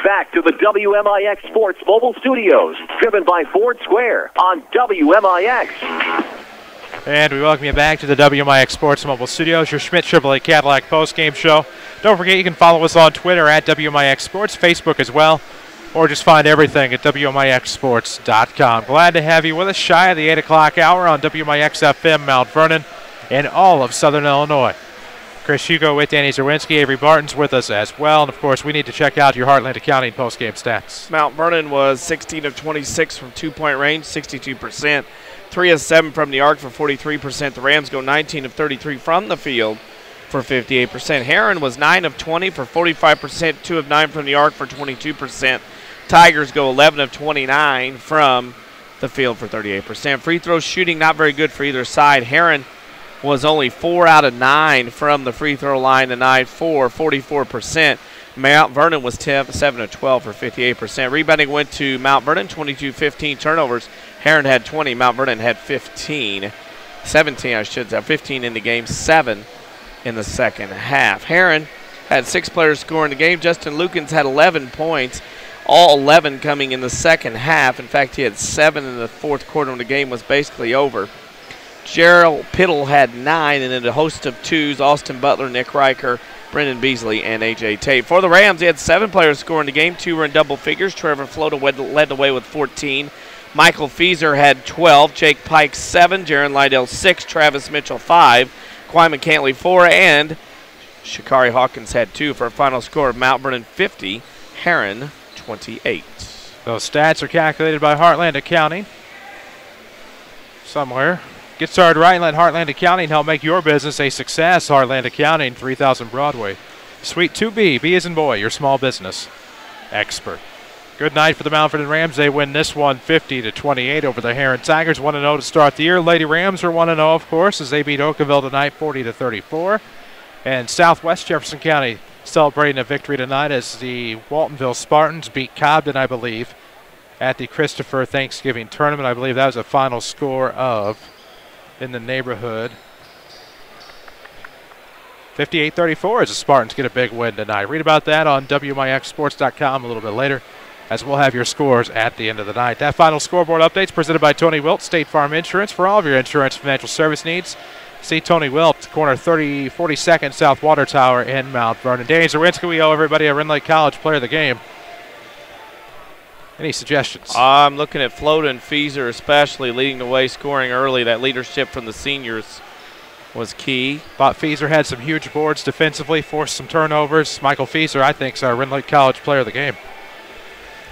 A: Back to the WMIX Sports Mobile Studios, driven by Ford Square on WMIX.
B: And we welcome you back to the WMIX Sports Mobile Studios, your Schmidt Chevrolet Cadillac postgame show. Don't forget you can follow us on Twitter at WMIX Sports, Facebook as well, or just find everything at WMIXsports.com. Glad to have you with us shy of the 8 o'clock hour on WMIX FM Mount Vernon and all of Southern Illinois. Chris Hugo with Danny Czerwinski. Avery Barton's with us as well. And, of course, we need to check out your Heartland Accounting postgame stats.
C: Mount Vernon was 16 of 26 from two-point range, 62%. 3 of 7 from the arc for 43%. The Rams go 19 of 33 from the field for 58%. Herrin was 9 of 20 for 45%, 2 of 9 from the arc for 22%. Tigers go 11 of 29 from the field for 38%. Free throw shooting not very good for either side. Herrin was only 4 out of 9 from the free throw line tonight for 44%. Mount Vernon was 7 of 12 for 58%. Rebounding went to Mount Vernon, 22-15 turnovers. Herrin had 20. Mount Vernon had 17 I should say. 15 in the game, 7 in the second half. Herrin had 6 players score in the game. Justin Lukens had 11 points, all 11 coming in the second half. In fact, he had 7 in the fourth quarter when the game was basically over. Gerald Piddle had 9, and then a host of 2s, Austin Butler, Nick Riker, Brendan Beasley, and A.J. Tate. For the Rams, he had 7 players score in the game. 2 were in double figures. Trevor Floto led the way with 14. Michael Feeser had 12. Jake Pike, 7. Jaron Lydell, 6. Travis Mitchell, 5. Quayman Cantley, 4. And Shakari Hawkins had 2 for a final score of Mount Vernon 50, Herrin 28.
B: Those stats are calculated by Heartland Accounting. Somewhere. Get started right and let Heartland Accounting help make your business a success. Heartland Accounting, 3000 Broadway. Suite 2B, B as in boy, your small business expert. Good night for the Mount Vernon Rams. They win this one 50-28 over the Herrin Tigers. 1-0 to start the year. Lady Rams are 1-0, of course, as they beat Oakville tonight 40-34. And Southwest Jefferson County celebrating a victory tonight as the Waltonville Spartans beat Cobden, I believe, at the Christopher Thanksgiving Tournament. I believe that was a final score of, in the neighborhood, 58-34 as the Spartans get a big win tonight. Read about that on WMIXsports.com a little bit later, as we'll have your scores at the end of the night. That final scoreboard update's presented by Tony Wilt, State Farm Insurance. For all of your insurance financial service needs, see Tony Wilt, corner 42nd South Water Tower in Mount Vernon. Danny Czerwinski, we owe everybody a Herrin Lake College player of the game. Any suggestions?
C: I'm looking at Floto and Feeser especially leading the way, scoring early. That leadership from the seniors was key.
B: Thought Feeser had some huge boards defensively, forced some turnovers. Michael Feeser, I think, is our Herrin Lake College player of the game.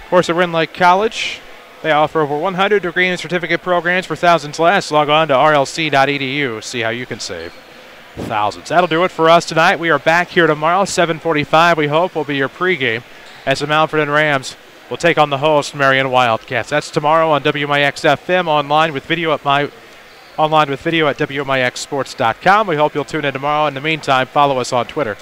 B: Of course, at Herrin Lake College, they offer over 100 degree and certificate programs for thousands less. Log on to rlc.edu. See how you can save thousands. That'll do it for us tonight. We are back here tomorrow, 7:45. We hope will be your pregame as the Mount Vernon Rams will take on the host, Marion Wildcats. That's tomorrow on WMIX FM, online with video at WMIXsports.com. We hope you'll tune in tomorrow. In the meantime, follow us on Twitter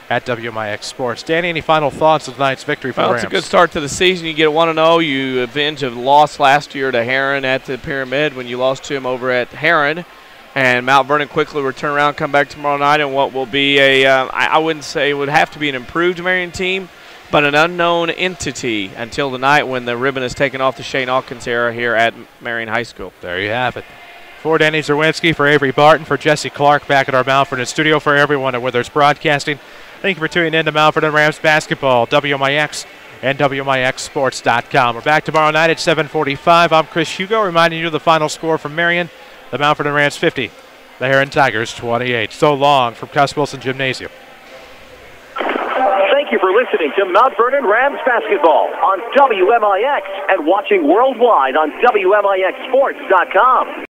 B: at WMIX Sports. Danny, any final thoughts of tonight's victory for the Rams?
C: It's a good start to the season. You get a 1-0. You avenge a loss last year to Herrin at the Pyramid when you lost to him over at Herrin. And Mount Vernon quickly will turn around, come back tomorrow night, and what will be I wouldn't say it would have to be an improved Marion team, but an unknown entity until the night when the ribbon is taken off the Shane Hawkins era here at Marion High School.
B: There you have it. For Danny Czerwinski, for Avery Barton, for Jesse Clark back at our Mount Vernon studio, for everyone at Withers Broadcasting, thank you for tuning in to Mount Vernon Rams basketball, WMIX and WMIXsports.com. We're back tomorrow night at 7:45. I'm Chris Hugo, reminding you of the final score from Marion, the Mount Vernon Rams 50, the Herrin Tigers 28. So long from Cuss Wilson Gymnasium.
A: Thank you for listening to Mount Vernon Rams basketball on WMIX and watching worldwide on WMIXsports.com.